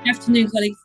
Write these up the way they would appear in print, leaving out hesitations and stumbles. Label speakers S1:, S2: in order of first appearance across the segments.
S1: Afternoon, colleagues.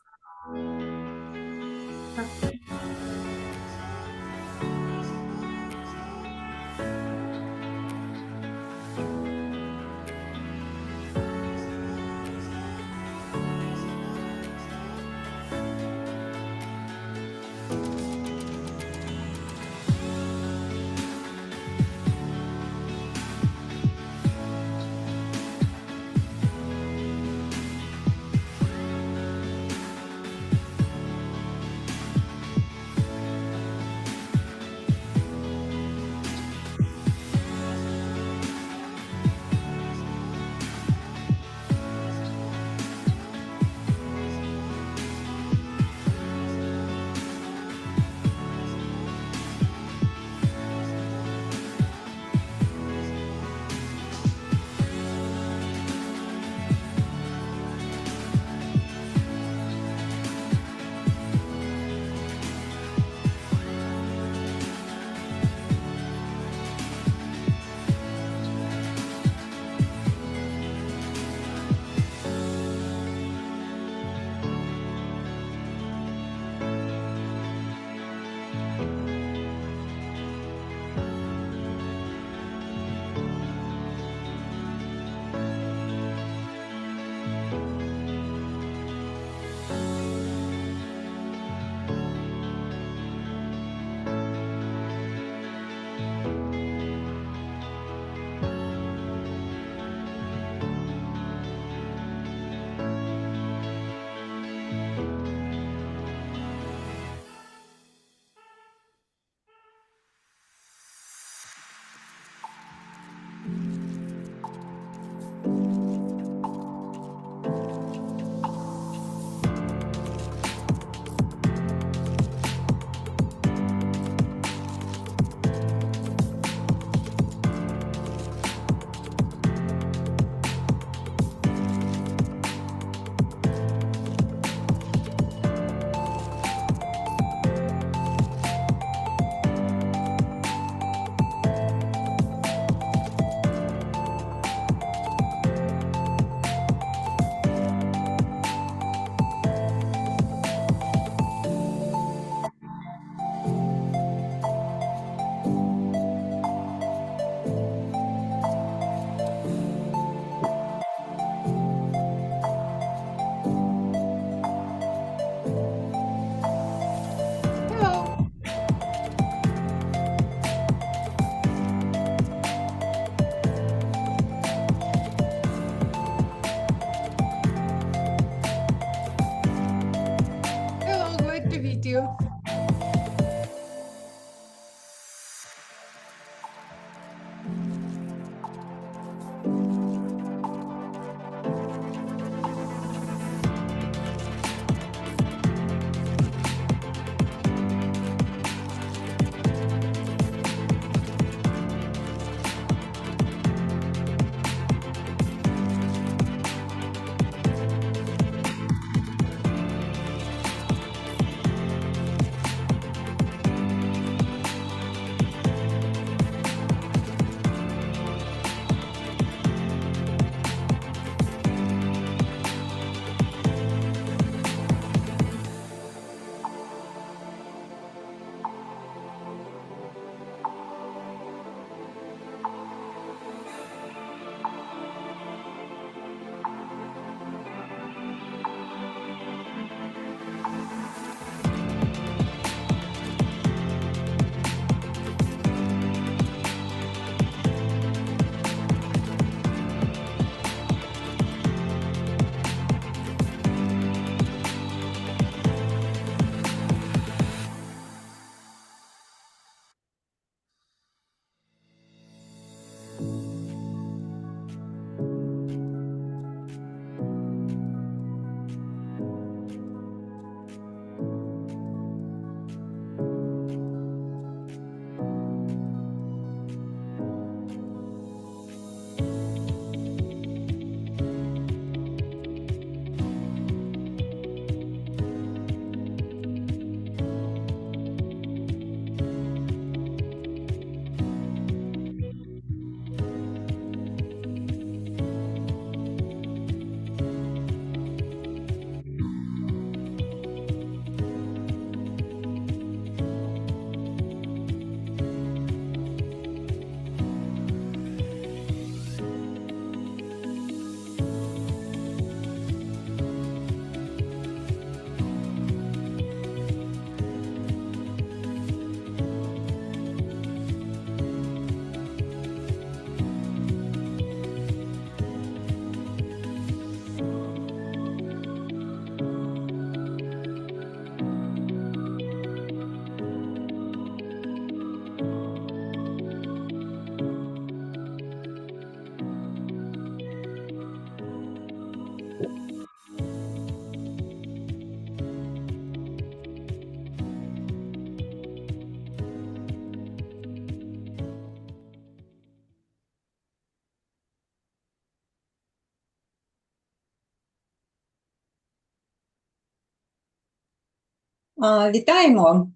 S1: Вітаємо!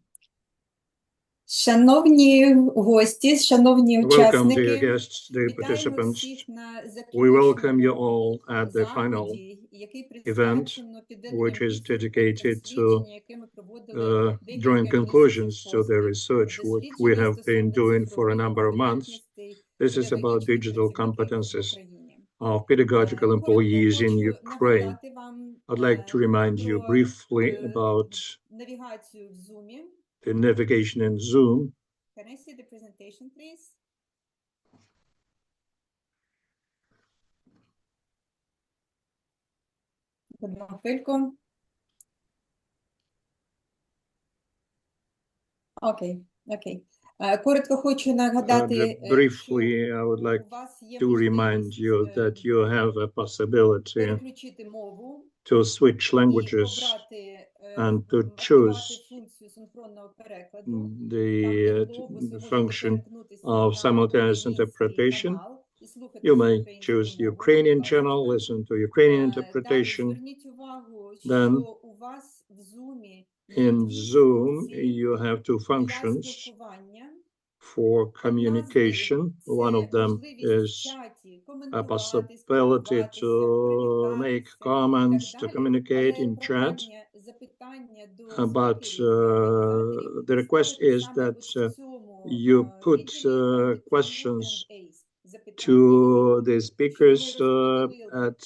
S1: Шановні гості, шановні
S2: Welcome, dear
S1: учасники,
S2: guests, dear
S1: вітаємо
S2: participants.
S1: всіх на
S2: We welcome you
S1: заключному
S2: all at the final
S1: заході, який
S2: event,
S1: присвячено
S2: which is
S1: підведенню
S2: dedicated to
S1: дослідження, яке ми проводили
S2: drawing
S1: декілька
S2: conclusions
S1: місяців
S2: to the
S1: поспіль.
S2: research which we
S1: Дослідження
S2: have been
S1: стосовно
S2: doing for a
S1: цифрових
S2: number of months.
S1: компетентностей
S2: This is about
S1: педагогічних
S2: digital
S1: працівників в
S2: competences
S1: Україні.
S2: of pedagogical employees in
S1: Хочу
S2: Ukraine.
S1: нагадати вам
S2: I'd like to remind you
S1: про
S2: briefly about
S1: навігацію в Zoom.
S2: the navigation in Zoom.
S1: Can I see the presentation, please? Одну хвильку. Окей. Коротко хочу нагадати,
S2: Briefly, I would like to remind you that you have a possibility
S1: переключити мову
S2: to switch languages and to choose the function of simultaneous interpretation. You may choose Ukrainian channel, listen to Ukrainian interpretation. Then in Zoom, you have two functions for communication. One of them is a possibility to make comments, to communicate in chat. But the request is that you put questions to the speakers at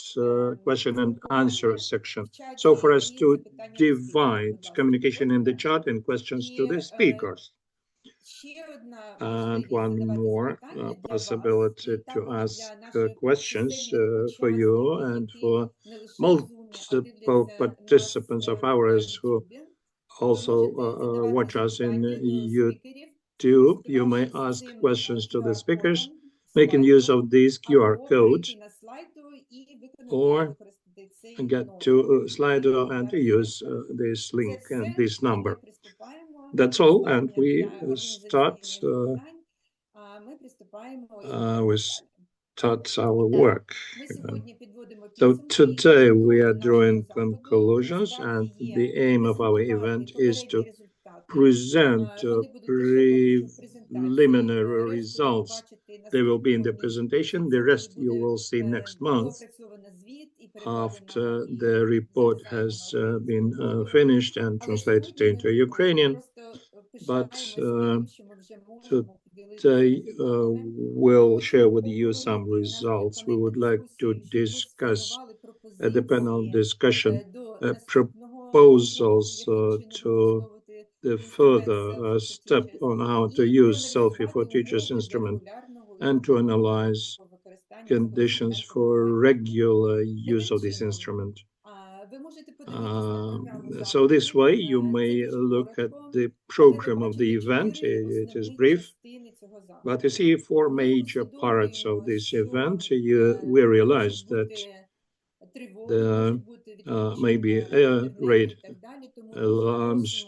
S2: question and answer section. So for us to divide communication in the chat and questions to the speakers. And one more possibility to ask questions for you and for multiple participants of ours who also watch us in YouTube. You may ask questions to the speakers making use of this QR code, or get to Slido and to use this link and this number. That's all, and we start our work. So today we are drawing conclusions, and the aim of our event is to present preliminary results. They will be in the presentation. The rest you will see next month after the report has been finished and translated into Ukrainian. But today we'll share with you some results. We would like to discuss at the panel discussion proposals to the further step on how to use SELFIE for Teachers instrument and to analyze conditions for regular use of this instrument. So this way you may look at the program of the event. It is brief, but you see four major parts of this event. We realize that there may be air raid alarms,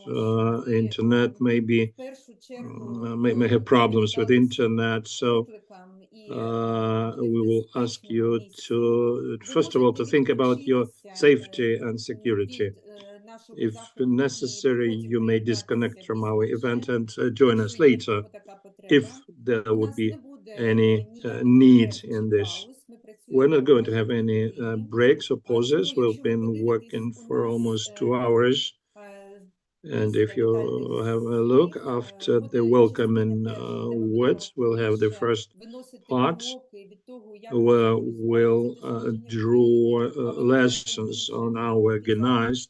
S2: internet may have problems with internet. So we will ask you to, first of all, to think about your safety and security. If necessary, you may disconnect from our event and join us later if there would be any need in this. We're not going to have any breaks or pauses. We've been working for almost 2 hours. And if you have a look after the welcoming words, we'll have the first part where we'll draw lessons on how organized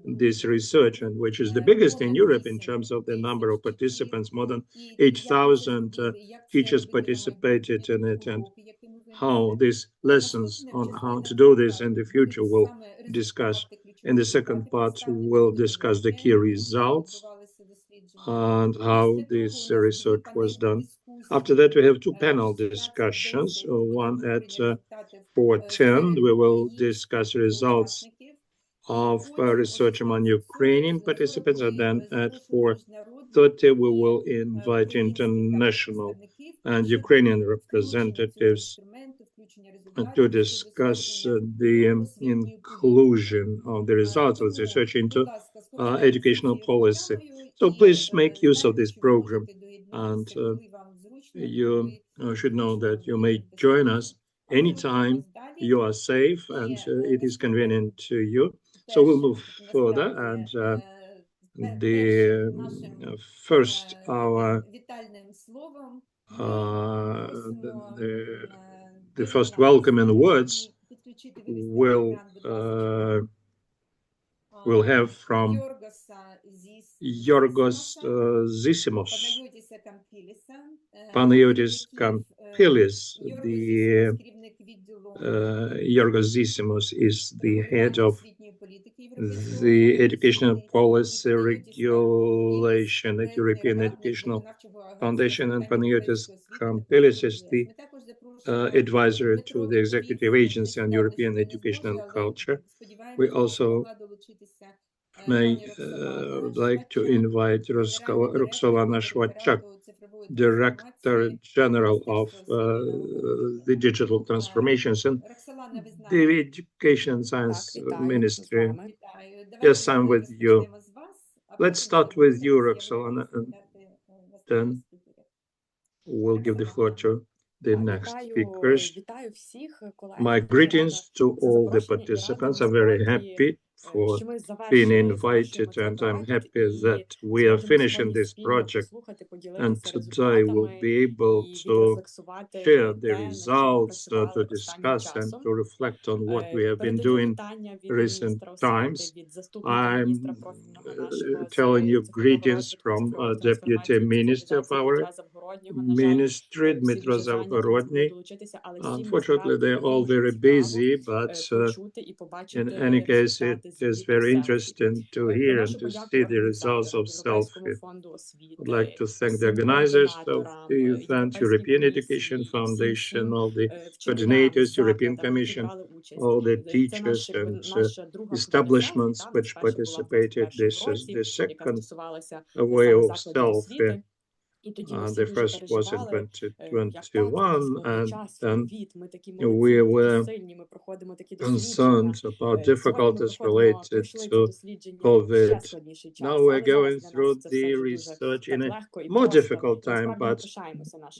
S2: this research, and which is the biggest in Europe in terms of the number of participants. More than 8,000 teachers participated in it, and how these lessons on how to do this in the future will discuss. In the second part, we'll discuss the key results and how this research was done. After that, we have two panel discussions. One at 4:10, we will discuss results of research among Ukrainian participants, and then at 4:30, we will invite international and Ukrainian representatives to discuss the inclusion of the results of the research into educational policy. So please make use of this program, and you should know that you may join us anytime you are safe and it is convenient to you. So we'll move further, and the first hour, the first welcoming words will have from Yorgos Zissimos. Panagiotis Kampilis, the Yorgos Zissimos is the head of the educational policy regulation at European Educational Foundation, and Panagiotis Kampilis is the advisor to the Executive Agency on European Education and Culture. We also may like to invite Roxolana Shwachak, Director General of the Digital Transformations and the Education and Science Ministry. Yes, I'm with you. Let's start with you, Roxolana, and then we'll give the floor to the next speakers. My greetings to all the participants. I'm very happy for being invited, and I'm happy that we are finishing this project, and today we'll be able to share the results, to discuss and to reflect on what we have been doing recent times. I'm telling you greetings from Deputy Minister of our ministry, Dmytro Zavgorodny. Unfortunately, they're all very busy, but in any case, it is very interesting to hear and to see the results of SELFIE. I'd like to thank the organizers of the event, European Education Foundation, all the coordinators, European Commission, all the teachers and establishments which participated. This is the second way of SELFIE. The first was in 2021, and then we were concerned about difficulties related to COVID. Now we're going through the research in a more difficult time,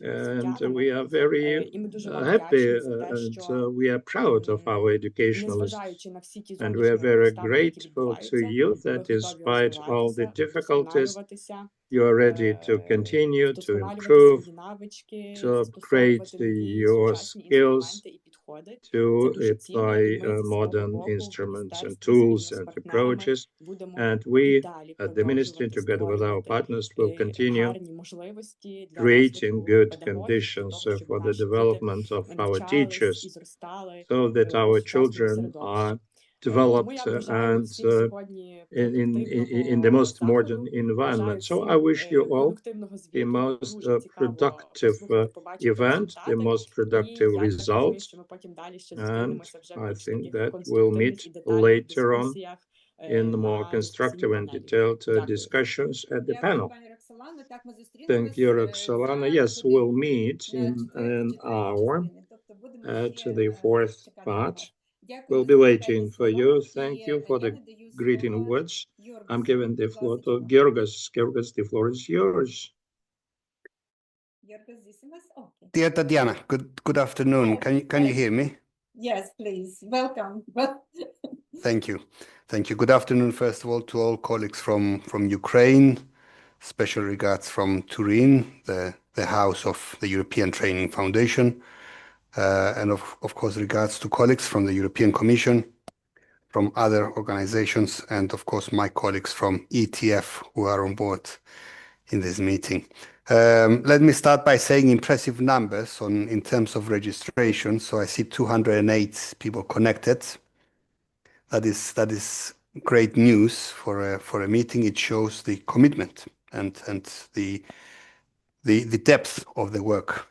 S2: and we are very happy and we are proud of our educationalists. And we are very grateful to you that in spite of all the difficulties, you are ready to continue, to improve, to upgrade your skills, to apply modern instruments and tools and approaches. And we at the ministry, together with our partners, will continue creating good conditions for the development of our teachers so that our children are developed and in the most modern environment. So I wish you all the most productive event, the most productive results. And I think that we'll meet later on in more constructive and detailed discussions at the panel. Thank you, Roxolana. Yes, we'll meet in an hour at the fourth part. We'll be waiting for you. Thank you for the greeting words. I'm giving the floor to Georgos. Georgos, the floor is yours.
S3: Dear Tatiana, good afternoon. Can you hear me?
S1: Yes, please. Welcome.
S3: Thank you. Thank you. Good afternoon, first of all, to all colleagues from Ukraine. Special regards from Turin, the house of the European Training Foundation. And of course, regards to colleagues from the European Commission, from other organizations, and of course, my colleagues from ETF who are on board in this meeting. Let me start by saying impressive numbers in terms of registration. So I see 208 people connected. That is great news for a meeting. It shows the commitment and the depth of the work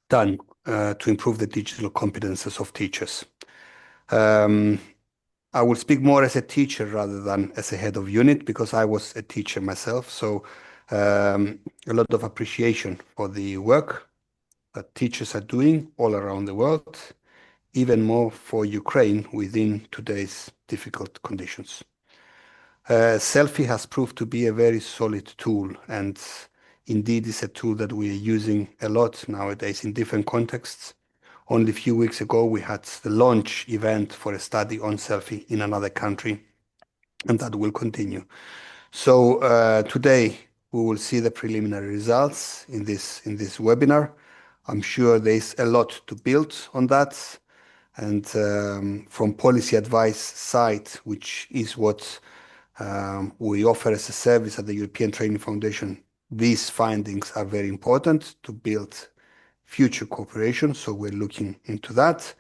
S3: done to improve the digital competences of teachers. I will speak more as a teacher rather than as a head of unit because I was a teacher myself. So a lot of appreciation for the work that teachers are doing all around the world, even more for Ukraine within today's difficult conditions. SELFIE has proved to be a very solid tool, and indeed is a tool that we are using a lot nowadays in different contexts. Only a few weeks ago, we had the launch event for a study on SELFIE in another country, and that will continue. So today, we will see the preliminary results in this webinar. I'm sure there's a lot to build on that. And from policy advice side, which is what we offer as a service at the European Training Foundation, these findings are very important to build future cooperation. So we're looking into that.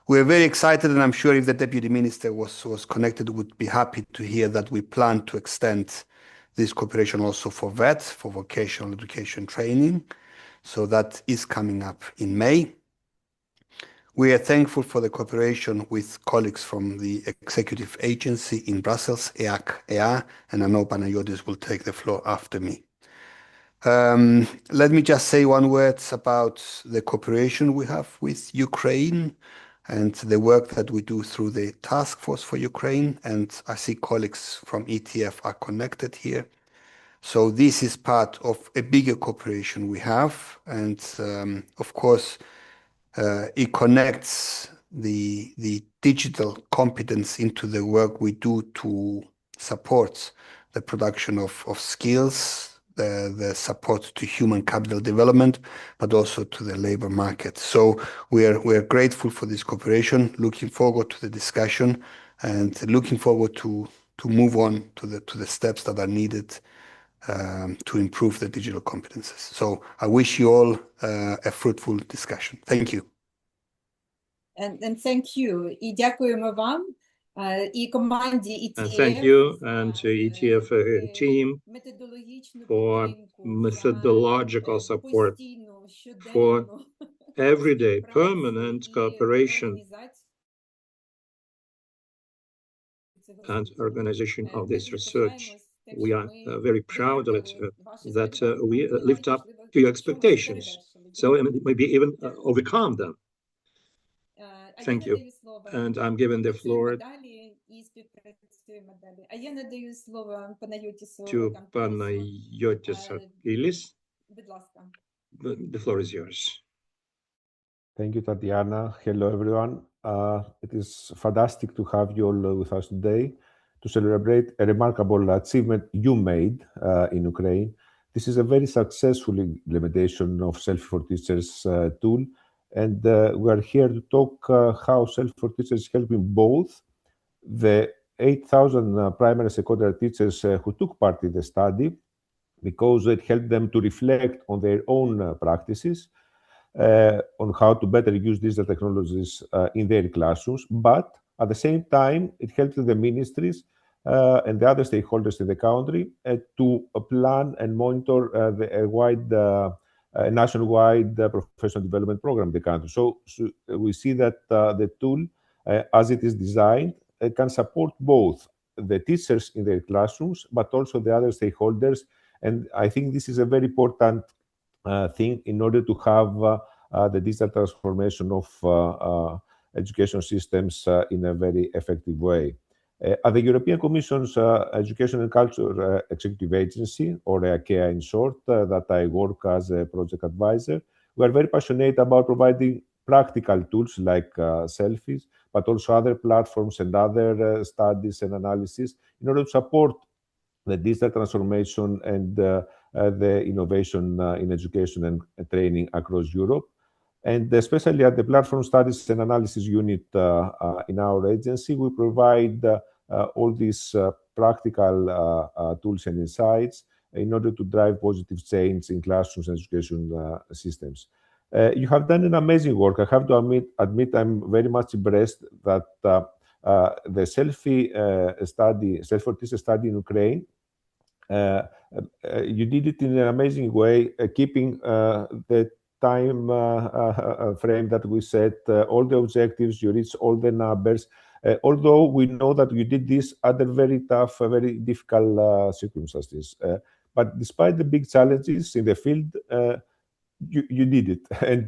S3: We're very excited, and I'm sure if the Deputy Minister was connected, would be happy to hear that we plan to extend this cooperation also for VET, for vocational education training. So that is coming up in May. We are thankful for the cooperation with colleagues from the executive agency in Brussels, EAC-EA, and I know Panagiotis will take the floor after me. Let me just say one word about the cooperation we have with Ukraine and the work that we do through the Task Force for Ukraine. And I see colleagues from ETF are connected here. So this is part of a bigger cooperation we have. And of course, it connects the digital competence into the work we do to support the production of skills, the support to human capital development, but also to the labor market. So we are grateful for this cooperation, looking forward to the discussion, and looking forward to move on to the steps that are needed to improve the digital competences. So I wish you all a fruitful discussion. Thank you.
S1: And thank you. І дякуємо вам, і команді ETF.
S2: And thank you and to ETF team for methodological support, for everyday permanent cooperation and organization of this research. We are very proud of it, that we lived up to your expectations. So maybe even overcome them. Thank you. And I'm giving the floor to Panagiotis. The floor is yours.
S4: Thank you, Tatiana. Hello, everyone. It is fantastic to have you all with us today to celebrate a remarkable achievement you made in Ukraine. This is a very successful implementation of SELFIE for Teachers tool, and we are here to talk how SELFIE for Teachers is helping both the 8,000 primary and secondary teachers who took part in the study, because it helped them to reflect on their own practices, on how to better use digital technologies in their classrooms, but at the same time, it helps the ministries and the other stakeholders in the country to plan and monitor a wide, nationwide professional development program in the country. So we see that the tool, as it is designed, can support both the teachers in their classrooms, but also the other stakeholders. And I think this is a very important thing in order to have the digital transformation of education systems in a very effective way. At the European Commission's Education and Culture Executive Agency, or EAC in short, that I work as a project advisor, we are very passionate about providing practical tools like SELFIEs, but also other platforms and other studies and analysis in order to support the digital transformation and the innovation in education and training across Europe. And especially at the Platform Studies and Analysis Unit in our agency, we provide all these practical tools and insights in order to drive positive change in classrooms and education systems. You have done an amazing work. I have to admit I'm very much impressed that the SELFIE study, SELFIE for Teachers study in Ukraine, you did it in an amazing way, keeping the time frame that we set, all the objectives, you reach all the numbers, although we know that you did this under very tough, very difficult circumstances. But despite the big challenges in the field, you did it. And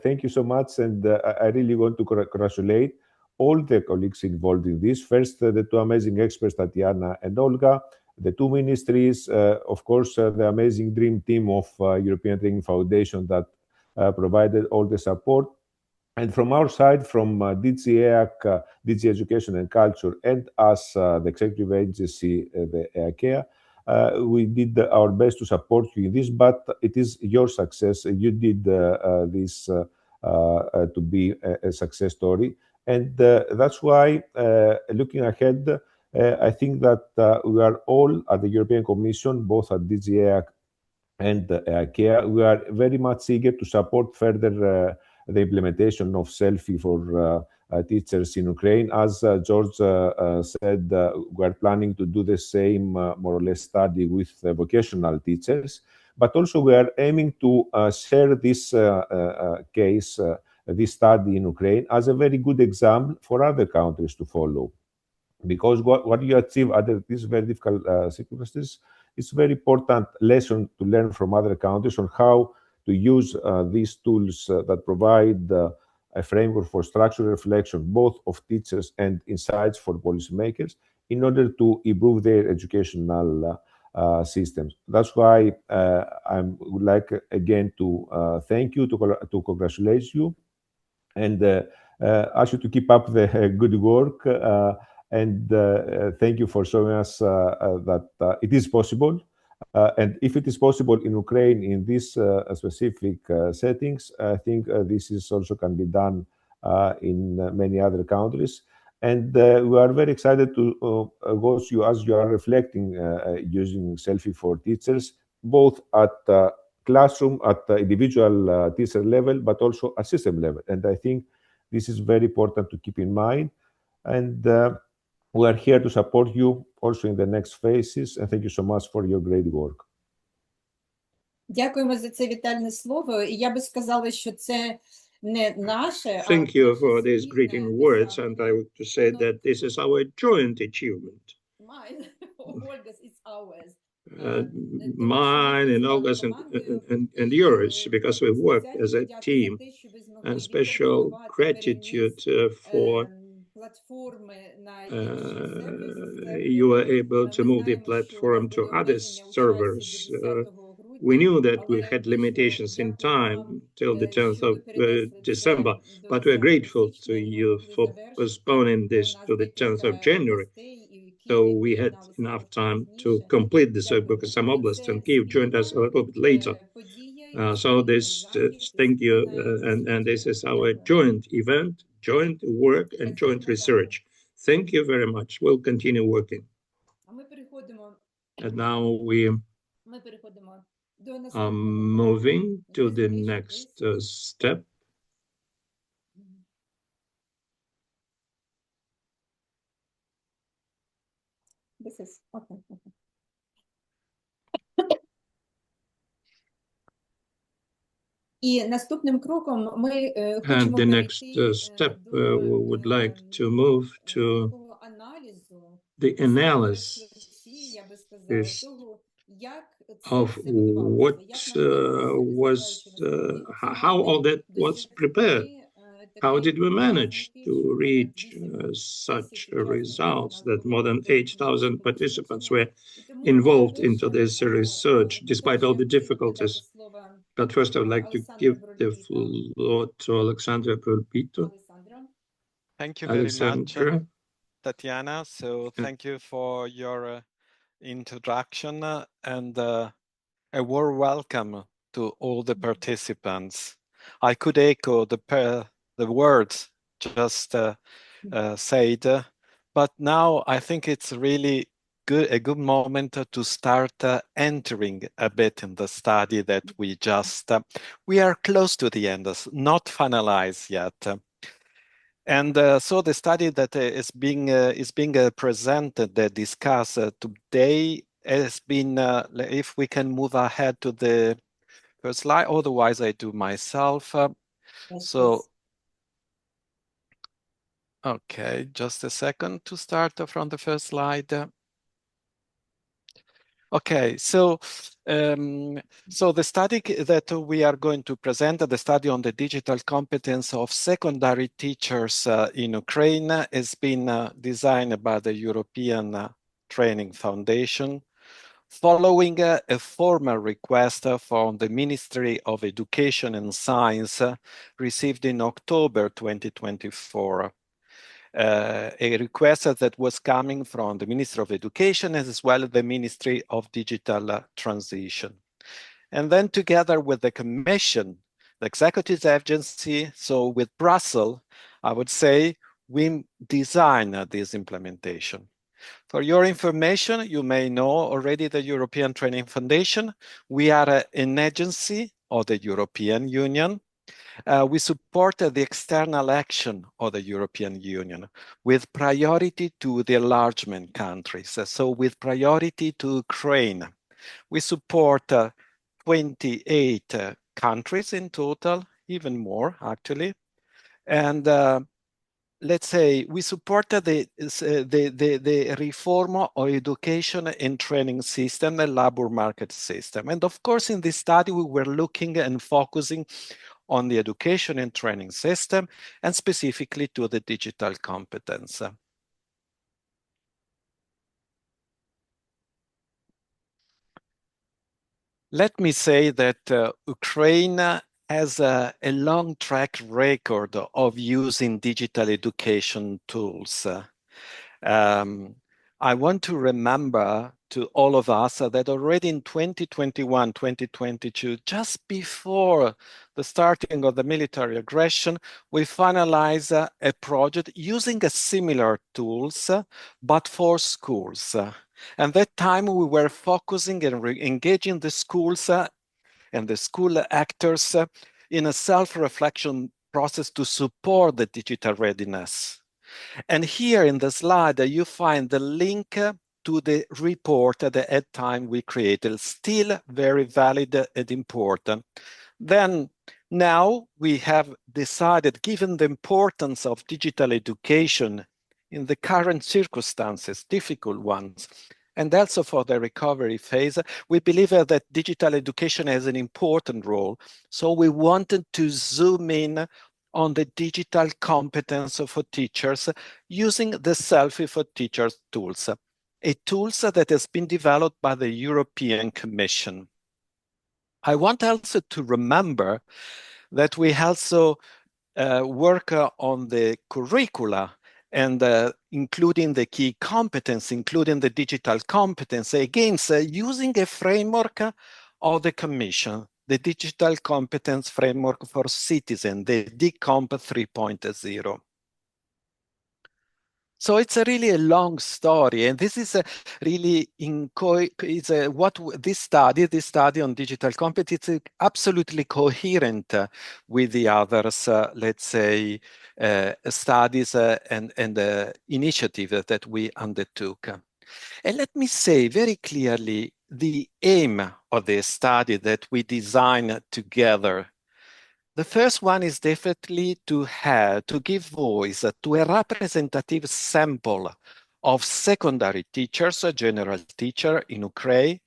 S4: thank you so much. And I really want to congratulate all the colleagues involved in this. First, the two amazing experts, Tatiana and Olga, the two ministries, of course, the amazing dream team of European Training Foundation that provided all the support. And from our side, from DG EAC, DG Education and Culture, and us, the executive agency, the EACEA, we did our best to support you in this, but it is your success. You did this to be a success story. And that's why, looking ahead, I think that we are all at the European Commission, both at DG EAC and IKEA, we are very much eager to support further the implementation of SELFIE for teachers in Ukraine. As George said, we are planning to do the same more or less study with vocational teachers, but also we are aiming to share this case, this study in Ukraine, as a very good example for other countries to follow. Because what you achieve under these very difficult circumstances, it's very important lesson to learn from other countries on how to use these tools that provide a framework for structural reflection, both of teachers and insights for policymakers, in order to improve their educational systems. That's why I would like again to thank you, to congratulate you, and ask you to keep up the good work. And thank you for showing us that it is possible. And if it is possible in Ukraine in these specific settings, I think this is also can be done in many other countries. And we are very excited to go through as you are reflecting using SELFIE for teachers, both at classroom, at the individual teacher level, but also at system level. And I think this is very important to keep in mind. And we are here to support you also in the next phases. And thank you so much for your great work.
S1: Дякуємо за це вітальне слово. І я би сказала, що це не наше,
S2: Thank you for these greeting words, and I would to say that this is our joint achievement.
S1: Mine, Olga's, it's ours.
S2: Mine and Olga's and yours, because we work as a team. And special gratitude for you were able to move the platform to other servers. We knew that we had limitations in time till the 10th of December, but we're grateful to you for postponing this to the 10th of January. So we had enough time to complete this work because some Oblast and Kyiv joined us a little bit later. So this, thank you, and this is our joint event, joint work and joint research. Thank you very much. We'll continue working. And now we are moving to the next step.
S1: This is okay. І наступним кроком ми
S2: хочемо the next step we would like to move to the analysis of what was how all that was prepared. How did we manage to reach such results that more than 8,000 participants were involved into this research, despite all the difficulties? But first, I would like to give the floor to Alexandra Pulpito.
S5: Thank you very much, Tatiana. So thank you for your introduction and a warm welcome to all the participants. I could echo the words just said, but now I think it's really a good moment to start entering a bit in the study that we are close to the end, not finalized yet. And so the study that is being presented, discussed today has been, if we can move ahead to the first slide, otherwise I do myself. So, okay, just a second to start from the first slide. Okay, so the study that we are going to present, the study on the digital competence of secondary teachers in Ukraine, has been designed by the European Training Foundation, following a formal request from the Ministry of Education and Science received in October 2024. A request that was coming from the Ministry of Education as well as the Ministry of Digital Transition. And then together with the Commission, the executive agency, so with Brussels, I would say, we design this implementation. For your information, you may know already the European Training Foundation. We are an agency of the European Union. We support the external action of the European Union with priority to the enlargement countries. So with priority to Ukraine, we support 28 countries in total, even more actually. And let's say we supported the reform of education and training system and labor market system. And of course, in this study, we were looking and focusing on the education and training system and specifically to the digital competence. Let me say that Ukraine has a long track record of using digital education tools. I want to remember to all of us that already in 2021, 2022, just before the starting of the military aggression, we finalized a project using a similar tools, but for schools. And that time we were focusing and engaging the schools and the school actors in a self-reflection process to support the digital readiness. And here in the slide, you find the link to the report at the time we created, still very valid and important. Then now we have decided, given the importance of digital education in the current circumstances, difficult ones, and also for the recovery phase, we believe that digital education has an important role. So we wanted to zoom in on the digital competence for teachers using the SELFIE for Teachers tools, a tool that has been developed by the European Commission. I want also to remember that we also work on the curricula and including the key competence, including the digital competence, again, using a framework of the Commission, the Digital Competence Framework for Citizens, the DCOMP 3.0. So it's really a long story, and this is really this study on digital competence is absolutely coherent with the others, let's say, studies and initiatives that we undertook. And let me say very clearly the aim of the study that we designed together. The first one is definitely to give voice to a representative sample of secondary teachers, a general teacher in Ukraine,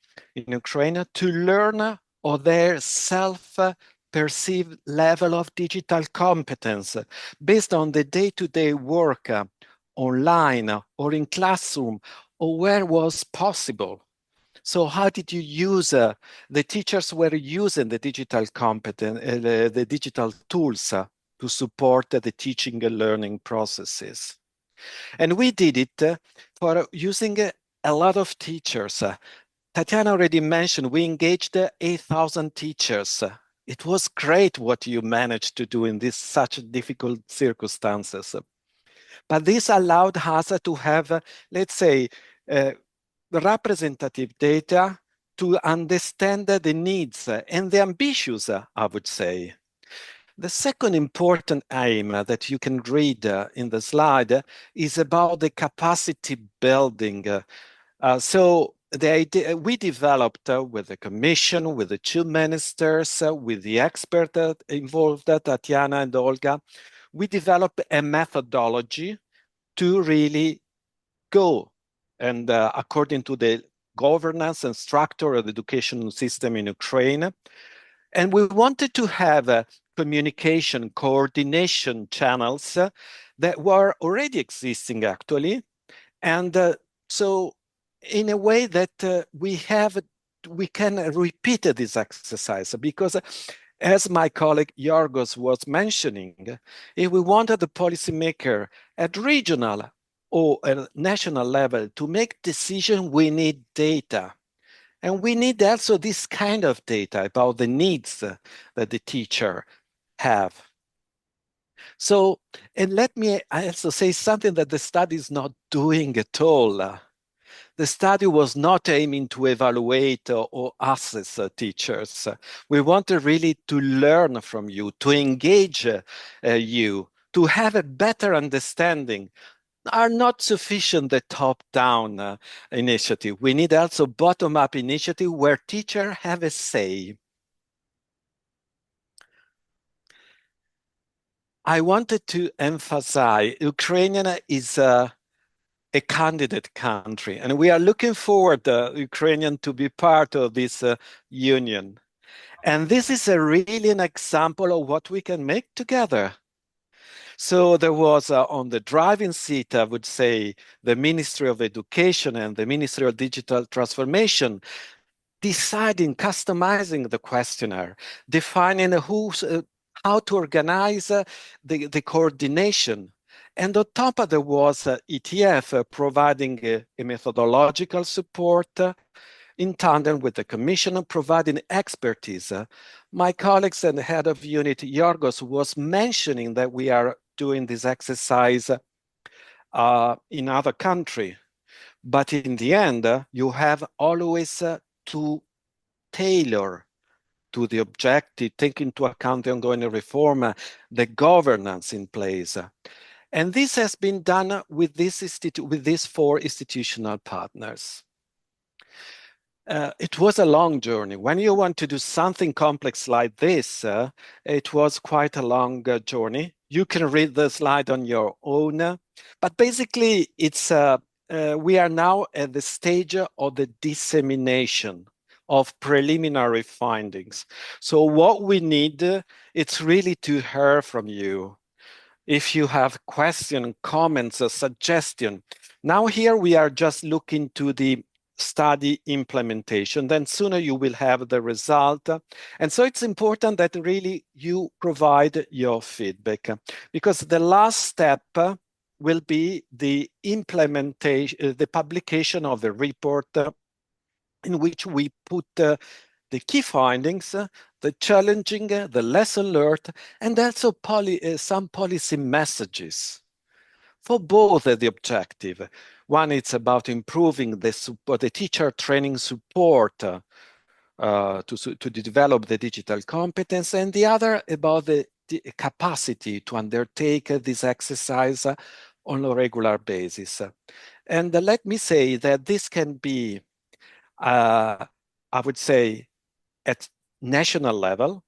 S5: to learn of their self-perceived level of digital competence based on the day-to-day work online or in classroom or where was possible. So how did you use, the teachers were using the digital competence, the digital tools to support the teaching and learning processes. And we did it for using a lot of teachers. Tatiana already mentioned, we engaged 8,000 teachers. It was great what you managed to do in this such difficult circumstances. But this allowed us to have, let's say, the representative data to understand the needs and the ambitions, I would say. The second important aim that you can read in the slide is about the capacity building. So the idea we developed with the Commission, with the two ministers, with the experts involved, Tatiana and Olga, we developed a methodology to really go and according to the governance and structure of the education system in Ukraine. And we wanted to have communication, coordination channels that were already existing actually. And so in a way that we can repeat this exercise, because as my colleague Yorgos was mentioning, if we wanted the policymaker at regional or at national level to make decisions, we need data. And we need also this kind of data about the needs that the teacher have. So, and let me also say something that the study is not doing at all. The study was not aiming to evaluate or assess teachers. We wanted really to learn from you, to engage you, to have a better understanding. Are not sufficient the top-down initiative. We need also bottom-up initiative where teachers have a say. I wanted to emphasize Ukraine is a candidate country, and we are looking forward Ukrainian to be part of this union. And this is really an example of what we can make together. So there was on the driving seat, I would say, the Ministry of Education and the Ministry of Digital Transformation, deciding, customizing the questionnaire, defining how to organize the coordination. And on top of there was ETF providing a methodological support in tandem with the Commission, providing expertise. My colleagues and the head of unit, Yorgos, was mentioning that we are doing this exercise in other countries. But in the end, you have always to tailor to the objective, take into account the ongoing reform, the governance in place. And this has been done with these 4 institutional partners. It was a long journey. When you want to do something complex like this, it was quite a long journey. You can read the slide on your own, but basically it's we are now at the stage of the dissemination of preliminary findings. So what we need, it's really to hear from you. If you have questions, comments, or suggestions. Now here we are just looking to the study implementation, then sooner you will have the result. And so it's important that really you provide your feedback, because the last step will be the implementation, the publication of the report in which we put the key findings, the challenging, the lesson learned, and also some policy messages for both the objective. One, it's about improving the teacher training support to develop the digital competence, and the other about the capacity to undertake this exercise on a regular basis. And let me say that this can be, I would say, at national level,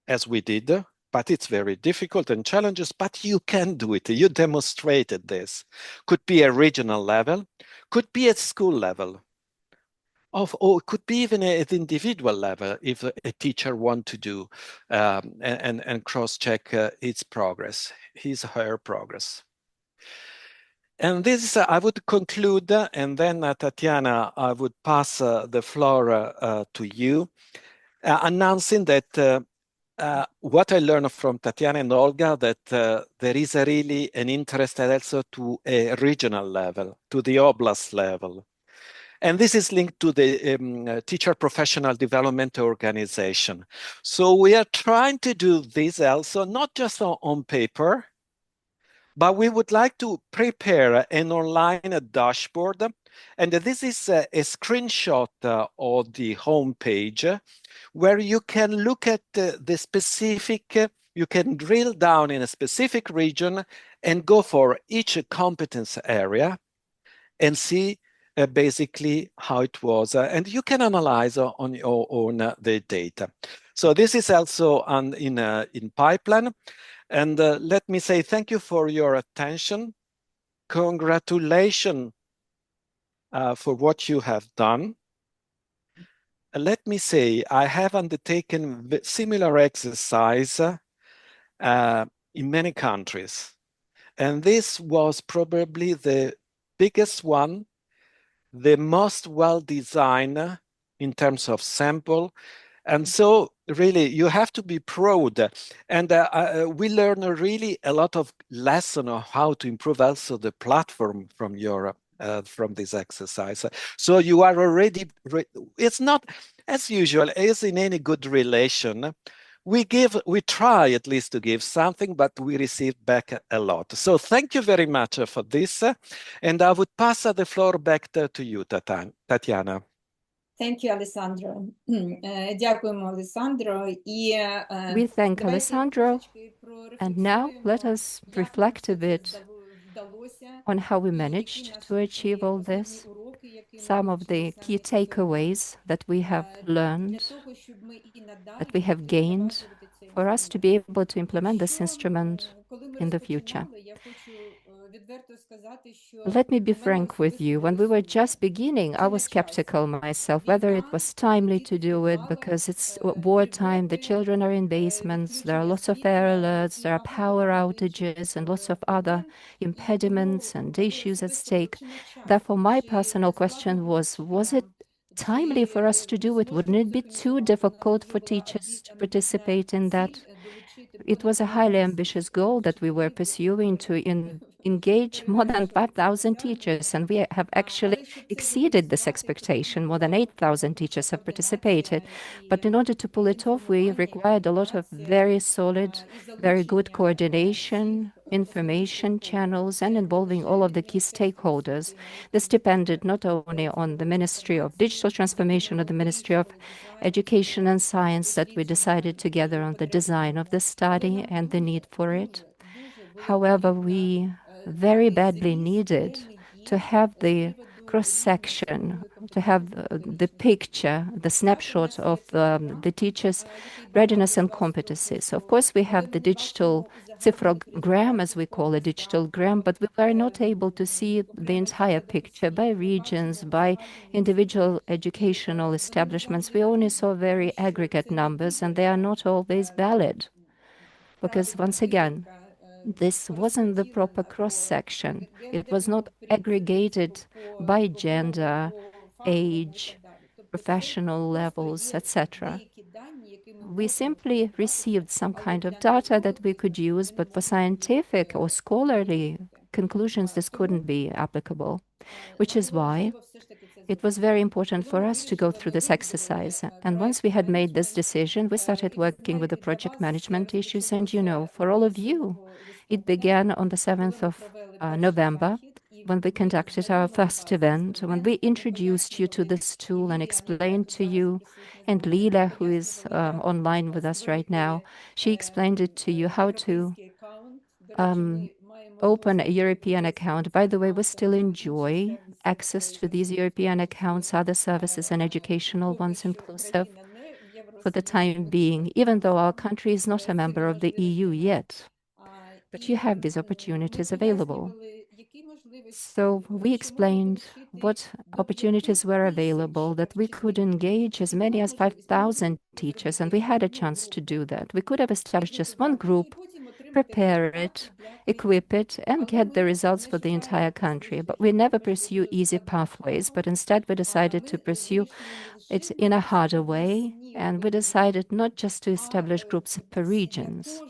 S5: as we did, but it's very difficult and challenges, but you can do it. You demonstrated this. Could be a regional level, could be at school level, or could be even at individual level if a teacher wants to do and cross-check its progress, his or her progress. And this, I would conclude, and then Tatiana, I would pass the floor to you, announcing that what I learned from Tatiana and Olga, that there is really an interest also to a regional level, to the oblast level. And this is linked to the Teacher Professional Development Organization. So we are trying to do this also, not just on paper, but we would like to prepare an online dashboard. And this is a screenshot of the homepage where you can look at the specific, you can drill down in a specific region and go for each competence area and see basically how it was. And you can analyze on your own the data. So this is also in pipeline. And let me say thank you for your attention. Congratulations for what you have done. Let me say, I have undertaken similar exercise in many countries. And this was probably the biggest one, the most well-designed in terms of sample. And so really you have to be proud. And we learn really a lot of lesson on how to improve also the platform from Europe. From this exercise. So you are already, it's not as usual, as in any good relation, we try at least to give something, but we receive back a lot. So thank you very much for this. And I would pass the floor back to you, Tatiana.
S1: Thank you, Alessandro. Дякуємо, Alessandro.
S6: We thank Alessandro. And now let us reflect a bit on how we managed to achieve all this, some of the key takeaways that we have learned, that we have gained for us to be able to implement this instrument in the future. Let me be frank with you. When we were just beginning, I was skeptical myself whether it was timely to do it because it's wartime, the children are in basements, there are lots of air alerts, there are power outages and lots of other impediments and issues at stake. Therefore, my personal question was it timely for us to do it? Wouldn't it be too difficult for teachers to participate in that? It was a highly ambitious goal that we were pursuing to engage more than 5,000 teachers, and we have actually exceeded this expectation. More than 8,000 teachers have participated. But in order to pull it off, we required a lot of very solid, very good coordination, information channels, and involving all of the key stakeholders. This depended not only on the Ministry of Digital Transformation or the Ministry of Education and Science that we decided together on the design of the study and the need for it. However, we very badly needed to have the cross-section, to have the picture, the snapshot of the teachers' readiness and competencies. Of course, we have the digital cifrogram, as we call it, digital gram, but we were not able to see the entire picture by regions, by individual educational establishments. We only saw very aggregate numbers, and they are not always valid. Because once again, this wasn't the proper cross-section. It was not aggregated by gender, age, professional levels, etc. We simply received some kind of data that we could use, but for scientific or scholarly conclusions, this couldn't be applicable, which is why it was very important for us to go through this exercise. And once we had made this decision, we started working with the project management issues. And for all of you, it began on the 7th of November, when we conducted our first event, when we introduced you to this tool and explained to you, and Lila, who is online with us right now, she explained it to you how to open a European account. By the way, we still enjoy access to these European accounts, other services and educational ones inclusive for the time being, even though our country is not a member of the EU yet. But you have these opportunities available. So we explained what opportunities were available, that we could engage as many as 5,000 teachers, and we had a chance to do that. We could have established just one group, prepare it, equip it, and get the results for the entire country. But we never pursue easy pathways, but instead we decided to pursue it in a harder way, and we decided not just to establish groups per regions,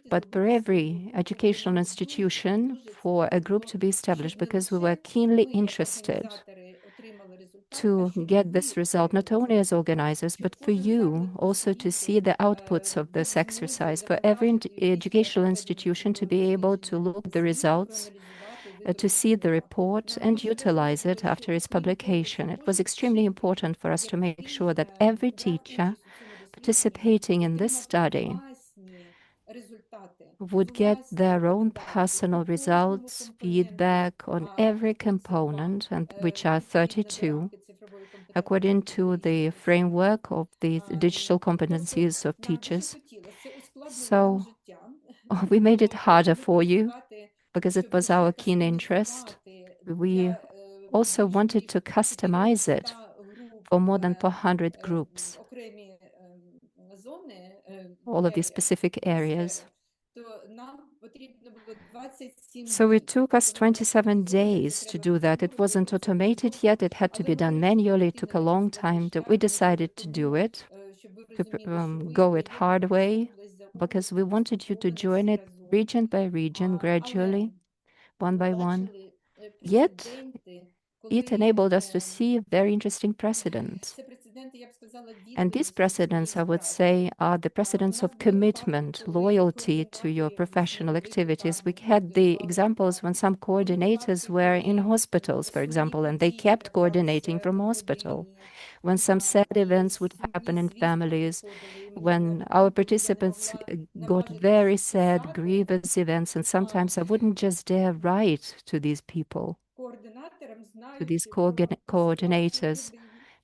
S6: but for every educational institution, for a group to be established, because we were keenly interested to get this result, not only as organizers, but for you also to see the outputs of this exercise, for every educational institution to be able to look at the results, to see the report and utilize it after its publication. It was extremely important for us to make sure that every teacher participating in this study would get their own personal results, feedback on every component, and which are 32, according to the framework of the digital competencies of teachers. So we made it harder for you because it was our keen interest. We also wanted to customize it for more than 400 groups, all of these specific areas. So it took us 27 days to do that. It wasn't automated yet. It had to be done manually. It took a long time. We decided to do it, to go it hard way, because we wanted you to join it region by region, gradually, one by one. Yet, it enabled us to see very interesting precedents. And these precedents, I would say, are the precedents of commitment, loyalty to your professional activities. We had the examples when some coordinators were in hospitals, for example, and they kept coordinating from hospital. When some sad events would happen in families, when our participants got very sad, grievous events, and sometimes I wouldn't just dare write to these people, to these coordinators,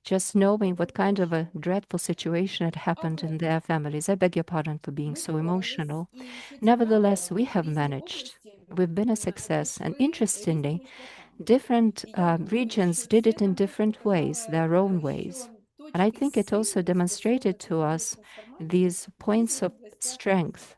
S6: just knowing what kind of a dreadful situation had happened in their families. I beg your pardon for being so emotional. Nevertheless, we have managed. We've been a success. And interestingly, different regions did it in different ways, their own ways. And I think it also demonstrated to us these points of strength,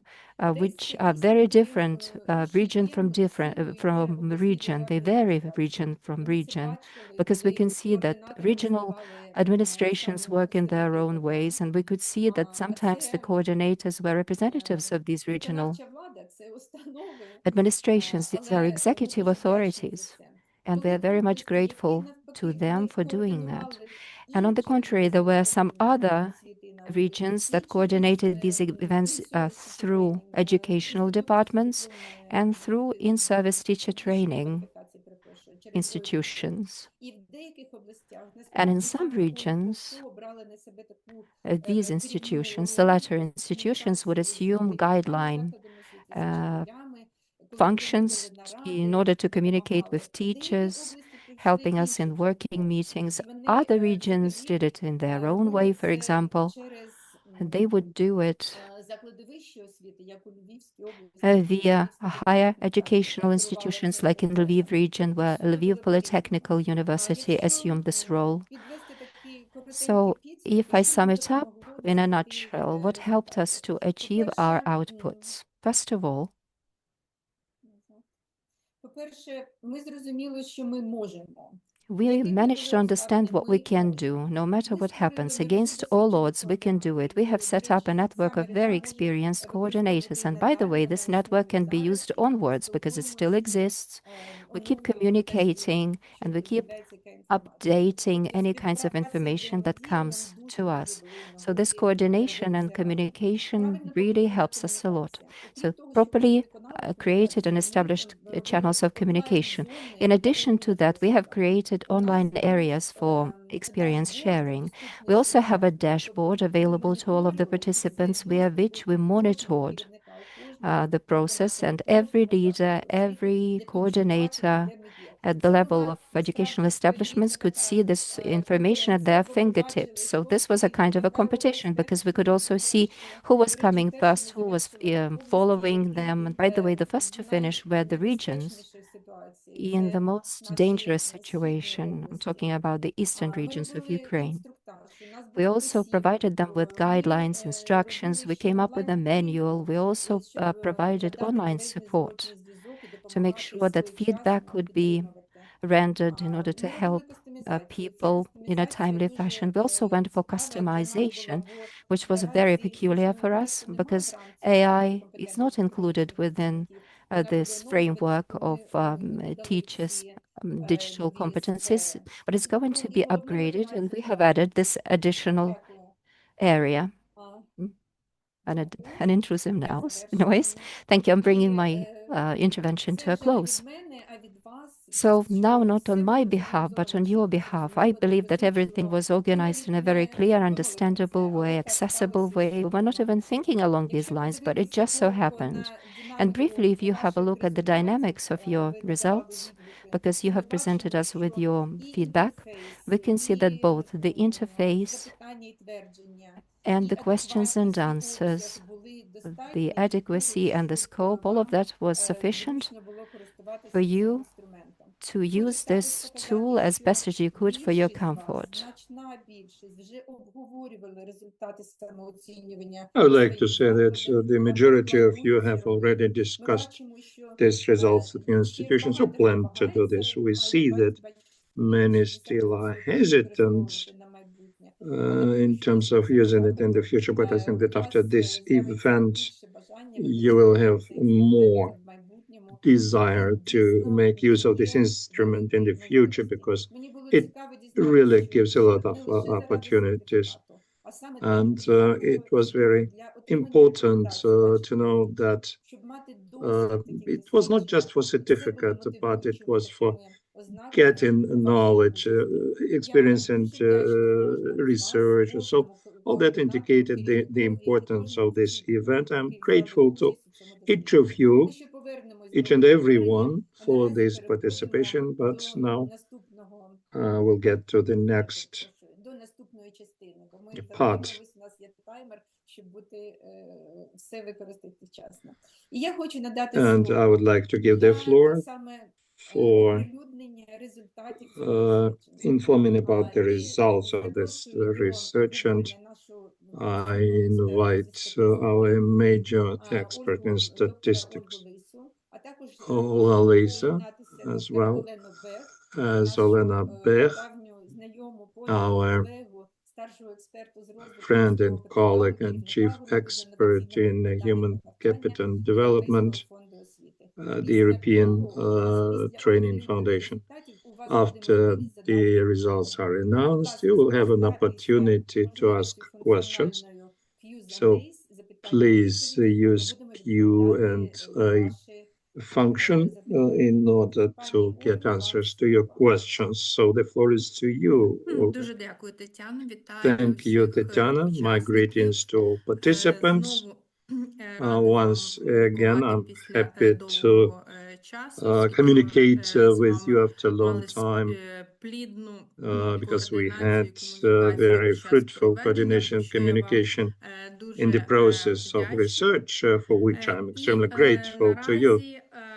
S6: which are very different region from region. They vary region from region, because we can see that regional administrations work in their own ways, and we could see that sometimes the coordinators were representatives of these regional administrations. These are executive authorities, and we're very much grateful to them for doing that. And on the contrary, there were some other regions that coordinated these events through educational departments and through in-service teacher training institutions. And in some regions, these institutions, the latter institutions, would assume guideline functions in order to communicate with teachers, helping us in working meetings. Other regions did it in their own way, for example. They would do it via higher educational institutions, like in the Lviv region, where Lviv Polytechnical University assumed this role. So if I sum it up in a nutshell, what helped us to achieve our outputs? First of all, we managed to understand what we can do, no matter what happens. Against all odds, we can do it. We have set up a network of very experienced coordinators. And by the way, this network can be used onwards because it still exists. We keep communicating and we keep updating any kinds of information that comes to us. So this coordination and communication really helps us a lot. So properly created and established channels of communication. In addition to that, we have created online areas for experience sharing. We also have a dashboard available to all of the participants, via which we monitored the process, and every leader, every coordinator at the level of educational establishments could see this information at their fingertips. So this was a kind of a competition, because we could also see who was coming first, who was following them. And by the way, the first to finish were the regions in the most dangerous situation. I'm talking about the eastern regions of Ukraine. We also provided them with guidelines, instructions. We came up with a manual. We also provided online support to make sure that feedback could be rendered in order to help people in a timely fashion. We also went for customization, which was very peculiar for us, because AI is not included within this framework of teachers' digital competencies, but it's going to be upgraded, and we have added this additional area. An intrusive noise. Thank you. I'm bringing my intervention to a close. So now, not on my behalf, but on your behalf, I believe that everything was organized in a very clear, understandable way, accessible way. We were not even thinking along these lines, but it just so happened. And briefly, if you have a look at the dynamics of your results, because you have presented us with your feedback, we can see that both the interface and the questions and answers, the adequacy and the scope, all of that was sufficient for you to use this tool as best as you could for your comfort.
S2: I would like to say that the majority of you have already discussed these results at the institutions or plan to do this. We see that many still are hesitant in terms of using it in the future, but I think that after this event, you will have more desire to make use of this instrument in the future because it really gives a lot of opportunities. And it was very important to know that it was not just for certificate, but it was for getting knowledge, experience and research. So all that indicated the importance of this event. I'm grateful to each of you, each and every one for this participation, but now we'll get to the next part. And I would like to give the floor for informing about the results of this research, and I invite our major expert in statistics, Lisa, as well as Olena Bech, our friend and colleague and chief expert in human capital development, the European Training Foundation. After the results are announced, you will have an opportunity to ask questions. So please use Q&A function in order to get answers to your questions. So the floor is to you. Thank you, Tatiana. My greetings to all participants. Once again, I'm happy to communicate with you after a long time because we had very fruitful coordination and communication in the process of research, for which I'm extremely grateful to you.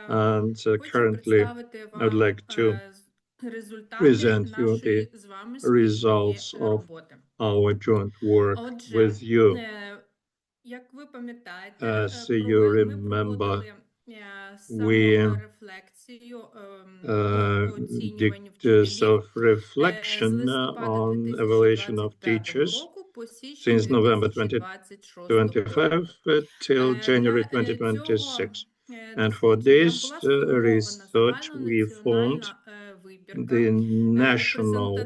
S2: And currently, I would like to present you the results of our joint work with you. As you remember, we did self-reflection on evaluation of teachers since November 2025 till January 2026. And for this research, we formed the national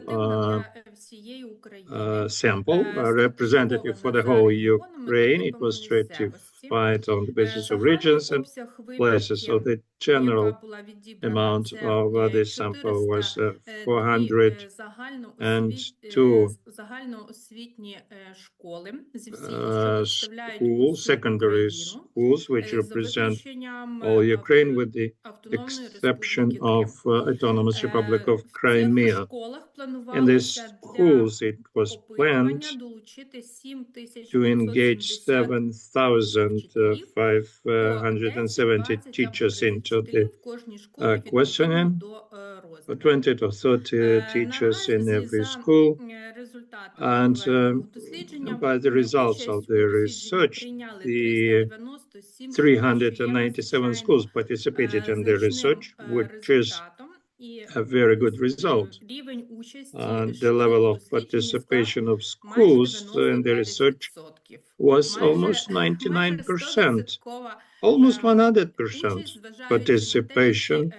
S2: sample representative for the whole Ukraine. It was stratified on the basis of regions and places. So the general amount of this sample was 402 schools, secondary schools, which represent all Ukraine with the exception of Autonomous Republic of Crimea. In these schools, it was planned to engage 7,570 teachers into the questioning, 20 to 30 teachers in every school. And by the results of the research, the 397 schools participated in the research, which is a very good result. The level of participation of schools in the research was almost 99%, almost 100% participation,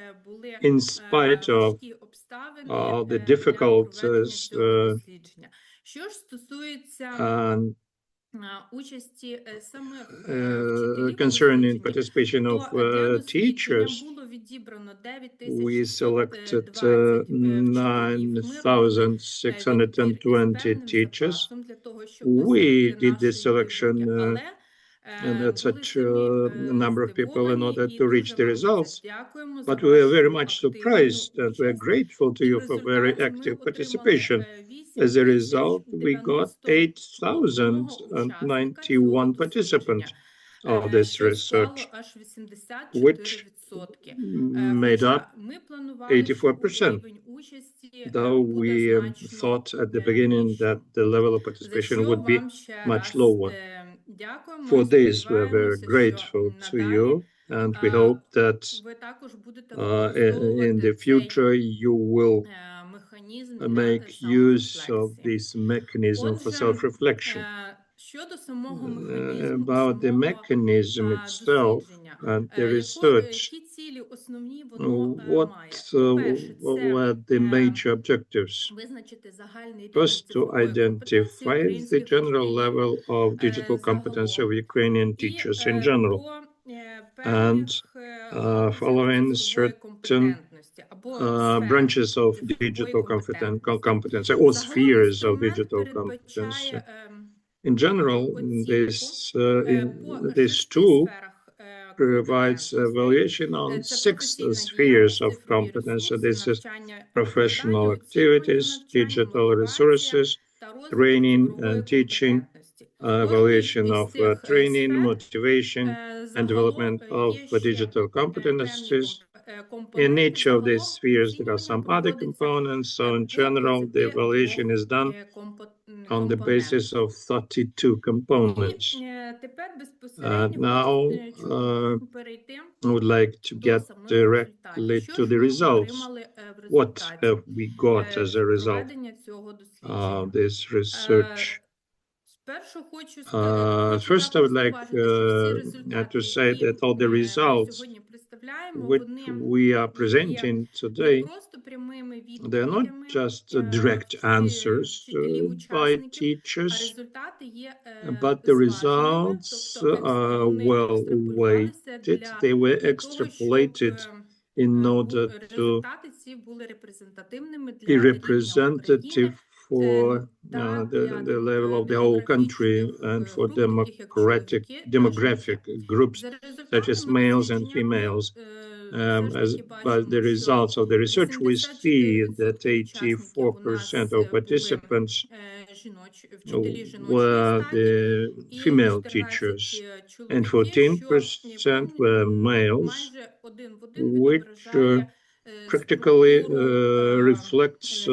S2: in spite of the difficulties concerning participation of teachers. We selected 9,620 teachers. We did this selection and at such a number of people in order to reach the results. But we are very much surprised and we are grateful to you for very active participation. As a result, we got 8,091 participants of this research, which made up 84%, though we thought at the beginning that the level of participation would be much lower. For this, we are very grateful to you, and we hope that in the future you will make use of this mechanism for self-reflection. About the mechanism itself and the research, what were the major objectives? First, to identify the general level of digital competence of Ukrainian teachers in general, and following certain branches of digital competence or spheres of digital competence. In general, this tool provides evaluation on 6 spheres of competence. So this is professional activities, digital resources, training and teaching, evaluation of training, motivation, and development of digital competencies. In each of these spheres, there are some other components. So in general, the evaluation is done on the basis of 32 components. Now, I would like to get directly to the results. What have we got as a result of this research? First, I would like to say that all the results which we are presenting today, they are not just direct answers by teachers, but the results are well weighted. They were extrapolated in order to be representative for the level of the whole country and for demographic groups such as males and females. By the results of the research, we see that 84% of participants were the female teachers and 14% were males, which practically reflects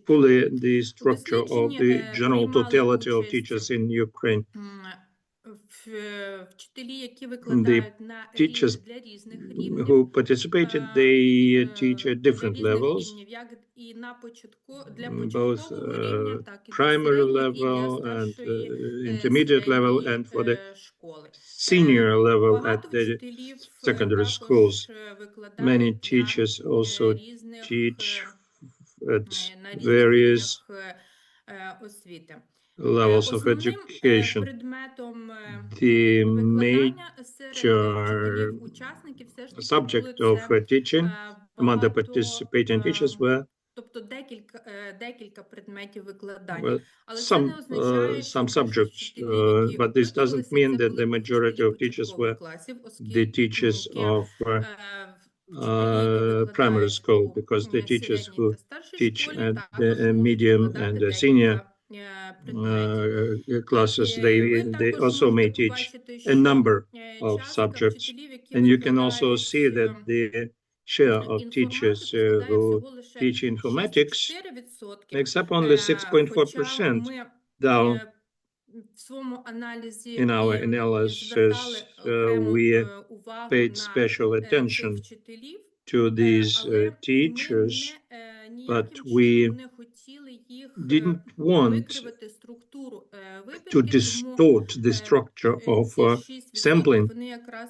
S2: fully the structure of the general totality of teachers in Ukraine. The teachers who participated, they teach at different levels, both primary level and intermediate level, and for the senior level at the secondary schools. Many teachers also teach at various levels of education. The major subject of teaching among the participating teachers were some subjects, but this doesn't mean that the majority of teachers were the teachers of primary school, because the teachers who teach at the medium and the senior classes, they also may teach a number of subjects. And you can also see that the share of teachers who teach informatics makes up only 6.4%, though in our analysis we paid special attention to these teachers, but we didn't want to distort the structure of sampling.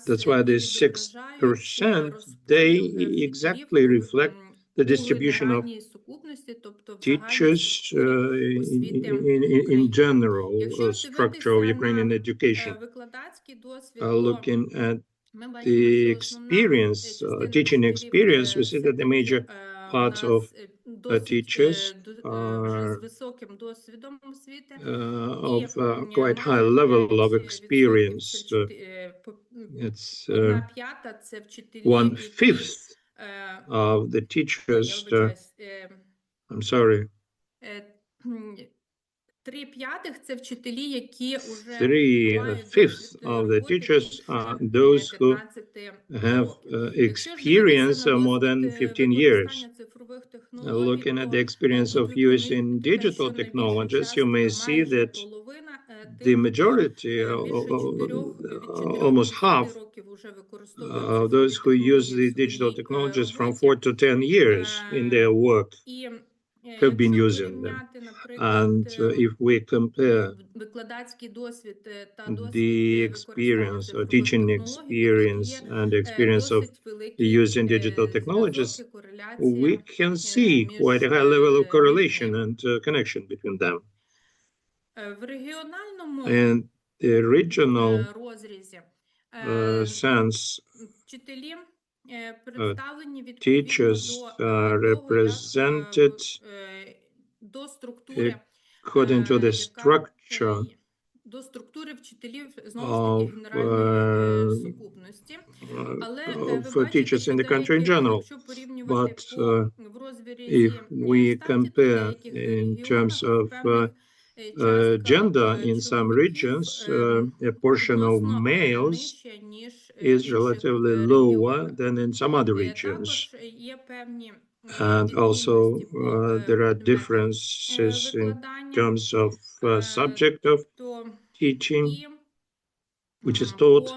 S2: That's why the 6%, they exactly reflect the distribution of teachers in general structure of Ukrainian education. Looking at the experience, teaching experience, we see that the major part of teachers are of quite high level of experience. It's 1/5 of the teachers. I'm sorry. 3/5 of the teachers are those who have experience more than 15 years. Looking at the experience of using digital technologies, you may see that the majority, almost half, those who use the digital technologies from 4 to 10 years in their work have been using them. And if we compare the experience or teaching experience and experience of using digital technologies, we can see quite a high level of correlation and connection between them. And the regional sense, teachers are represented according to the structure of teachers in the country in general. But if we compare in terms of gender in some regions, a portion of males is relatively lower than in some other regions. And also there are differences in terms of subject of teaching, which is taught,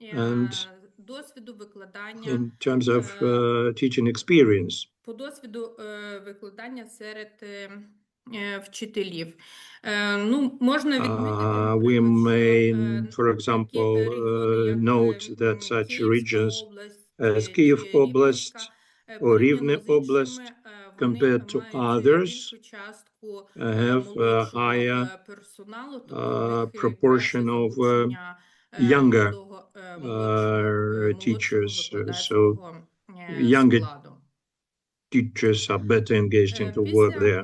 S2: and in terms of teaching experience. We may, for example, note that such regions as Kyiv Oblast or Rivne Oblast, compared to others, have a higher proportion of younger teachers. So younger teachers are better engaged into work there.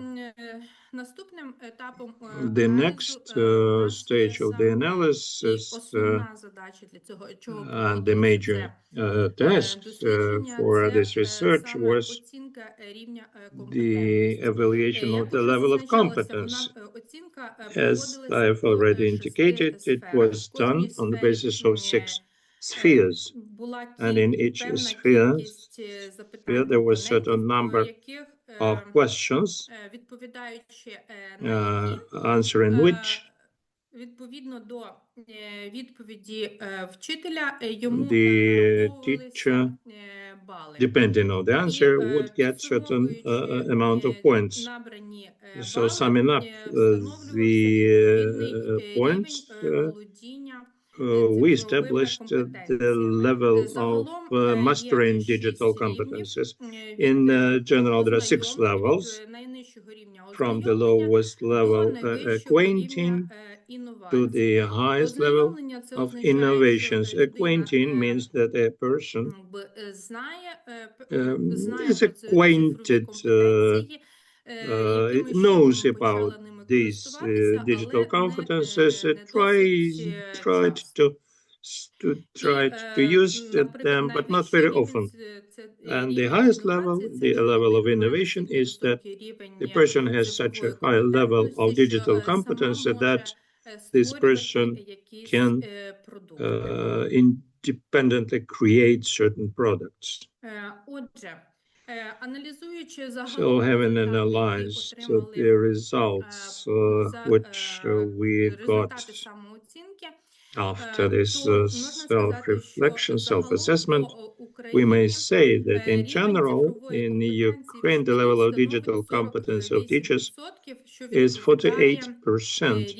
S2: The next stage of the analysis and the major task for this research was the evaluation of the level of competence. As I've already indicated, it was done on the basis of 6 spheres. And in each sphere there was a certain number of questions, answering which the teacher, depending on the answer, would get certain amount of points. So summing up the points, we established the level of mastering digital competences. In general, there are 6 levels. From the lowest level, acquainting, to the highest level of innovations. Acquainting means that a person is acquainted, knows about these digital competences, tried to use them, but not very often. And the highest level, the level of innovation, is that the person has such a high level of digital competence that this person can independently create certain products. So having analyzed the results which we got after this self-reflection, self-assessment, we may say that in general, in Ukraine, the level of digital competence of teachers is 48%,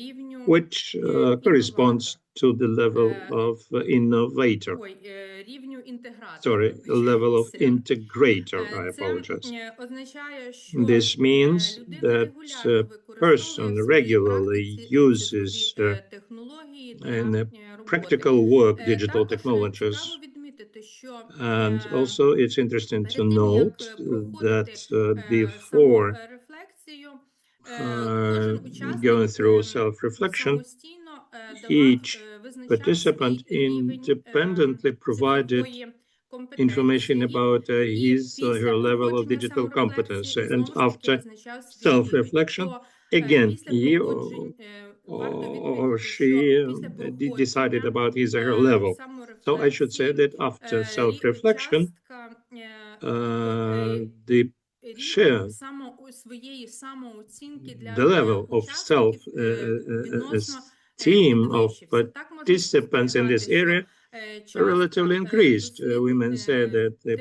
S2: which corresponds to the level of innovator. Sorry, level of integrator, I apologize. This means that a person regularly uses in practical work digital technologies. And also it's interesting to note that before going through self-reflection, each participant independently provided information about his or her level of digital competence. And after self-reflection, again, he or she decided about his or her level. So I should say that after self-reflection, the share, the level of self-esteem of participants in this area relatively increased. We may say that the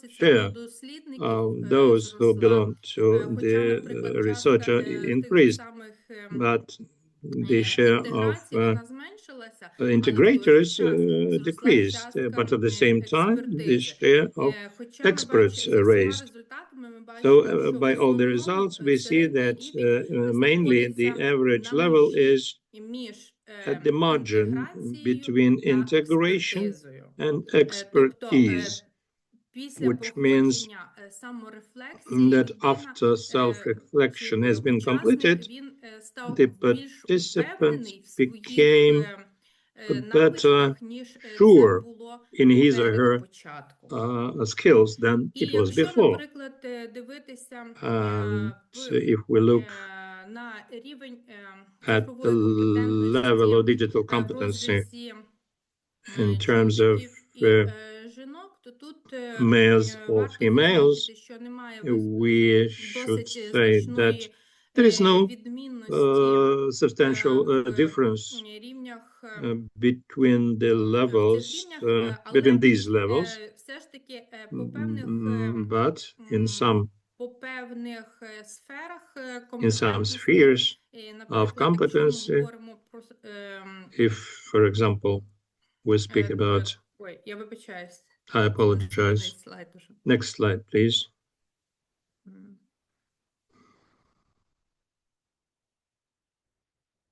S2: share of those who belong to the researcher increased, but the share of integrators decreased, but at the same time, the share of experts raised. So by all the results, we see that mainly the average level is at the margin between integration and expertise, which means that after self-reflection has been completed, the participants became better sure in his or her skills than it was before. And if we look at the level of digital competency in terms of males or females, we should say that there is no substantial difference between the levels, between these levels, but in some spheres of competency, if, for example, we speak about, I apologize. Next slide, please.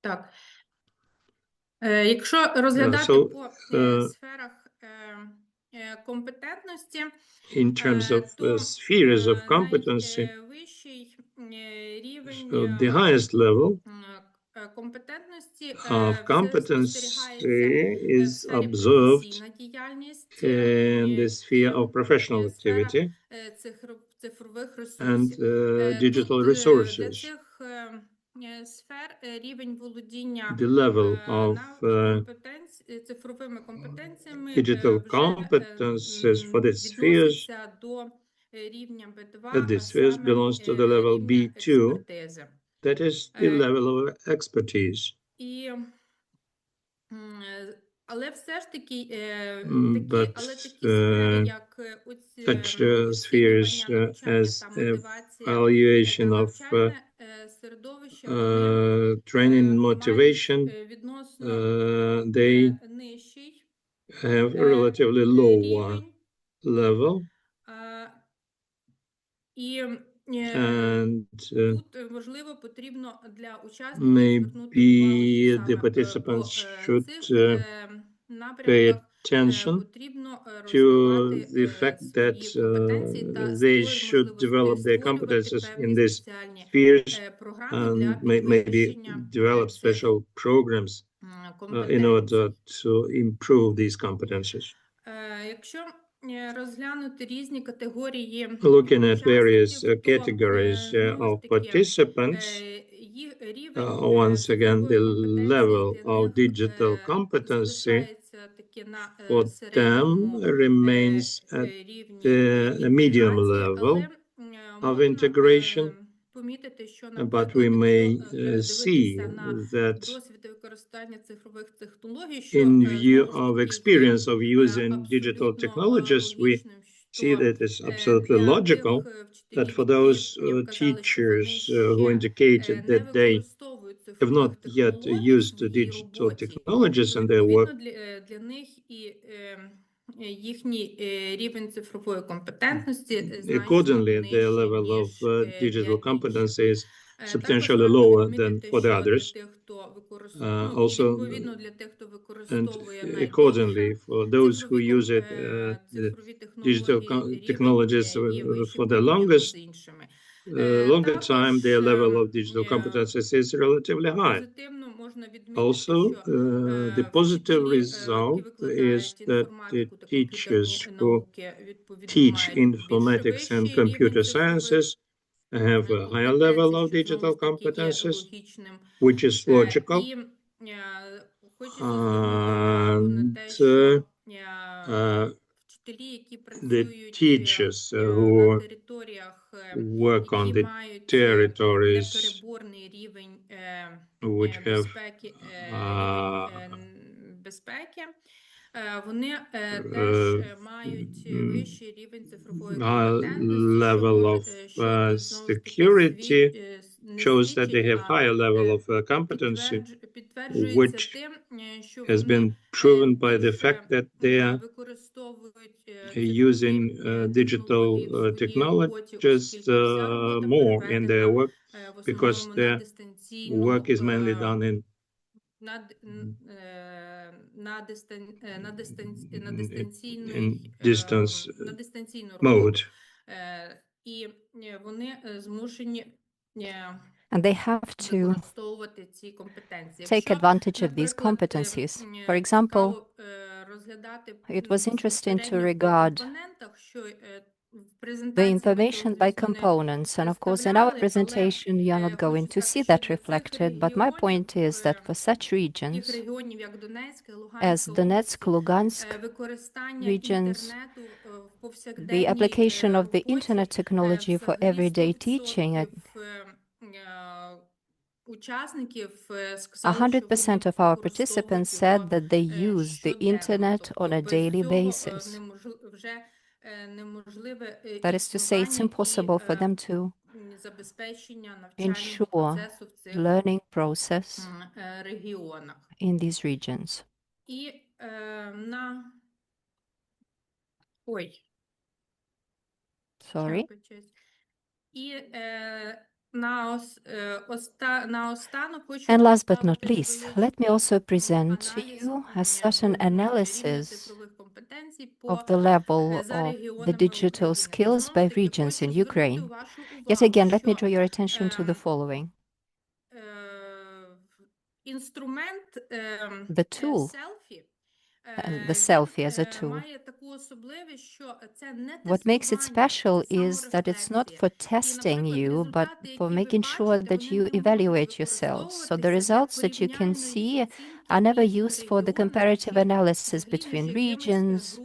S1: Так. Якщо розглядати по сферах компетентності,
S2: in terms of spheres of competency, so the highest level of competency is observed in the sphere of professional activity and digital resources. The level of digital competences for the spheres belongs to the level B2, that is the level of expertise. But such spheres as evaluation of training and motivation, they have a relatively lower level. And maybe the participants should pay attention to the fact that they should develop their competences in these spheres and maybe develop special programs in order to improve these competences. Looking at various categories of participants, once again, the level of digital competency for them remains at the medium level of integration, but we may see that in view of experience of using digital technologies, we see that it's absolutely logical that for those teachers who indicated that they have not yet used digital technologies in their work, accordingly, their level of digital competence is substantially lower than for the others. Also, and accordingly, for those who use it, digital technologies for the longer time, their level of digital competences is relatively high. Also, the positive result is that the teachers who teach informatics and computer sciences have a higher level of digital competences, which is logical. And the teachers who work on the territories which have level of security shows that they have higher level of competency, which has been proven by the fact that they are using digital technologies more in their work, because their work is mainly done in distance mode.
S6: And they have to take advantage of these competencies. For example, it was interesting to regard the information by components. And of course, in our presentation, you're not going to see that reflected. But my point is that for such regions as Donetsk, Lugansk regions, the application of the internet technology for everyday teaching, 100% of our participants said that they use the internet on a daily basis. That is to say, it's impossible for them to ensure learning process in these regions. Sorry. And last but not least, let me also present to you a certain analysis of the level of the digital skills by regions in Ukraine. Yet again, let me draw your attention to the following. The tool, the selfie as a tool. What makes it special is that it's not for testing you, but for making sure that you evaluate yourselves. So the results that you can see are never used for the comparative analysis between regions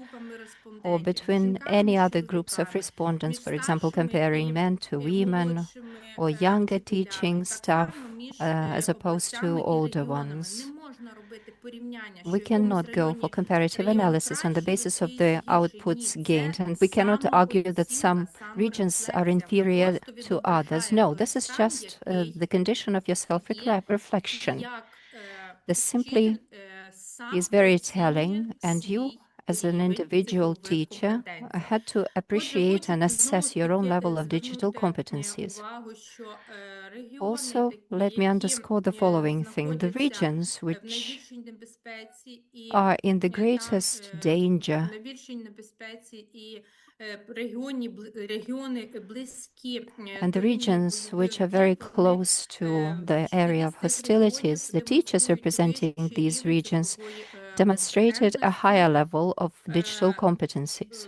S6: or between any other groups of respondents, for example, comparing men to women or younger teaching staff as opposed to older ones. We cannot go for comparative analysis on the basis of the outputs gained, and we cannot argue that some regions are inferior to others. No, this is just the condition of your self-reflection. This simply is very telling, and you, as an individual teacher, had to appreciate and assess your own level of digital competencies. Also, let me underscore the following thing. The regions which are in the greatest danger and the regions which are very close to the area of hostilities, the teachers representing these regions demonstrated a higher level of digital competencies.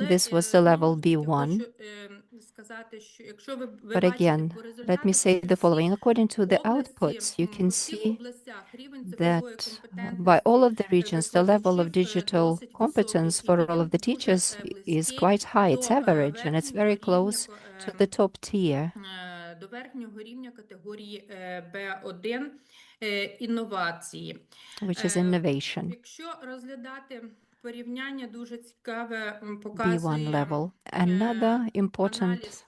S6: This was the level B1. But again, let me say the following. According to the outputs, you can see that by all of the regions, the level of digital competence for all of the teachers is quite high. It's average, and it's very close to the top tier, which is innovation. B1 level. Another important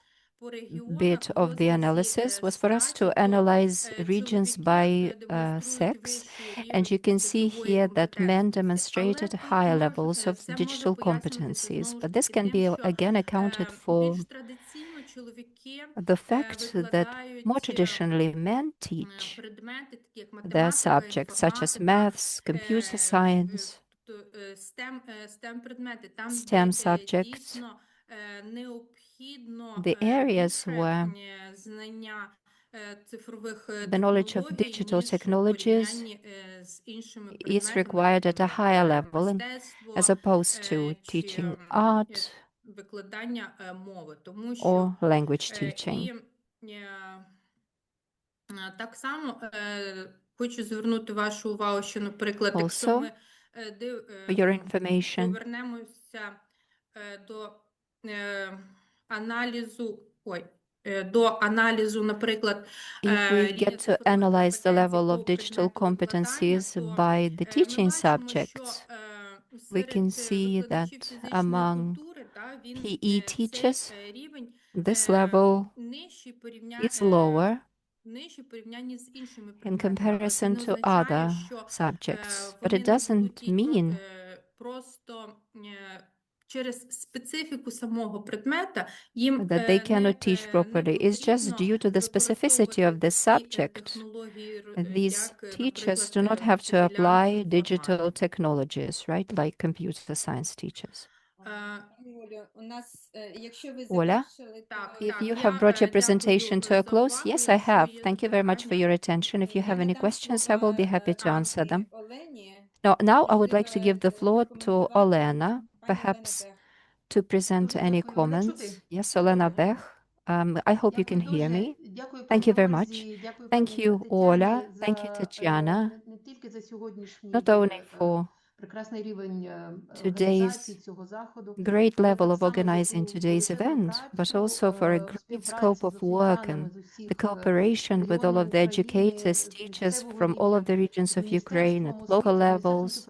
S6: bit of the analysis was for us to analyze regions by sex, and you can see here that men demonstrated higher levels of digital competencies, but this can be again accounted for the fact that more traditionally men teach their subjects such as maths, computer science, STEM subjects, the areas where the knowledge of digital technologies is required at a higher level, and as opposed to teaching art, or language teaching. Also, for your information, if we get to analyze the level of digital competencies by the teaching subjects, we can see that among PE teachers, this level is lower in comparison to other subjects, but it doesn't mean that they cannot teach properly. It's just due to the specificity of the subject. These teachers do not have to apply digital technologies, right? Like computer science teachers. Ola, if you have brought your presentation to a close, yes, I have. Thank you very much for your attention. If you have any questions, I will be happy to answer them. Now I would like to give the floor to Olena, perhaps to present any comments. Yes, Olena Bech. I hope you can hear me. Thank you very much. Thank you, Ola. Thank you, Tatiana, not only for today's great level of organizing today's event, but also for a great scope of work and the cooperation with all of the educators, teachers from all of the regions of Ukraine at local levels,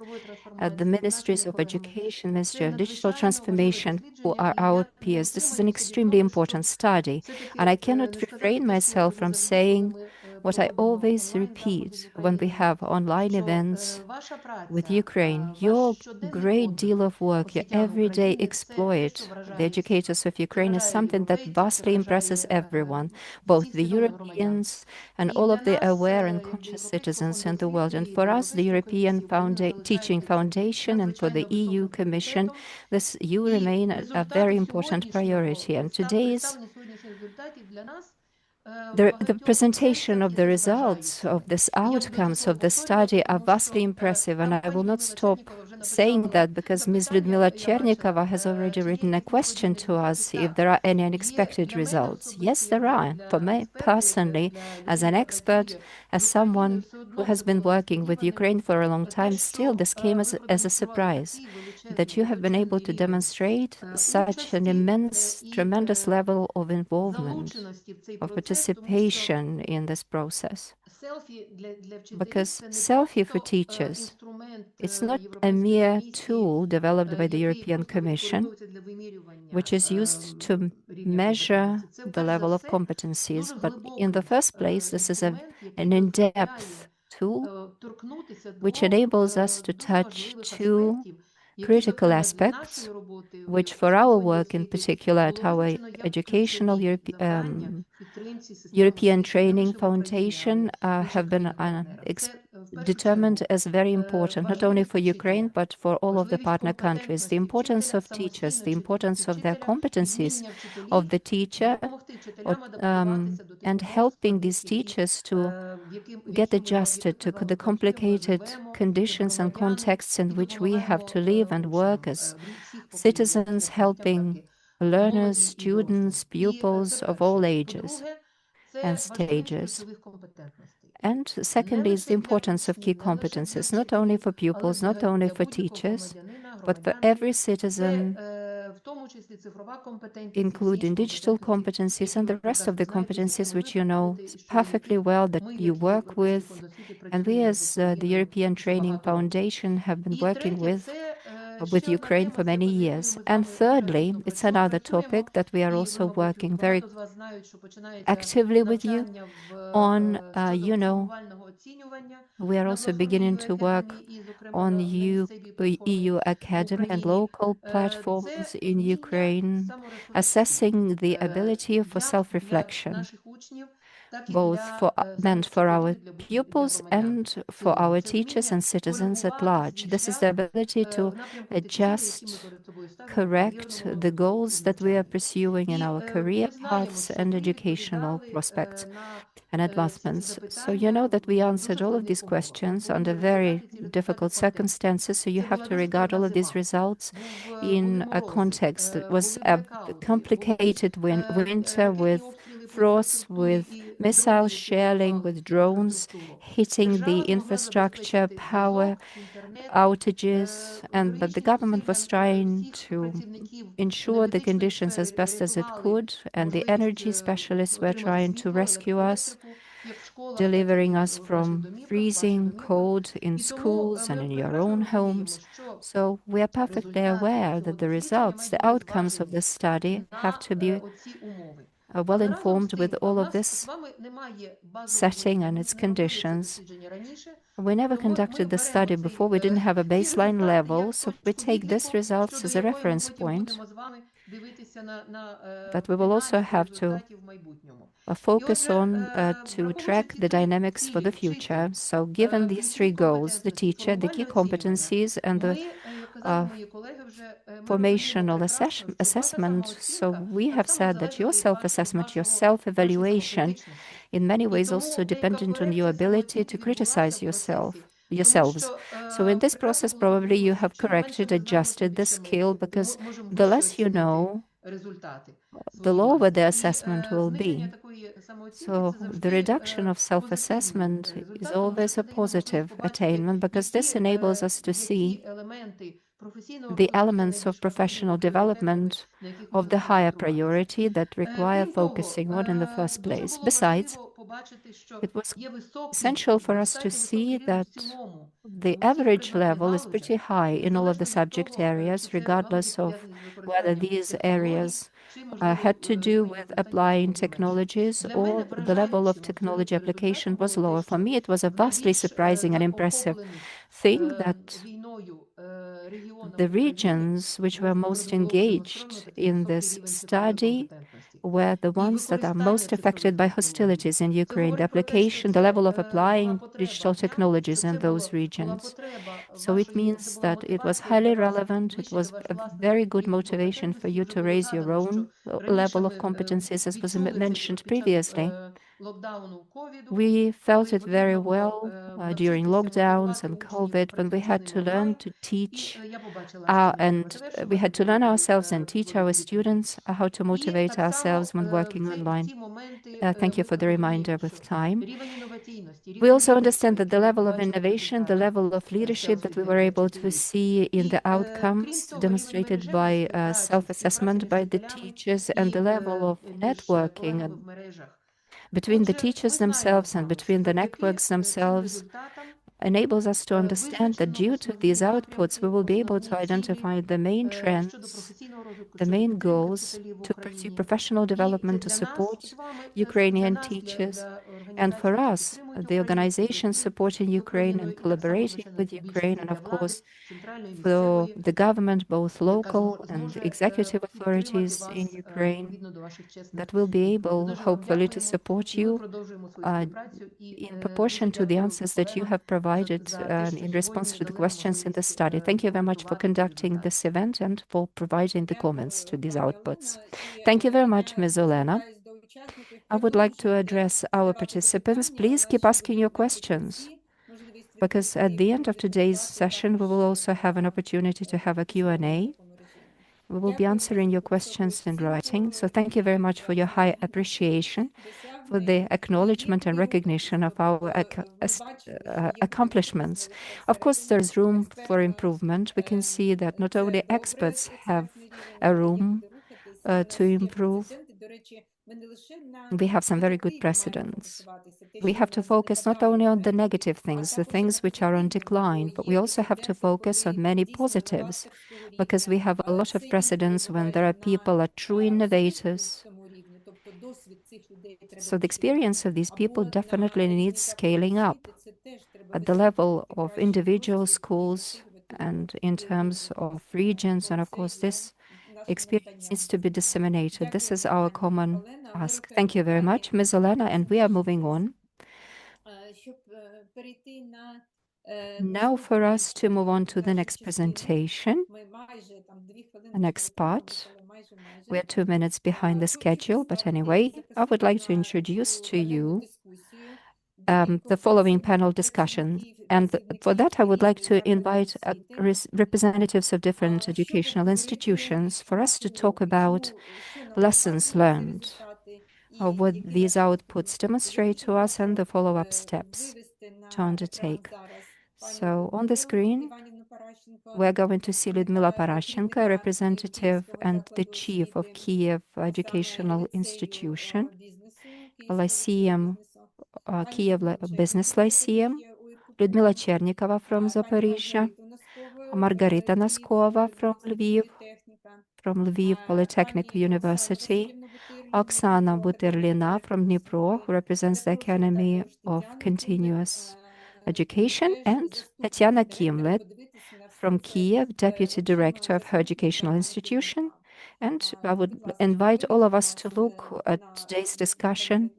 S6: at the ministries of education, Ministry of Digital Transformation, who are our peers. This is an extremely important study, and I cannot refrain myself from saying what I always repeat when we have online events with Ukraine. Your great deal of work, your everyday exploit, the educators of Ukraine, is something that vastly impresses everyone, both the Europeans and all of the aware and conscious citizens in the world. And for us, the European Teaching Foundation, and for the EU Commission, you remain a very important priority. And today's the presentation of the results of these outcomes of the study are vastly impressive, and I will not stop saying that because Ms. Lyudmila Chernikova has already written a question to us if there are any unexpected results. Yes, there are. For me personally, as an expert, as someone who has been working with Ukraine for a long time, still this came as a surprise that you have been able to demonstrate such an immense, tremendous level of involvement, of participation in this process. Because SELFIE for Teachers, it's not a mere tool developed by the European Commission, which is used to measure the level of competencies. But in the first place, this is an in-depth tool which enables us to touch two critical aspects, which for our work in particular at our educational European Training Foundation have been determined as very important, not only for Ukraine, but for all of the partner countries. The importance of teachers, the importance of their competencies of the teacher, and helping these teachers to get adjusted to the complicated conditions and contexts in which we have to live and work as citizens, helping learners, students, pupils of all ages and stages. And secondly, is the importance of key competences, not only for pupils, not only for teachers, but for every citizen, including digital competencies and the rest of the competencies which you know perfectly well that you work with. And we as the European Training Foundation have been working with Ukraine for many years. And thirdly, it's another topic that we are also working very actively with you on. We are also beginning to work on EU Academy and local platforms in Ukraine, assessing the ability for self-reflection, both meant for our pupils and for our teachers and citizens at large. This is the ability to adjust, correct the goals that we are pursuing in our career paths and educational prospects. and advancements. So you know that we answered all of these questions under very difficult circumstances. So you have to regard all of these results in a context that was a complicated winter with frost, with missile shelling, with drones hitting the infrastructure, power outages, but the government was trying to ensure the conditions as best as it could, and the energy specialists were trying to rescue us, delivering us from freezing cold in schools and in your own homes. So we are perfectly aware that the results, the outcomes of this study have to be well informed with all of this setting and its conditions. We never conducted the study before. We didn't have a baseline level, so we take these results as a reference point that we will also have to focus on to track the dynamics for the future. So given these three goals, the teacher, the key competencies, and the formational assessment, so we have said that your self-assessment, your self-evaluation, in many ways also dependent on your ability to criticize yourselves. So in this process, probably you have corrected, adjusted the skill, because the less you know, the lower the assessment will be. So the reduction of self-assessment is always a positive attainment, because this enables us to see the elements of professional development of the higher priority that require focusing on in the first place. Besides, it was essential for us to see that the average level is pretty high in all of the subject areas, regardless of whether these areas had to do with applying technologies or the level of technology application was lower. For me, it was a vastly surprising and impressive thing that the regions which were most engaged in this study were the ones that are most affected by hostilities in Ukraine, the application, the level of applying digital technologies in those regions. So it means that it was highly relevant. It was a very good motivation for you to raise your own level of competencies, as was mentioned previously. We felt it very well during lockdowns and COVID, when we had to learn to teach we had to learn ourselves and teach our students how to motivate ourselves when working online. Thank you for the reminder with time. We also understand that the level of innovation, the level of leadership that we were able to see in the outcomes demonstrated by self-assessment by the teachers, and the level of networking and between the teachers themselves and between the networks themselves enables us to understand that due to these outputs, we will be able to identify the main trends, the main goals to pursue professional development to support Ukrainian teachers. And for us, the organizations supporting Ukraine and collaborating with Ukraine, and of course, for the government, both local and executive authorities in Ukraine, that will be able, hopefully, to support you in proportion to the answers that you have provided in response to the questions in the study. Thank you very much for conducting this event and for providing the comments to these outputs. Thank you very much, Ms. Olena. I would like to address our participants. Please keep asking your questions, because at the end of today's session, we will also have an opportunity to have a Q&A. We will be answering your questions in writing. So thank you very much for your high appreciation, for the acknowledgement and recognition of our accomplishments. Of course, there's room for improvement. We can see that not only experts have a room to improve, we have some very good precedents. We have to focus not only on the negative things, the things which are on decline, but we also have to focus on many positives, because we have a lot of precedents when there are people are true innovators. So the experience of these people definitely needs scaling up at the level of individual schools and in terms of regions. And of course, this experience needs to be disseminated. This is our common task. Thank you very much, Ms. Olena, and we are moving on. Now for us to move on to the next presentation, the next part. We're 2 minutes behind the schedule, but anyway, I would like to introduce to you the following panel discussion. And for that, I would like to invite representatives of different educational institutions for us to talk about lessons learned, what these outputs demonstrate to us, and the follow-up steps to undertake. So on the screen, we're going to see Lyudmila Parashenko, a representative and the chief of Kiev Educational Institution, Lyceum, Kiev Business Lyceum, Lyudmila Chernikova from Zaporizhia, Margarita Noskova from Lviv Polytechnic University, Oksana Buterlina from Dnipro, who represents the Academy of Continuous Education, and Tatiana Kimlet from Kiev, Deputy Director of her educational institution. And I would invite all of us to look at today's discussion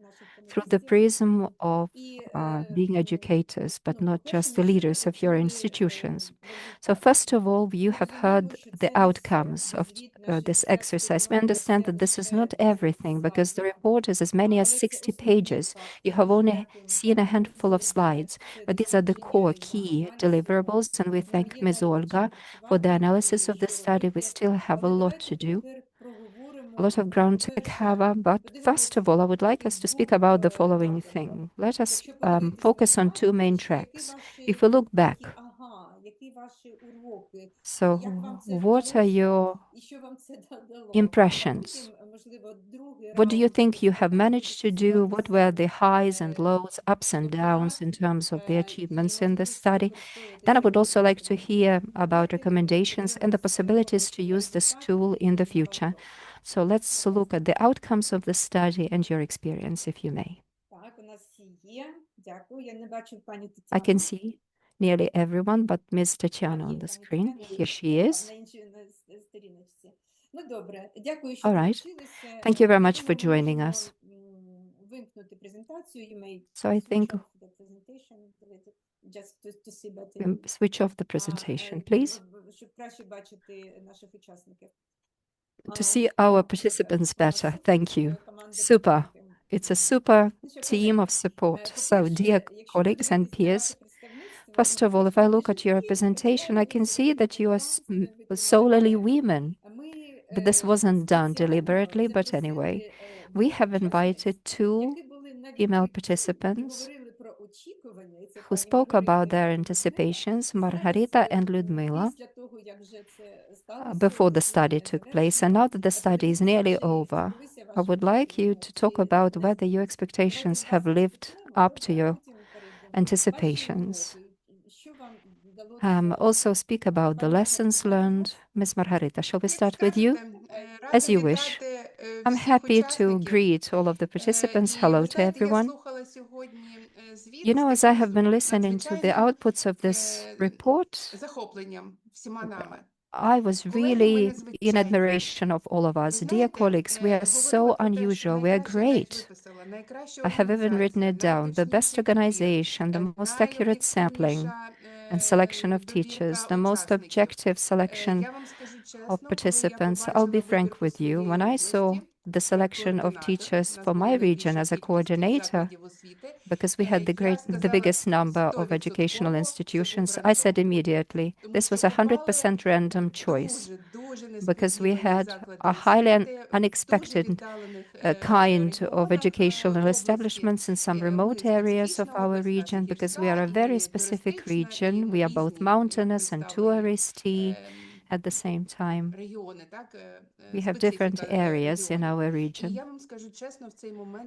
S6: through the prism of being educators, but not just the leaders of your institutions. So first of all, you have heard the outcomes of this exercise. We understand that this is not everything because the report is as many as 60 pages. You have only seen a handful of slides, but these are the core key deliverables, and we thank Ms. Olga for the analysis of the study. We still have a lot to do, a lot of ground to cover, but first of all, I would like us to speak about the following thing. Let us focus on two main tracks. If we look back, so what are your impressions? What do you think you have managed to do? What were the highs and lows, ups and downs in terms of the achievements in this study? Then I would also like to hear about recommendations and the possibilities to use this tool in the future. So let's look at the outcomes of the study and your experience, if you may. I can see nearly everyone but Ms. Tatiana on the screen. Here she is. All right. Thank you very much for joining us. So I think switch off the presentation, please, to see our participants better. Thank you. Super. It's a super team of support. So, dear colleagues and peers, first of all, if I look at your representation, I can see that you are solely women. But this wasn't done deliberately, but anyway, we have invited two female participants who spoke about their anticipations, Margarita and Lyudmila, before the study took place. And now that the study is nearly over, I would like you to talk about whether your expectations have lived up to your anticipations. Also speak about the lessons learned. Ms. Margarita, shall we start with you? As you wish. I'm happy to greet all of the participants. Hello to everyone. You know, as I have been listening to the outputs of this report, I was really in admiration of all of us. Dear colleagues, we are so unusual. We are great. I have even written it down. The best organization, the most accurate sampling and selection of teachers, the most objective selection of participants. I'll be frank with you. When I saw the selection of teachers for my region as a coordinator, because we had the biggest number of educational institutions, I said immediately, this was 100% random choice, because we had a highly unexpected kind of educational establishments in some remote areas of our region, because we are a very specific region. We are both mountainous and touristy at the same time. We have different areas in our region.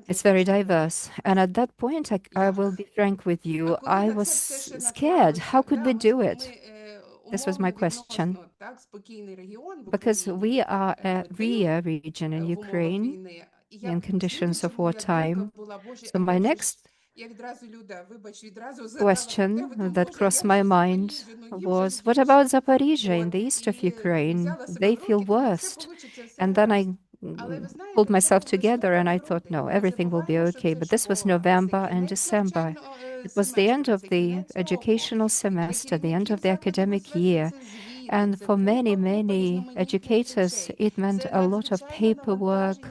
S6: It's very diverse. And at that point, I will be frank with you, I was scared. How could we do it? This was my question. Because we are a RIA region in Ukraine in conditions of wartime. So my next question that crossed my mind was, what about Zaporizhia in the east of Ukraine? They feel worst. And then I pulled myself together and I thought, no, everything will be okay. But this was November and December. It was the end of the educational semester, the end of the academic year. And for many, many educators, it meant a lot of paperwork,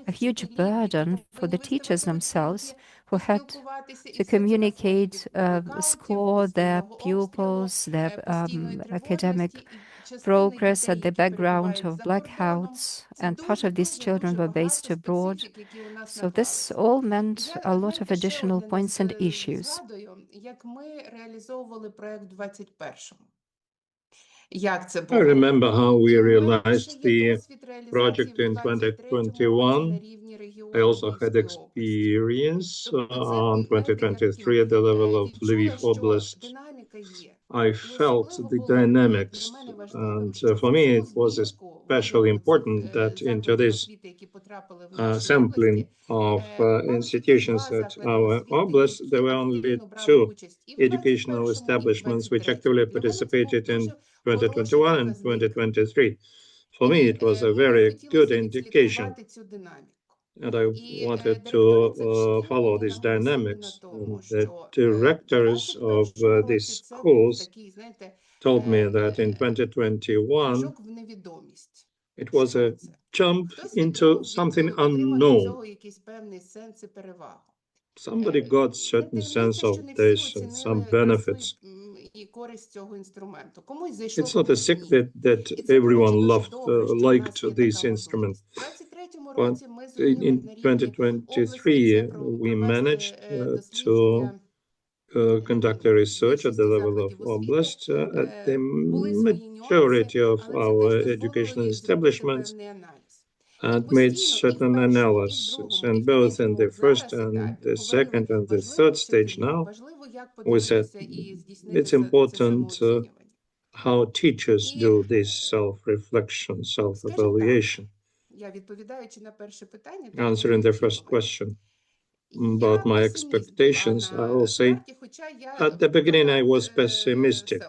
S6: a huge burden for the teachers themselves, who had to communicate, score their pupils, their academic progress at the background of blackouts, and part of these children were based abroad. So this all meant a lot of additional points and issues.
S2: I remember how we realized the project in 2021. I also had experience on 2023 at the level of Lviv Oblast. I felt the dynamics, and for me it was especially important that into this sampling of institutions at our oblast, there were only two educational establishments which actively participated in 2021 and 2023. For me, it was a very good indication, and I wanted to follow these dynamics. And the directors of these schools told me that in 2021, it was a jump into something unknown. Somebody got certain sense of this and some benefits. It's not a secret that everyone liked this instrument. But in 2023, we managed to conduct a research at the level of oblast at the majority of our educational establishments and made certain analysis. And both in the first and the second and the third stage now, we said it's important how teachers do this self-reflection, self-evaluation. Answering the first question about my expectations, I will say at the beginning I was pessimistic.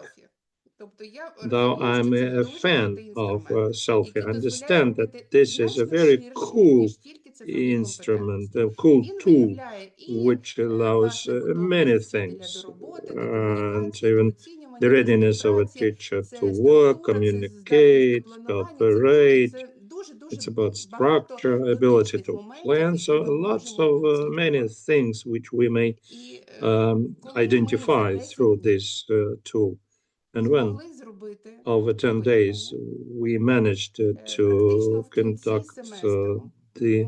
S2: Though I'm a fan of SELFIE, I understand that this is a very cool instrument, a cool tool, which allows many things, and even the readiness of a teacher to work, communicate, cooperate. It's about structure, ability to plan, so lots of many things which we may identify through this tool. And when over 10 days we managed to conduct the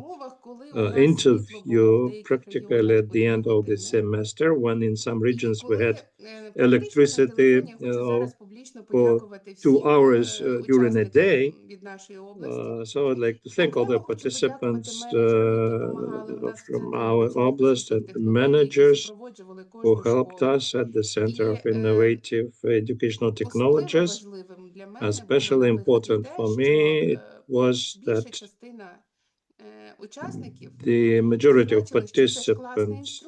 S2: interview practically at the end of the semester, when in some regions we had electricity for 2 hours during a day. So I'd like to thank all the participants from our oblast and the managers who helped us at the Center of Innovative Educational Technologies. Especially important for me was that the majority of participants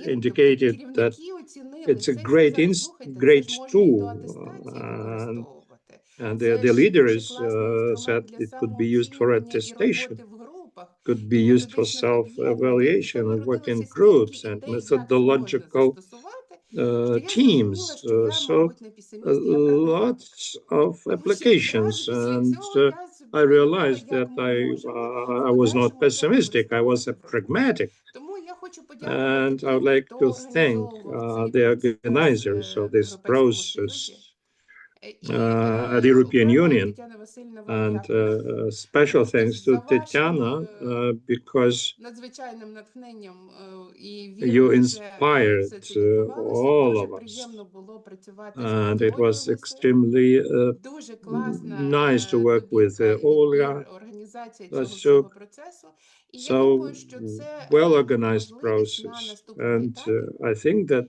S2: indicated that it's a great tool, and the leaders said it could be used for attestation, could be used for self-evaluation and work in groups and methodological teams. So lots of applications, and I realized that I was not pessimistic, I was pragmatic. And I would like to thank the organizers of this process at the European Union. And special thanks to Tatiana, because you inspired all of us. And it was extremely nice to work with Olga. So well-organized process. And I think that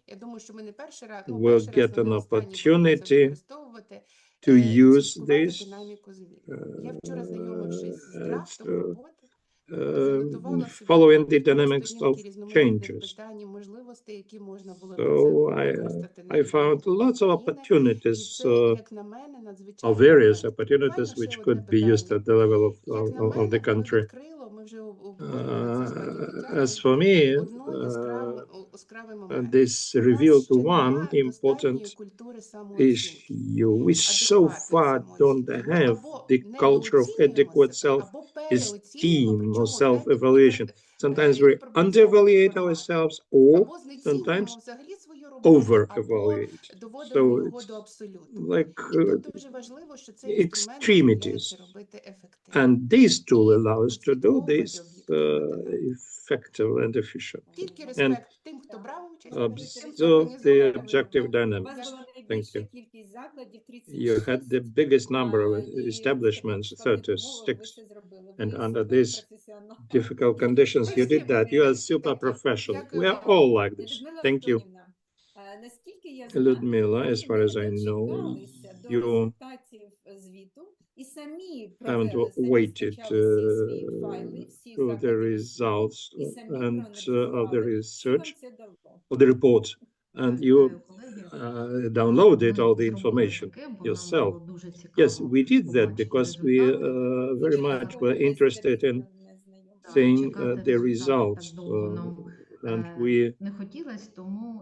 S2: we'll get an opportunity to use this following the dynamics of changes. So I found lots of opportunities, of various opportunities which could be used at the level of the country. As for me, this revealed one important issue. We so far don't have the culture of adequate self-esteem or self-evaluation. sometimes we under-evaluate ourselves or sometimes over-evaluate. So it's like extremities. And this tool allows to do this effective and efficient. And observe the objective dynamics. Thank you. You had the biggest number of establishments, 36, and under these difficult conditions, you did that. You are super professional. We are all like this. Thank you. Ludmila, as far as I know, you haven't waited for the results and of the research, of the report, and you downloaded all the information yourself. Yes, we did that because we very much were interested in seeing the results, and we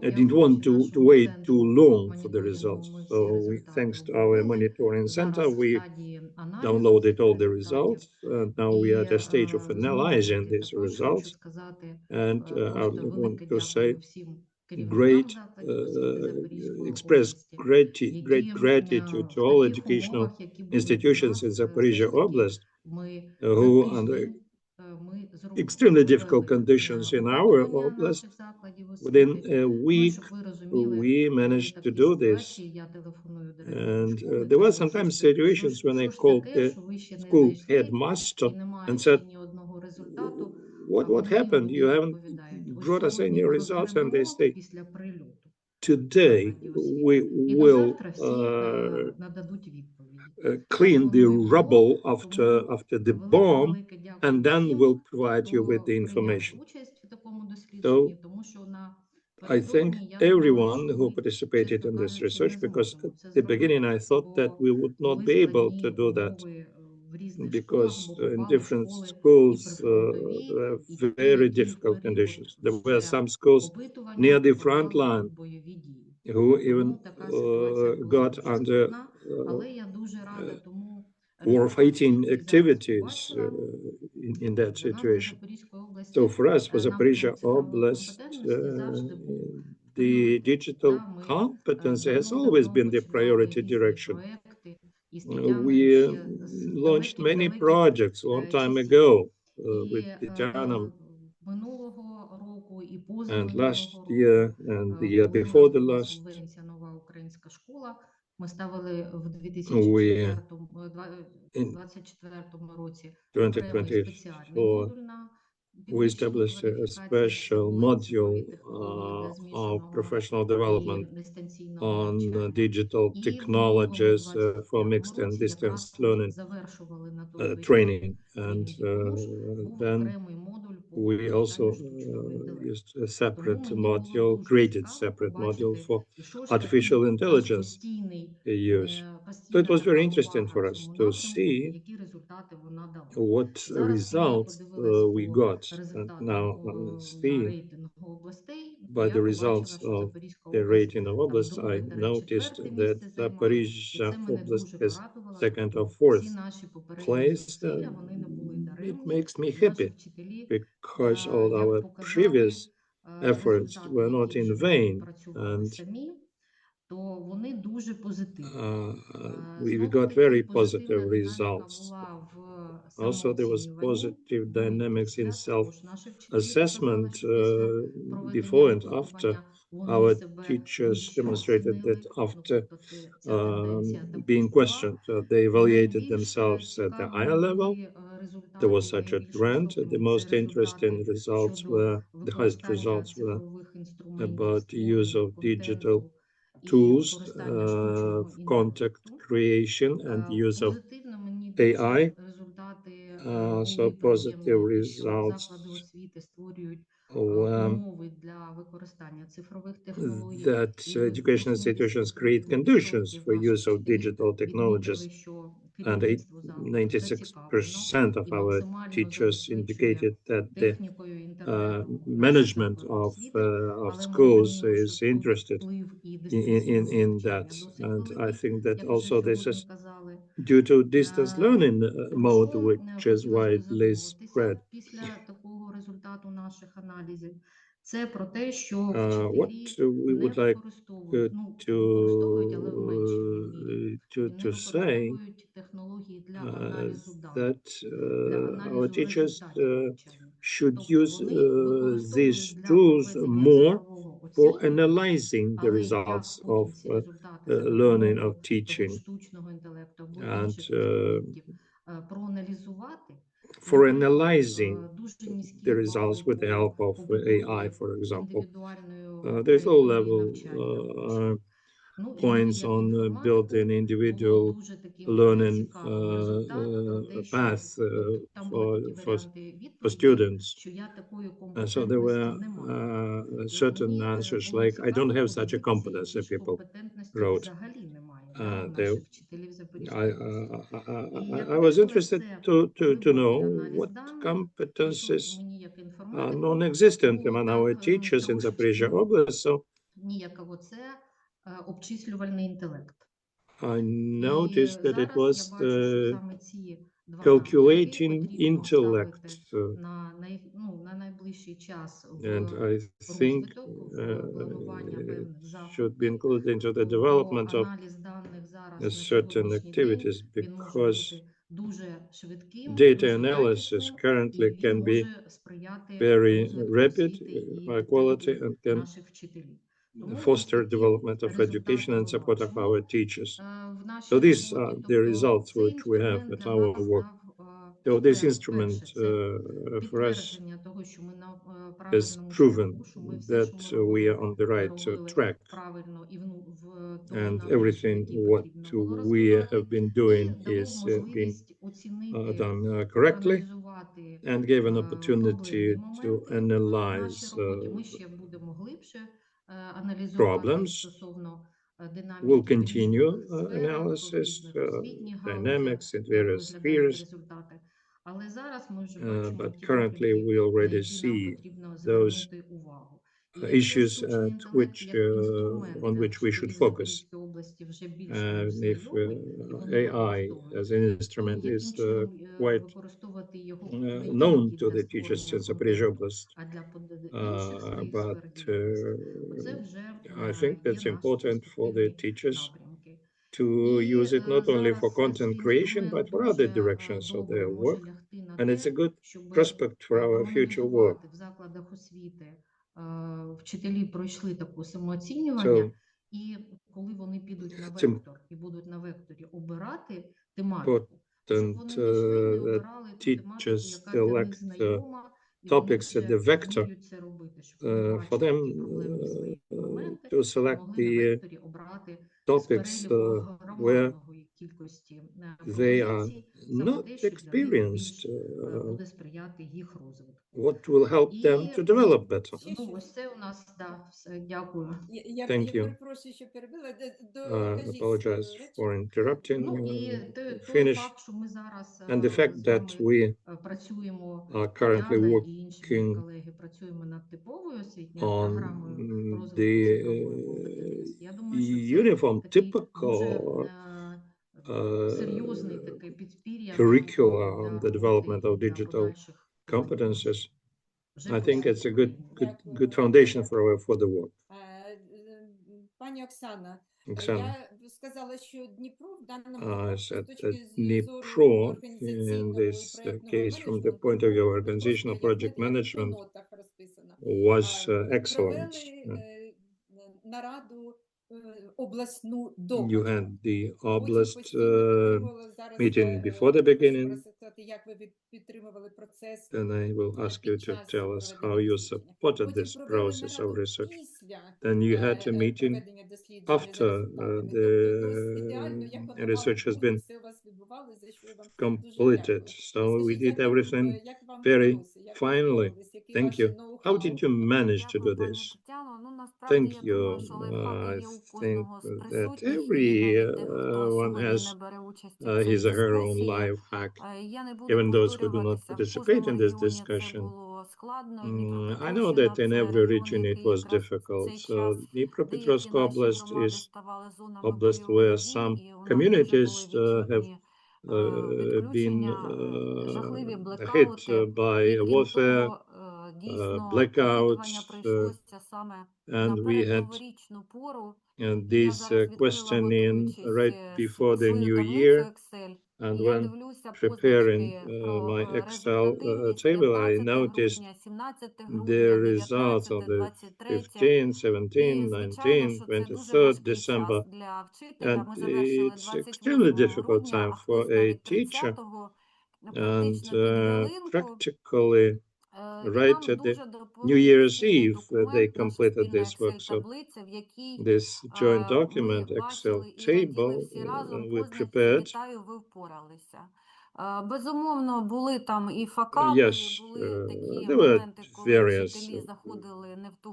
S2: didn't want to wait too long for the results. So thanks to our monitoring center, we downloaded all the results, and now we are at a stage of analyzing these results. And I want to say express great gratitude to all educational institutions in Zaporizhia Oblast who, under extremely difficult conditions in our oblast, within a week, we managed to do this. And there were sometimes situations when I called the school headmaster and said, what happened? You haven't brought us any results. And they say, today we will clean the rubble after the bomb, and then we'll provide you with the information. So I thank everyone who participated in this research, because at the beginning I thought that we would not be able to do that, because in different schools there are very difficult conditions. There were some schools near the front line who even got under war-fighting activities in that situation. So for us, for Zaporizhia Oblast, the digital competence has always been the priority direction. We launched many projects a long time ago with Tatiana, and last year and the year before the last, we in 2024 we established a special module of professional development on digital technologies for mixed and distance learning training. And then we also used a separate module, created separate module for artificial intelligence use. So it was very interesting for us to see what results we got. And now see by the results of the rating of oblasts, I noticed that Zaporizhia Oblast has second or fourth place. It makes me happy, because all our previous efforts were not in vain, and we got very positive results. Also, there was positive dynamics in self-assessment before and after. Our teachers demonstrated that after being questioned, they evaluated themselves at the higher level. There was such a trend. The most interesting results were, the highest results were about the use of digital tools, contact creation, and use of AI. So positive results that educational institutions create conditions for use of digital technologies, and 96% of our teachers indicated that the management of schools is interested in that. And I think that also this is due to distance learning mode, which is widely spread. What we would like to say that our teachers should use these tools more for analyzing the results of learning, of teaching, and for analyzing the results with the help of AI, for example. There's low-level points on building individual learning path for students. So there were certain answers like, I don't have such a competence that people wrote. I was interested to know what competences are non-existent among our teachers in Zaporizhia Oblast. So I noticed that it was calculating intellect. And I think it should be included into the development of certain activities, because data analysis currently can be very rapid, high quality, and can foster development of education and support of our teachers. So these are the results which we have at our work. So this instrument for us has proven that we are on the right track, and everything what we have been doing is being done correctly, and gave an opportunity to analyze problems. We'll continue analysis, dynamics in various spheres, but currently we already see those issues on which we should focus. If AI as an instrument is quite known to the teachers in Zaporizhia Oblast, but I think it's important for the teachers to use it not only for content creation, but for other directions of their work. And it's a good prospect for our future work. So it's important that teachers select topics at the vector for them to select the topics where they are not experienced, what will help them to develop better. Thank you. Apologize for interrupting. Finish. And the fact that we are currently working on the uniform, typical curricula on the development of digital competences, I think it's a good foundation for the work.
S1: Пані Оксана,
S2: Оксана.
S1: я сказала, що Дніпро в даному
S2: I
S1: випадку
S2: said
S1: з
S2: that
S1: точки зору
S2: Dnipro, in
S1: організаційного
S2: this
S1: і проєктного
S2: case, from the
S1: менеджменту,
S2: point of view of
S1: ну, просто
S2: organizational
S1: як
S2: project
S1: по
S2: management,
S1: нотах розписано.
S2: was excellent.
S1: Провели нараду обласну
S2: You
S1: до
S2: had the
S1: Потім
S2: oblast
S1: постійно підтримували зараз.
S2: meeting before the beginning.
S1: Розказати, як ви підтримували процес
S2: Then I will ask you
S1: під
S2: to
S1: час
S2: tell us how
S1: проведення
S2: you
S1: дослідження.
S2: supported
S1: Потім
S2: this
S1: провели
S2: process of
S1: нараду
S2: research.
S1: після
S2: Then you had a meeting
S1: проведення дослідження за
S2: after
S1: результатами.
S2: the
S1: Тобто, ось ідеально, як воно
S2: research has
S1: мало бути,
S2: been
S1: все у вас відбувалося, за що я вам дуже
S2: completed.
S1: дякую.
S2: So we
S1: Скажіть,
S2: did everything
S1: як вам
S2: very
S1: вдалося, як ви
S2: finally.
S1: впорались, який
S2: Thank
S1: ваш
S2: you. How
S1: ноу-хау?
S2: did you manage to do this? Thank you. I think that everyone has his or her own life hack. Even those who do not participate in this discussion. I know that in every region it was difficult. So Dnipropetrovsk Oblast is oblast where some communities have been hit by warfare, blackouts, and we had this questioning right before the new year. And when preparing my Excel table, I noticed the results on the 15th, 17th, 19th, 23rd December. And it's extremely difficult time for a teacher. And practically right at the New Year's Eve, they completed this work. So this joint document, Excel table, we prepared. Yes, there were various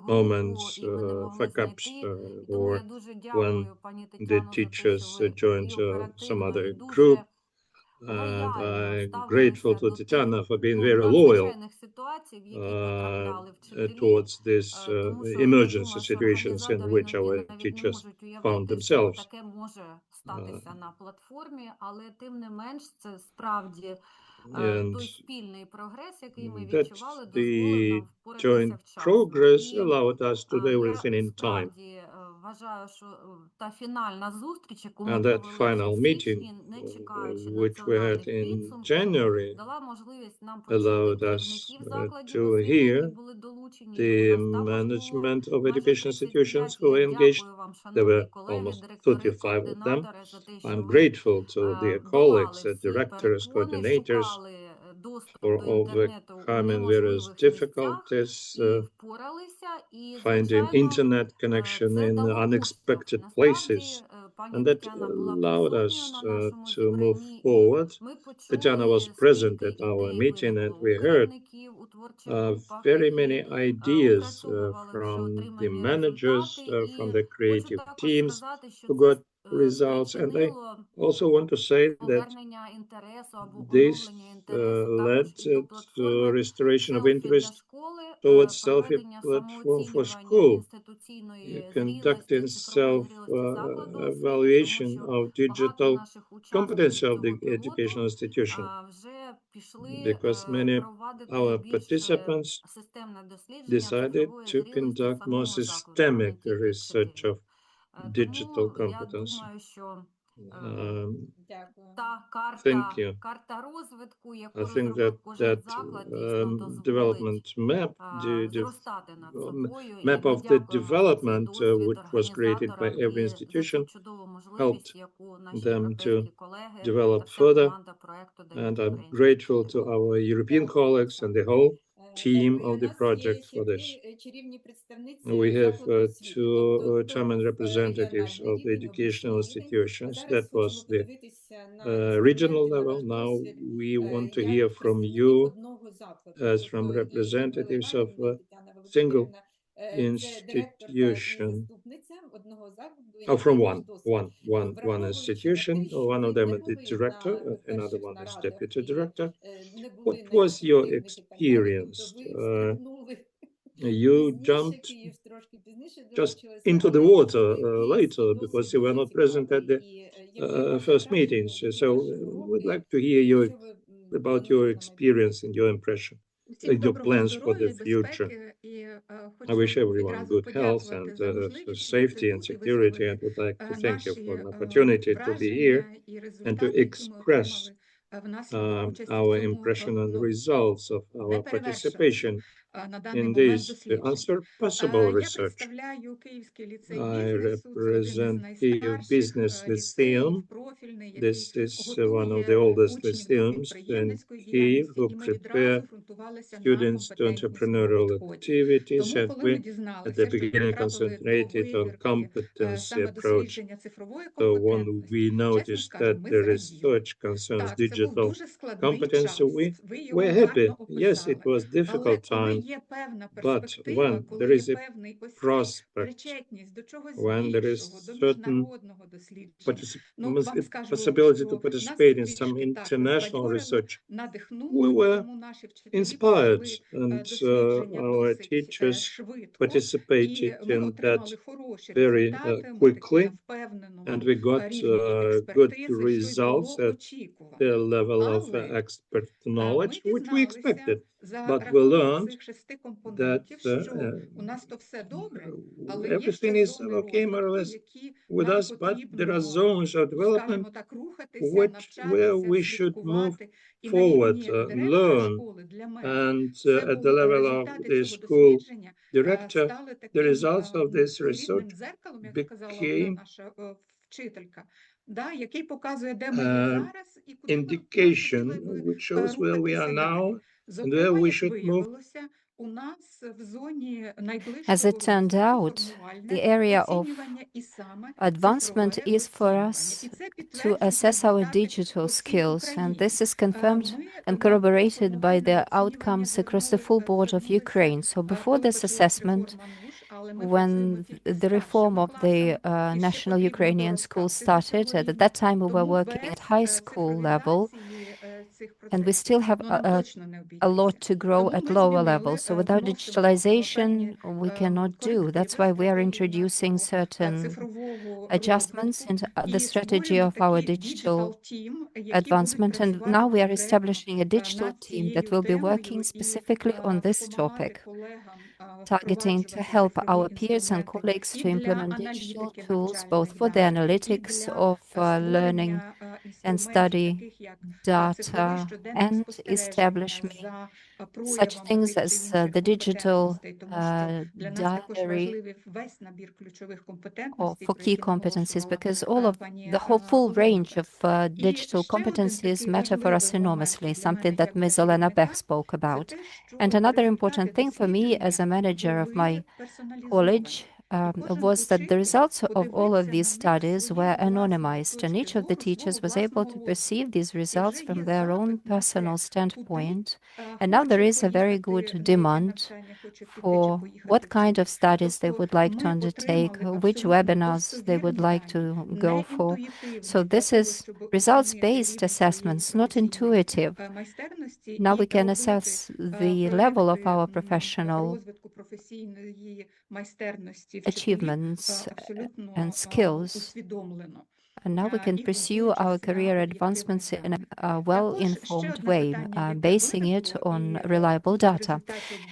S2: moments, fuck-ups, or when the teachers joined some other group. And I'm grateful to Tatiana for being very loyal towards these emergency situations in which our teachers found themselves. And that the joint progress allowed us to do everything in time. And that final meeting, which we had in January, allowed us to hear the management of education institutions who were engaged. There were almost 35 of them. I'm grateful to their colleagues, directors, coordinators, for overcoming various difficulties, finding internet connection in unexpected places. And that allowed us to move forward. Tatiana was present at our meeting, and we heard very many ideas from the managers, from the creative teams who got results. And I also want to say that this led to restoration of interest towards SELFIE platform for school, conducting self-evaluation of digital competence of the educational institution, because many of our participants decided to conduct more systemic research of digital competence. Thank you. I think that development map, the map of the development, which was created by every institution, helped them to develop further. And I'm grateful to our European colleagues and the whole team of the project for this. We have two German representatives of the educational institutions. That was the regional level. Now we want to hear from you as from representatives of a single institution. Oh, from one institution. One of them is the director, another one is deputy director. What was your experience? You jumped just into the water later because you were not present at the first meetings. So we'd like to hear about your experience and your impression, your plans for the future. I wish everyone good health and safety and security, and would like to thank you for an opportunity to be here and to express our impression and the results of our participation in this unsurpassable research. I represent Kyiv Business Lyceum. This is one of the oldest lyceums in Kyiv who prepare students to entrepreneurial activities, and we at the beginning concentrated on competency approach. So when we noticed that the research concerns digital competence, we were happy. Yes, it was difficult time, but when there is a prospect, when there is certain possibility to participate in some international research, we were inspired, and our teachers participated in that very quickly, and we got good results at the level of expert knowledge, which we expected. But we learned that everything is okay, more or less, with us, but there are zones of development where we should move forward, learn. And at the level of the school director, the results of this research became indication which shows where we are now and where we should move.
S6: As it turned out, the area of advancement is for us to assess our digital skills, and this is confirmed and corroborated by the outcomes across the full board of Ukraine. So before this assessment, when the reform of the national Ukrainian school started, at that time we were working at high school level, and we still have a lot to grow at lower levels. So without digitalization, we cannot do. That's why we are introducing certain adjustments in the strategy of our digital advancement. And now we are establishing a digital team that will be working specifically on this topic, targeting to help our peers and colleagues to implement digital tools, both for the analytics of learning and study data, and establishing such things as the digital diary for key competencies, because all of the whole full range of digital competencies matter for us enormously, something that Ms. Olena Beck spoke about. And another important thing for me as a manager of my college was that the results of all of these studies were anonymized, and each of the teachers was able to perceive these results from their own personal standpoint. And now there is a very good demand for what kind of studies they would like to undertake, which webinars they would like to go for. So this is results-based assessments, not intuitive. Now we can assess the level of our professional achievements and skills. And now we can pursue our career advancements in a well-informed way, basing it on reliable data.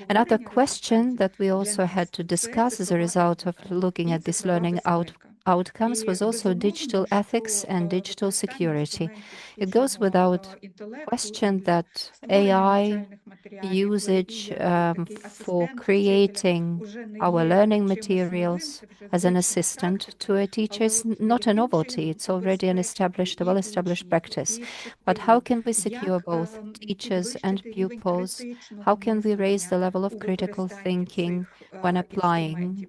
S6: Another question that we also had to discuss as a result of looking at this learning outcomes was also digital ethics and digital security. It goes without question that AI usage for creating our learning materials as an assistant to a teacher is not a novelty. It's already a well-established practice. But how can we secure both teachers and pupils? How can we raise the level of critical thinking when applying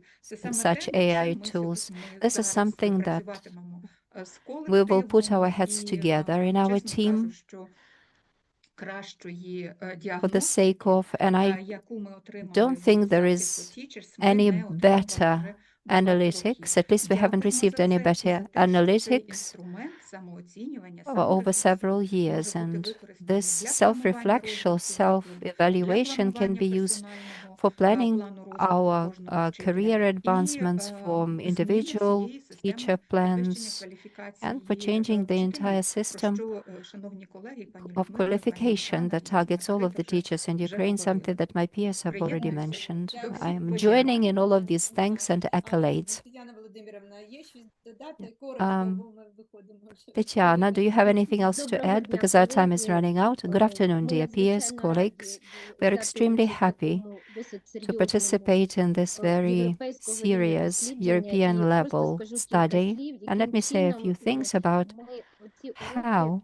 S6: such AI tools? This is something that we will put our heads together in our team for the sake of, and I don't think there is any better analytics, at least we haven't received any better analytics over several years. And this self-reflection, self-evaluation can be used for planning our career advancements, from individual teacher plans, and for changing the entire system of qualification that targets all of the teachers in Ukraine, something that my peers have already mentioned. I am joining in all of these thanks and accolades. Tatiana, do you have anything else to add? Because our time is running out. Good afternoon, dear peers, colleagues. We are extremely happy to participate in this very serious European level study. And let me say a few things about how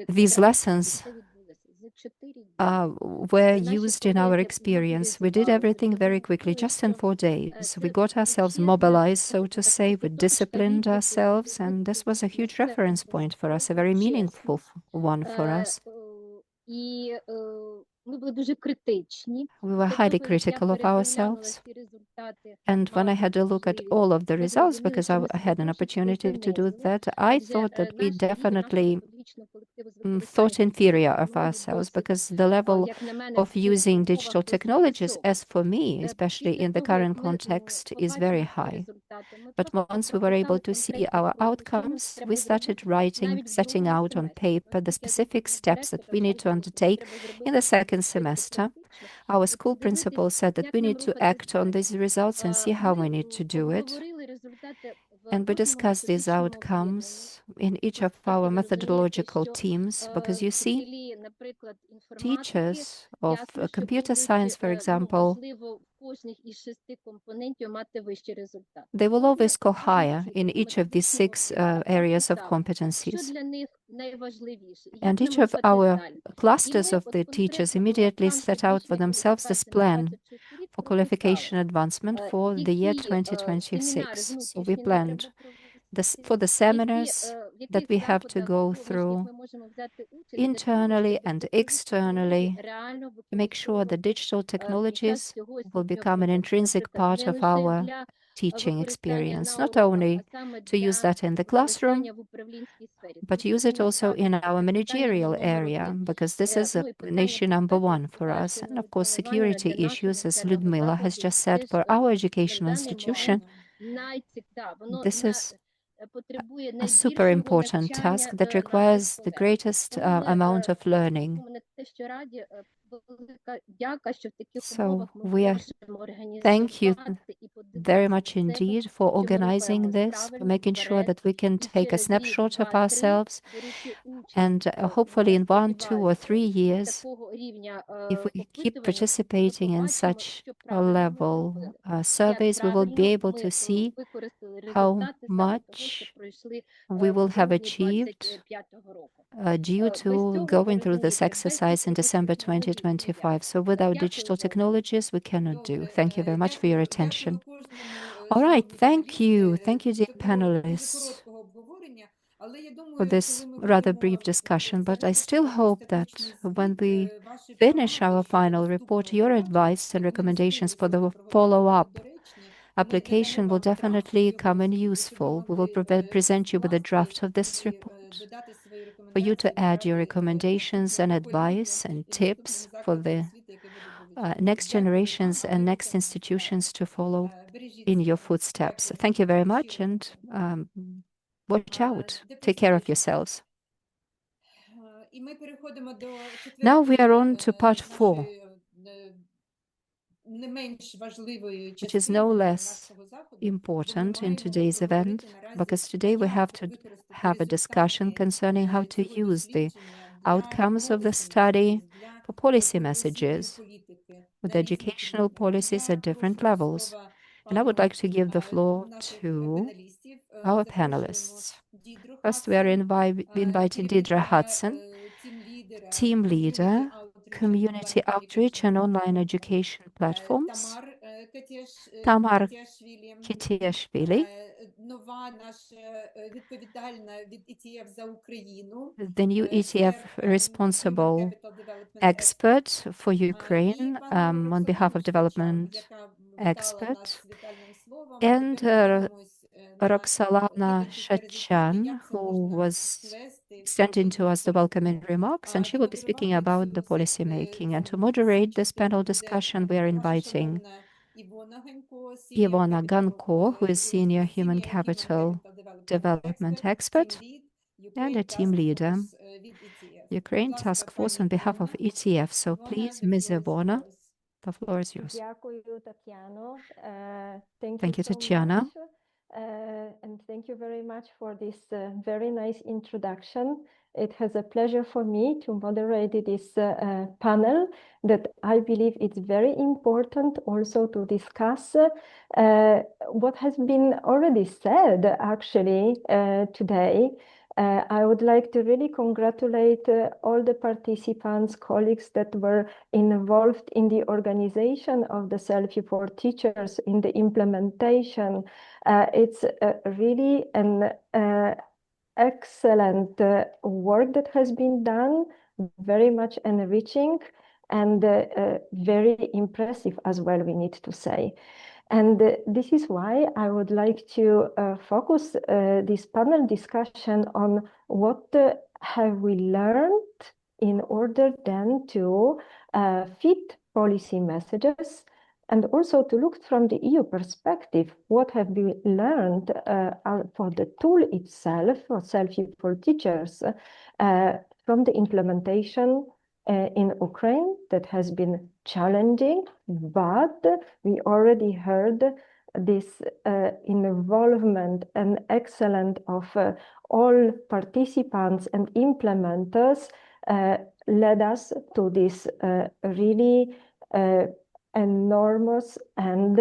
S6: these lessons were used in our experience. We did everything very quickly, just in 4 days. We got ourselves mobilized, so to say. We disciplined ourselves, and this was a huge reference point for us, a very meaningful one for us. We were highly critical of ourselves. And when I had a look at all of the results, because I had an opportunity to do that, I thought that we definitely thought inferior of ourselves, because the level of using digital technologies, as for me, especially in the current context, is very high. But once we were able to see our outcomes, we started writing, setting out on paper the specific steps that we need to undertake in the second semester. Our school principal said that we need to act on these results and see how we need to do it. And we discussed these outcomes in each of our methodological teams, because you see, teachers of computer science, for example, they will always score higher in each of these 6 areas of competencies. And each of our clusters of the teachers immediately set out for themselves this plan for qualification advancement for the year 2026. So we planned this for the seminars that we have to go through internally and externally to make sure that digital technologies will become an intrinsic part of our teaching experience, not only to use that in the classroom, but use it also in our managerial area, because this is a issue number 1 for us. And of course, security issues, as Ludmila has just said, for our educational institution, this is a super important task that requires the greatest amount of learning. So thank you very much indeed for organizing this, for making sure that we can take a snapshot of ourselves, and hopefully in 1, 2, or 3 years, if we keep participating in such a level surveys, we will be able to see how much we will have achieved due to going through this exercise in December 2025. So without digital technologies, we cannot do. Thank you very much for your attention. All right, thank you. Thank you, dear panelists, for this rather brief discussion. But I still hope that when we finish our final report, your advice and recommendations for the follow-up application will definitely come in useful. We will present you with a draft of this report for you to add your recommendations and advice and tips for the next generations and next institutions to follow in your footsteps. Thank you very much, and watch out. Take care of yourselves. Now we are on to part 4, which is no less important in today's event, because today we have to have a discussion concerning how to use the outcomes of the study for policy messages with educational policies at different levels. And I would like to give the floor to our panelists. First, we are inviting Deidre Hudson, team leader, community outreach and online education platforms, Tamar Kitiashvili, the new ETF responsible expert for Ukraine on behalf of development expert, and Roxalana Shachan, who was sending to us the welcoming remarks, and she will be speaking about the policy making. And to moderate this panel discussion, we are inviting Ivona Ganko, who is Senior Human Capital Development Expert and a team leader, Ukraine Task Force on behalf of ETF. So please, Ms. Ivona, the floor is yours. Thank you, Tatiana.
S7: And thank you very much for this very nice introduction. It has a pleasure for me to moderate this panel that I believe it's very important also to discuss what has been already said actually today. I would like to really congratulate all the participants, colleagues that were involved in the organization of the SELFIE for Teachers, in the implementation. It's really an excellent work that has been done, very much enriching and very impressive as well, we need to say. And this is why I would like to focus this panel discussion on what have we learned in order then to fit policy messages, and also to look from the EU perspective, what have we learned for the tool itself, for SELFIE for Teachers, from the implementation in Ukraine that has been challenging, but we already heard this involvement and excellence of all participants and implementers led us to this really enormous and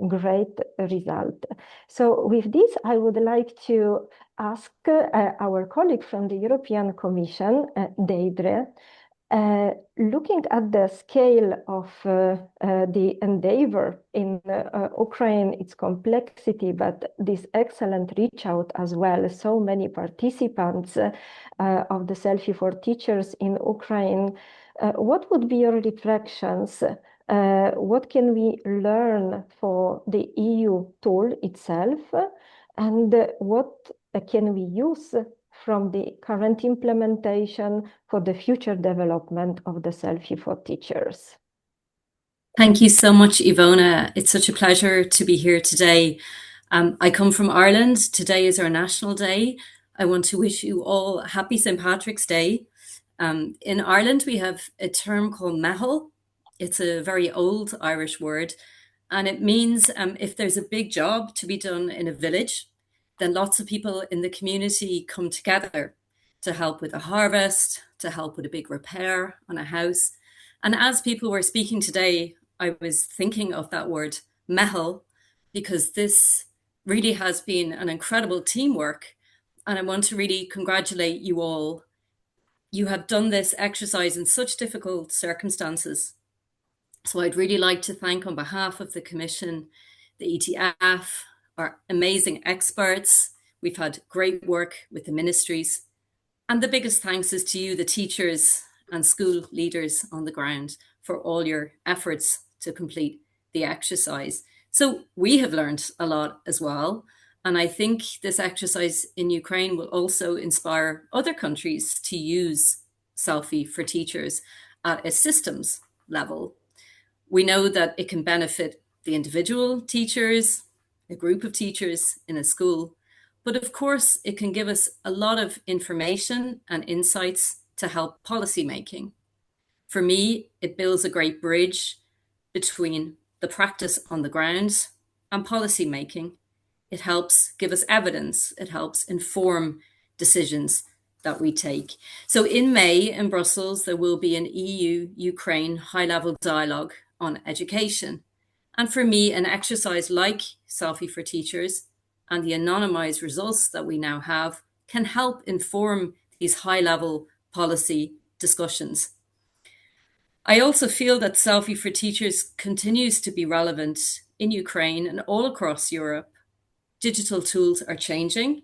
S7: great result. So with this, I would like to ask our colleague from the European Commission, Deidre, looking at the scale of the endeavor in Ukraine, its complexity, but this excellent reach out as well, so many participants of the SELFIE for Teachers in Ukraine, what would be your reflections? What can we learn for the EU tool itself? And what can we use from the current implementation for the future development of the SELFIE for Teachers?
S8: Thank you so much, Ivona. It's such a pleasure to be here today. I come from Ireland. Today is our National Day. I want to wish you all happy St. Patrick's Day. In Ireland, we have a term called mehel. It's a very old Irish word, and it means if there's a big job to be done in a village, then lots of people in the community come together to help with a harvest, to help with a big repair on a house. And as people were speaking today, I was thinking of that word mehel, because this really has been an incredible teamwork. And I want to really congratulate you all. You have done this exercise in such difficult circumstances. So I'd really like to thank, on behalf of the Commission, the ETF, our amazing experts. We've had great work with the ministries. And the biggest thanks is to you, the teachers and school leaders on the ground, for all your efforts to complete the exercise. So we have learned a lot as well. And I think this exercise in Ukraine will also inspire other countries to use SELFIE for Teachers at a systems level. We know that it can benefit the individual teachers, a group of teachers in a school, but of course it can give us a lot of information and insights to help policy making. For me, it builds a great bridge between the practice on the ground and policy making. It helps give us evidence. It helps inform decisions that we take. So in May in Brussels, there will be an EU-Ukraine high-level dialogue on education. And for me, an exercise like SELFIE for Teachers and the anonymized results that we now have can help inform these high-level policy discussions. I also feel that SELFIE for Teachers continues to be relevant in Ukraine and all across Europe. Digital tools are changing.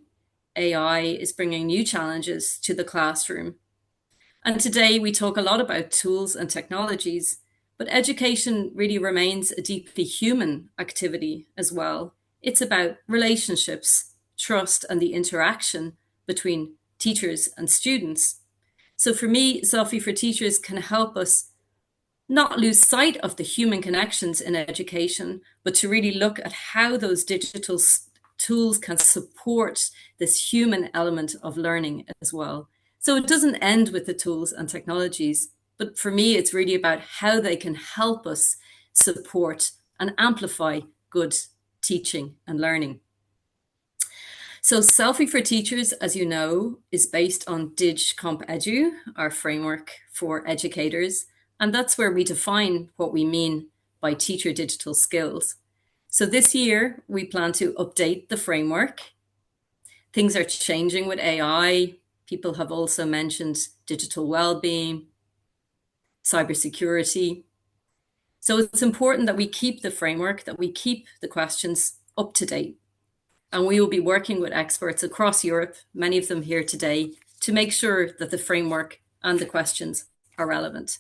S8: AI is bringing new challenges to the classroom. And today we talk a lot about tools and technologies, but education really remains a deeply human activity as well. It's about relationships, trust, and the interaction between teachers and students. So for me, SELFIE for Teachers can help us not lose sight of the human connections in education, but to really look at how those digital tools can support this human element of learning as well. So it doesn't end with the tools and technologies, but for me, it's really about how they can help us support and amplify good teaching and learning. So SELFIE for Teachers, as you know, is based on DigCompEdu, our framework for educators. And that's where we define what we mean by teacher digital skills. So this year, we plan to update the framework. Things are changing with AI. People have also mentioned digital well-being, cybersecurity. So it's important that we keep the framework, that we keep the questions up to date. And we will be working with experts across Europe, many of them here today, to make sure that the framework and the questions are relevant.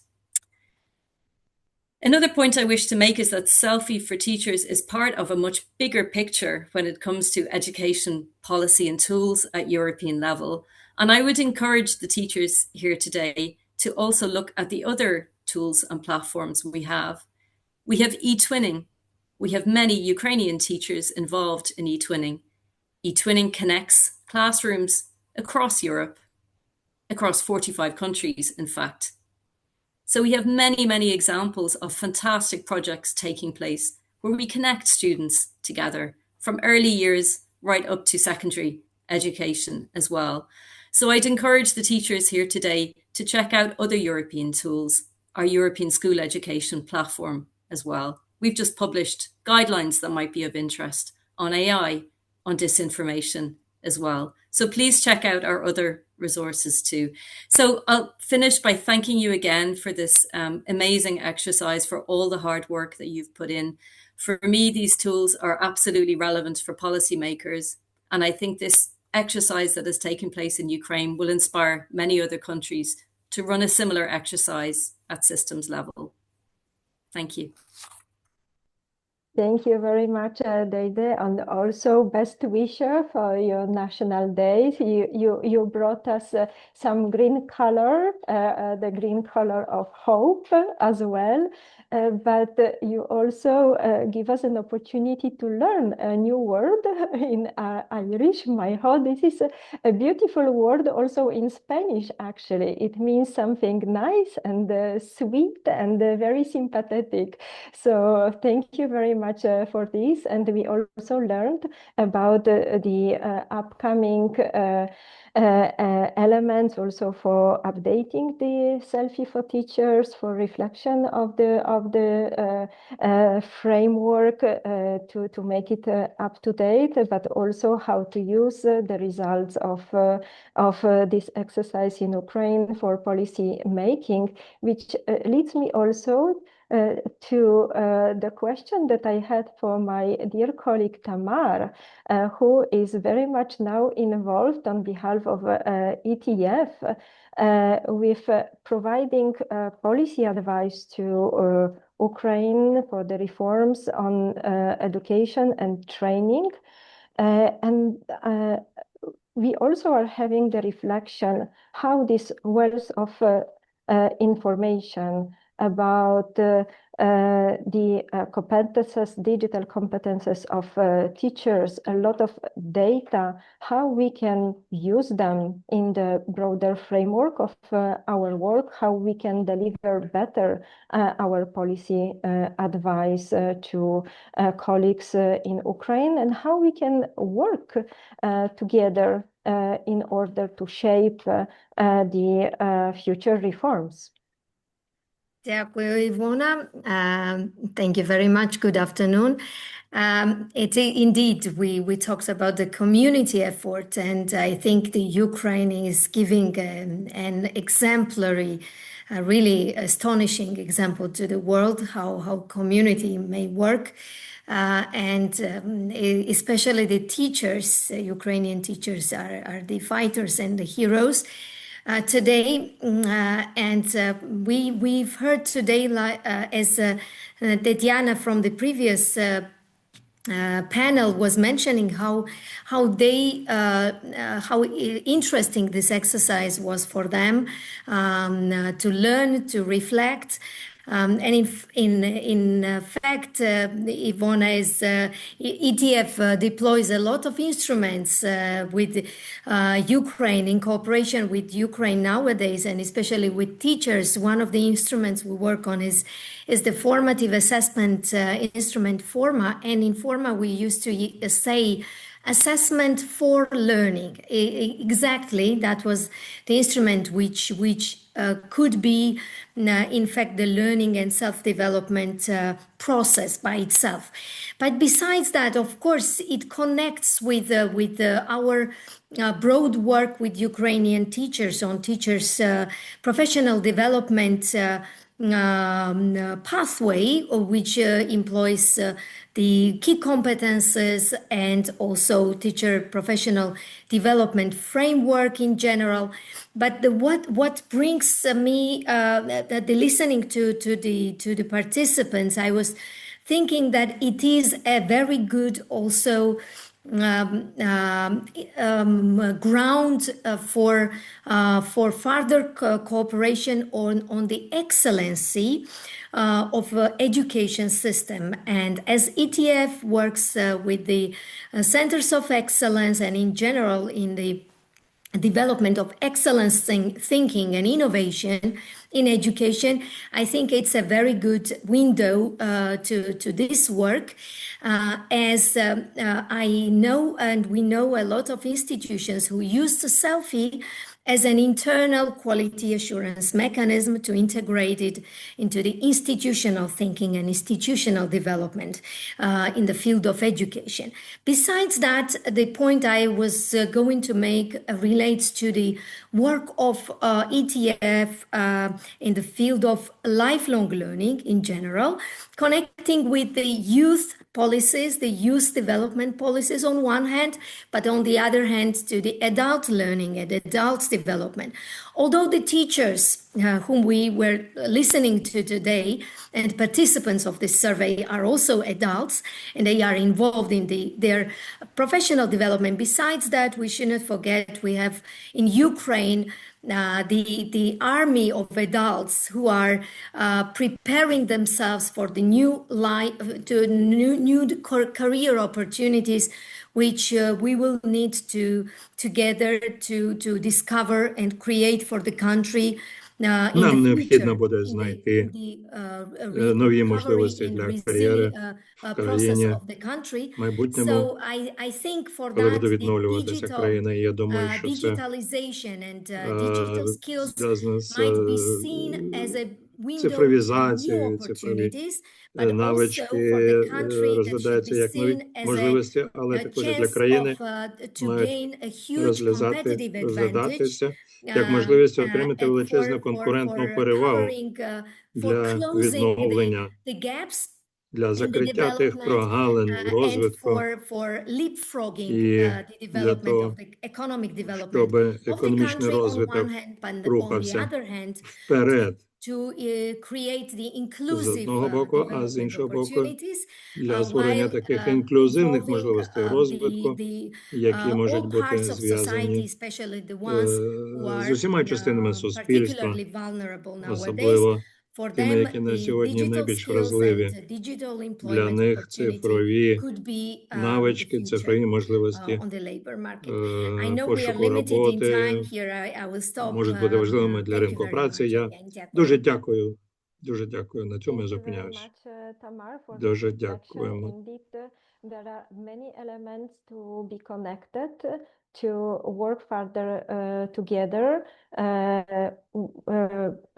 S8: Another point I wish to make is that SELFIE for Teachers is part of a much bigger picture when it comes to education policy and tools at European level. And I would encourage the teachers here today to also look at the other tools and platforms we have. We have e-twinning. We have many Ukrainian teachers involved in e-twinning. E-twinning connects classrooms across Europe, across 45 countries, in fact. So we have many, many examples of fantastic projects taking place where we connect students together from early years right up to secondary education as well. So I'd encourage the teachers here today to check out other European tools, our European School Education platform as well. We've just published guidelines that might be of interest on AI, on disinformation as well. So please check out our other resources too. So I'll finish by thanking you again for this amazing exercise, for all the hard work that you've put in. For me, these tools are absolutely relevant for policymakers. And I think this exercise that has taken place in Ukraine will inspire many other countries to run a similar exercise at systems level. Thank you.
S7: Thank you very much, Deide, and also best wisher for your National Days. You brought us some green color, the green color of hope as well, but you also give us an opportunity to learn a new word in Irish. This is a beautiful word also in Spanish, actually. It means something nice and sweet and very sympathetic. So thank you very much for this. And we also learned about the upcoming elements also for updating the SELFIE for Teachers, for reflection of the framework to make it up to date, but also how to use the results of this exercise in Ukraine for policy making, which leads me also to the question that I had for my dear colleague Tamar, who is very much now involved on behalf of ETF with providing policy advice to Ukraine for the reforms on education and training. And we also are having the reflection how this wealth of information about the competences, digital competences of teachers, a lot of data, how we can use them in the broader framework of our work, how we can deliver better our policy advice to colleagues in Ukraine, and how we can work together in order to shape the future reforms.
S9: Ivona. Thank you very much. Good afternoon. Indeed, we talked about the community effort, and I think the Ukraine is giving an exemplary, really astonishing example to the world how community may work. And especially the teachers, Ukrainian teachers are the fighters and the heroes. Today, and we've heard today, as Tatiana from the previous panel was mentioning, how interesting this exercise was for them to learn, to reflect. And in fact, Ivona is ETF deploys a lot of instruments with Ukraine, in cooperation with Ukraine nowadays, and especially with teachers. One of the instruments we work on is the formative assessment instrument Forma, and in Forma we used to say assessment for learning. Exactly, that was the instrument which could be, in fact, the learning and self-development process by itself. But besides that, of course, it connects with our broad work with Ukrainian teachers on teachers' professional development pathway, which employs the key competences and also teacher professional development framework in general. But what brings me the listening to the participants, I was thinking that it is a very good also ground for further cooperation on the excellency of education system. And as ETF works with the centers of excellence and in general in the development of excellence thinking and innovation in education, I think it's a very good window to this work, as I know and we know a lot of institutions who use the SELFIE as an internal quality assurance mechanism to integrate it into the institutional thinking and institutional development in the field of education. Besides that, the point I was going to make relates to the work of ETF in the field of lifelong learning in general, connecting with the youth policies, the youth development policies on one hand, but on the other hand to the adult learning and adult development. Although the teachers whom we were listening to today and participants of this survey are also adults and they are involved in their professional development, besides that, we shouldn't forget we have in Ukraine the army of adults who are preparing themselves for the new life, to new career opportunities, which we will need to together to discover and create for the country.
S2: Нам необхідно буде знайти нові можливості для кар'єри в країні в майбутньому, коли буде відновлюватися країна. І я думаю, що це зв'язано з цифровізацією, цифрові навички розглядаються як нові можливості, але також для країни мають розглядатися як можливість отримати величезну конкурентну перевагу для відновлення, для закриття тих прогалин в розвитку і для того, щоб економічний розвиток рухався вперед з одного боку, а з іншого боку для створення таких інклюзивних можливостей розвитку, які можуть бути зв'язані з усіма частинами суспільства, особливо тими, які на сьогодні найбільш вразливі. Для них цифрові навички, цифрові можливості пошуку роботи можуть бути важливими для ринку праці. Я дуже дякую. Дуже дякую. На цьому я зупиняюсь. Дуже дякуємо.
S7: There are many elements to be connected to work further together.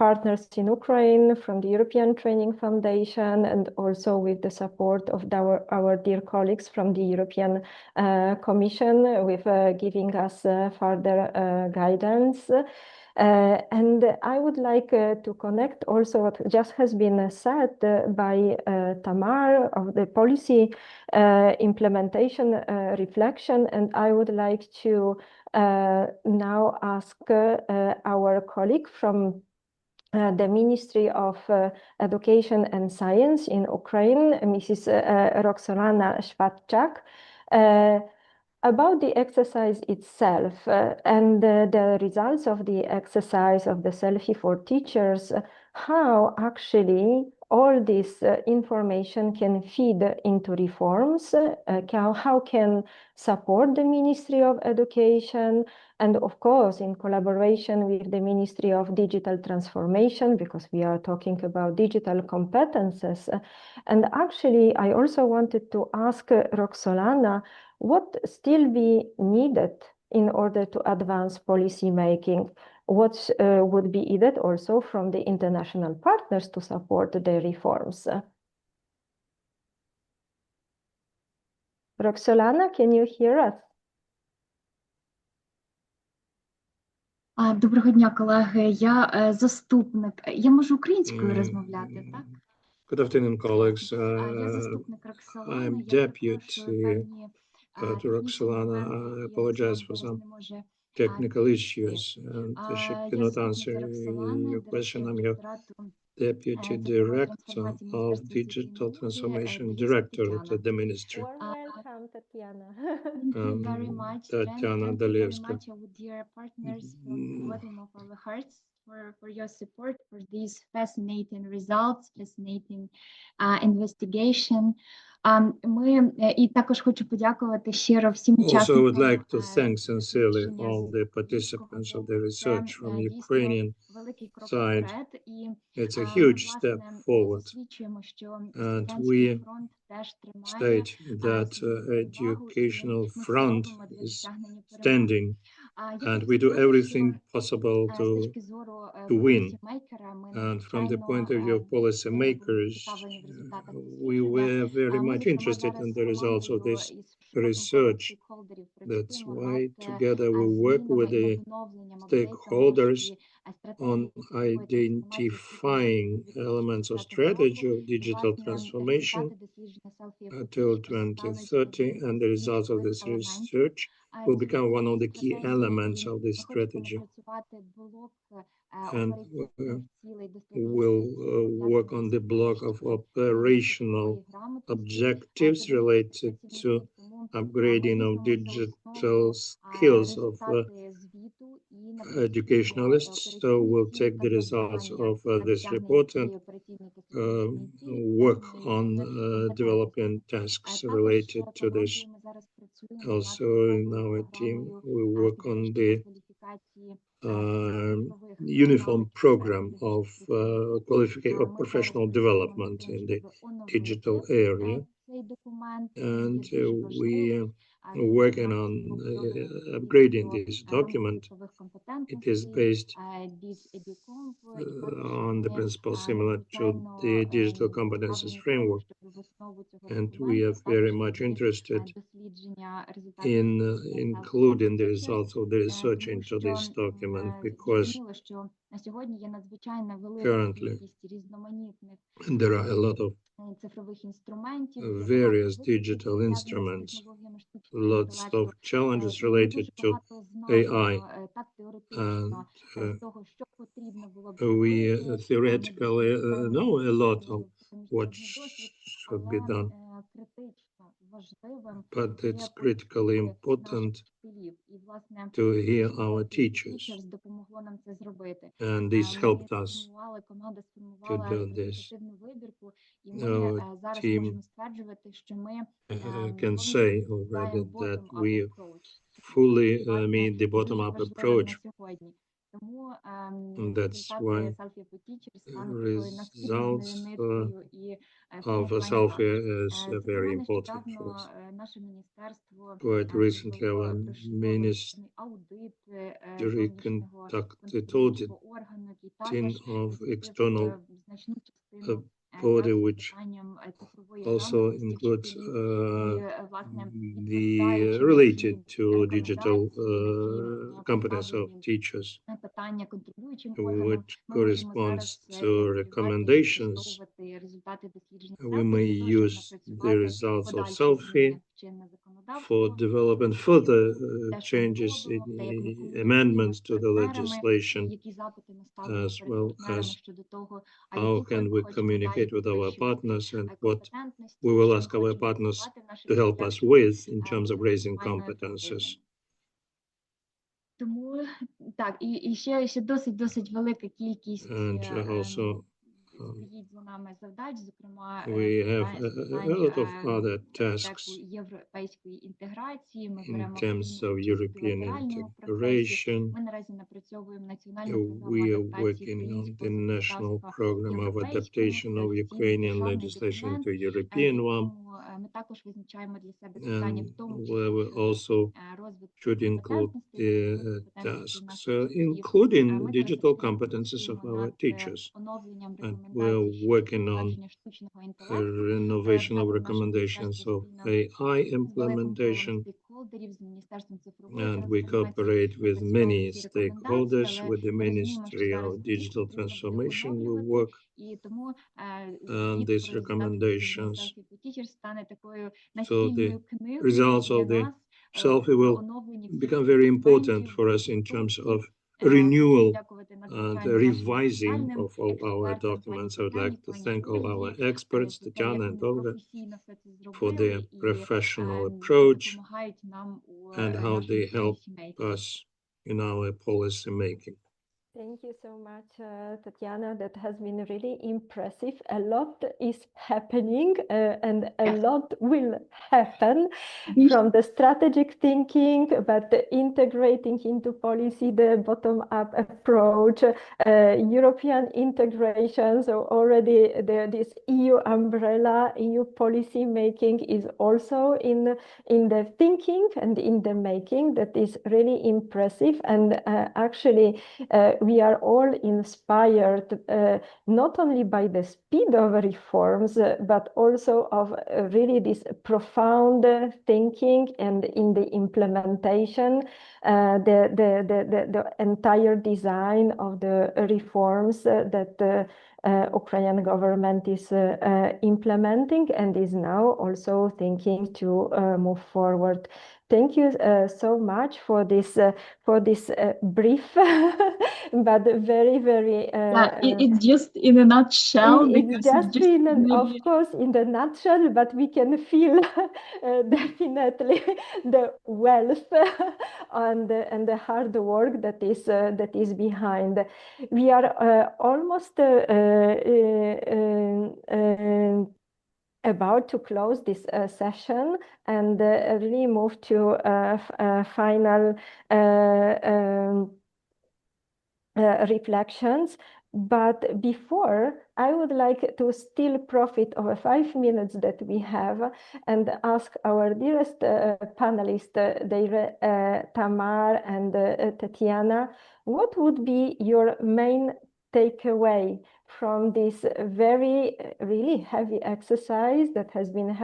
S7: Partners in Ukraine from the European Training Foundation and also with the support of our dear colleagues from the European Commission with giving us further guidance. And I would like to connect also what just has been said by Tamar of the policy implementation reflection. And I would like to now ask our colleague from the Ministry of Education and Science in Ukraine, Mrs. Roxolana Szwadczak, about the exercise itself and the results of the exercise of the SELFIE for Teachers, how actually all this information can feed into reforms, how can support the Ministry of Education, and of course in collaboration with the Ministry of Digital Transformation, because we are talking about digital competences. And actually, I also wanted to ask Roxolana, what still be needed in order to advance policy making? What would be needed also from the international partners to support the reforms? Roxolana, can you hear us?
S10: Доброго дня, колеги. Я заступник. Я можу українською розмовляти, так?
S2: Good afternoon, colleagues. I'm deputy to Roxolana. I apologize for some technical issues and she cannot answer your question. I'm your Deputy Director of Digital Transformation Directorate at the Ministry.
S7: Warm welcome welcome, Tatiana.
S10: Thank you very much, Jen.
S2: Tatiana
S10: Thank you very
S2: Dalevska.
S10: much, our dear partners, from the bottom of our hearts for your support, for these fascinating results, fascinating investigation. І також хочу подякувати щиро всім
S2: Also, I would
S10: учасникам
S2: like to thank sincerely
S10: дослідження
S2: all
S10: з
S2: the
S10: українського
S2: participants of
S10: боку.
S2: the
S10: Це
S2: research from
S10: дійсно
S2: Ukrainian
S10: великий крок
S2: side.
S10: вперед. І
S2: It's a huge step
S10: власне
S2: forward.
S10: засвідчуємо, що
S2: And
S10: освітянський
S2: we
S10: фронт теж тримає
S2: state that
S10: свою перевагу, і
S2: educational
S10: ми все
S2: front
S10: робимо для
S2: is
S10: досягнення перемоги.
S2: standing,
S10: Я
S2: and
S10: хочу
S2: we do
S10: сказати,
S2: everything
S10: що
S2: possible
S10: з
S2: to
S10: точки зору
S2: win.
S10: полісімейкера ми
S2: And from the point of view
S10: надзвичайно
S2: of policymakers,
S10: зацікавлені в результатах
S2: we
S10: дослідження.
S2: were very
S10: Ми,
S2: much
S10: зокрема,
S2: interested in
S10: зараз
S2: the results of
S10: командою
S2: this
S10: із широким колом
S2: research.
S10: стейкхолдерів
S2: That's
S10: працюємо
S2: why
S10: над
S2: together we work
S10: змінами
S2: with
S10: і
S2: the
S10: над оновленням
S2: stakeholders on
S10: стратегії цифрової трансформації
S2: identifying elements of strategy of digital transformation
S10: результати дослідження SELFIE For
S2: till
S10: Teachers стали
S2: 2030, and the results of this research will become one of the key elements of this strategy. And we'll work on the block of operational objectives related to upgrading of digital skills of educationalists. So we'll take the results of this report and work on developing tasks related to this. Also in our team, we work on the uniform program of professional development in the digital area. And we are working on upgrading this document. It is based on the principles similar to the digital competences framework. And we are very much interested in including the results of the research into this document, because currently there are a lot of various digital instruments, lots of challenges related to AI, and we theoretically know a lot of what should be done, but it's critically important to hear our teachers, and this helped us to do this. Our team can say already that we fully meet the bottom-up approach. And that's why results of SELFIE is very important for us. Quite recently, our ministry conducted auditing of external body, which also includes the related to digital competence of teachers, which corresponds to recommendations. We may use the results of SELFIE for developing further changes, amendments to the legislation, as well as how can we communicate with our partners, and what we will ask our partners to help us with in terms of raising competences. And also we have a lot of other tasks in terms of European integration. We are working on the national program of adaptation of Ukrainian legislation to European one, and we also should include the tasks, including digital competences of our teachers. And we're working on renovation of recommendations of AI implementation, and we cooperate with many stakeholders. With the Ministry of Digital Transformation, we work on these recommendations. So the results of the SELFIE will become very important for us in terms of renewal and revising of all our documents. I would like to thank all our experts, Tatiana and Olga, for their professional approach and how they help us in our policy making.
S7: Thank you so much, Tatiana. That has been really impressive. A lot is happening and a lot will happen from the strategic thinking, but integrating into policy the bottom-up approach, European integration. So already this EU umbrella, EU policy making is also in the thinking and in the making. That is really impressive. And actually, we are all inspired not only by the speed of reforms, but also of really this profound thinking and in the implementation, the entire design of the reforms that the Ukrainian government is implementing and is now also thinking to move forward. Thank you so much for this brief, but very, very.
S10: It's just in a nutshell.
S7: It's just of course, in the nutshell, but we can feel definitely the wealth and the hard work that is behind. We are almost about to close this session and really move to final reflections. But before, I would like to still profit of 5 minutes that we have and ask our dearest panelists, Tamar and Tatiana, what would be your main takeaway from this very really heavy exercise that has been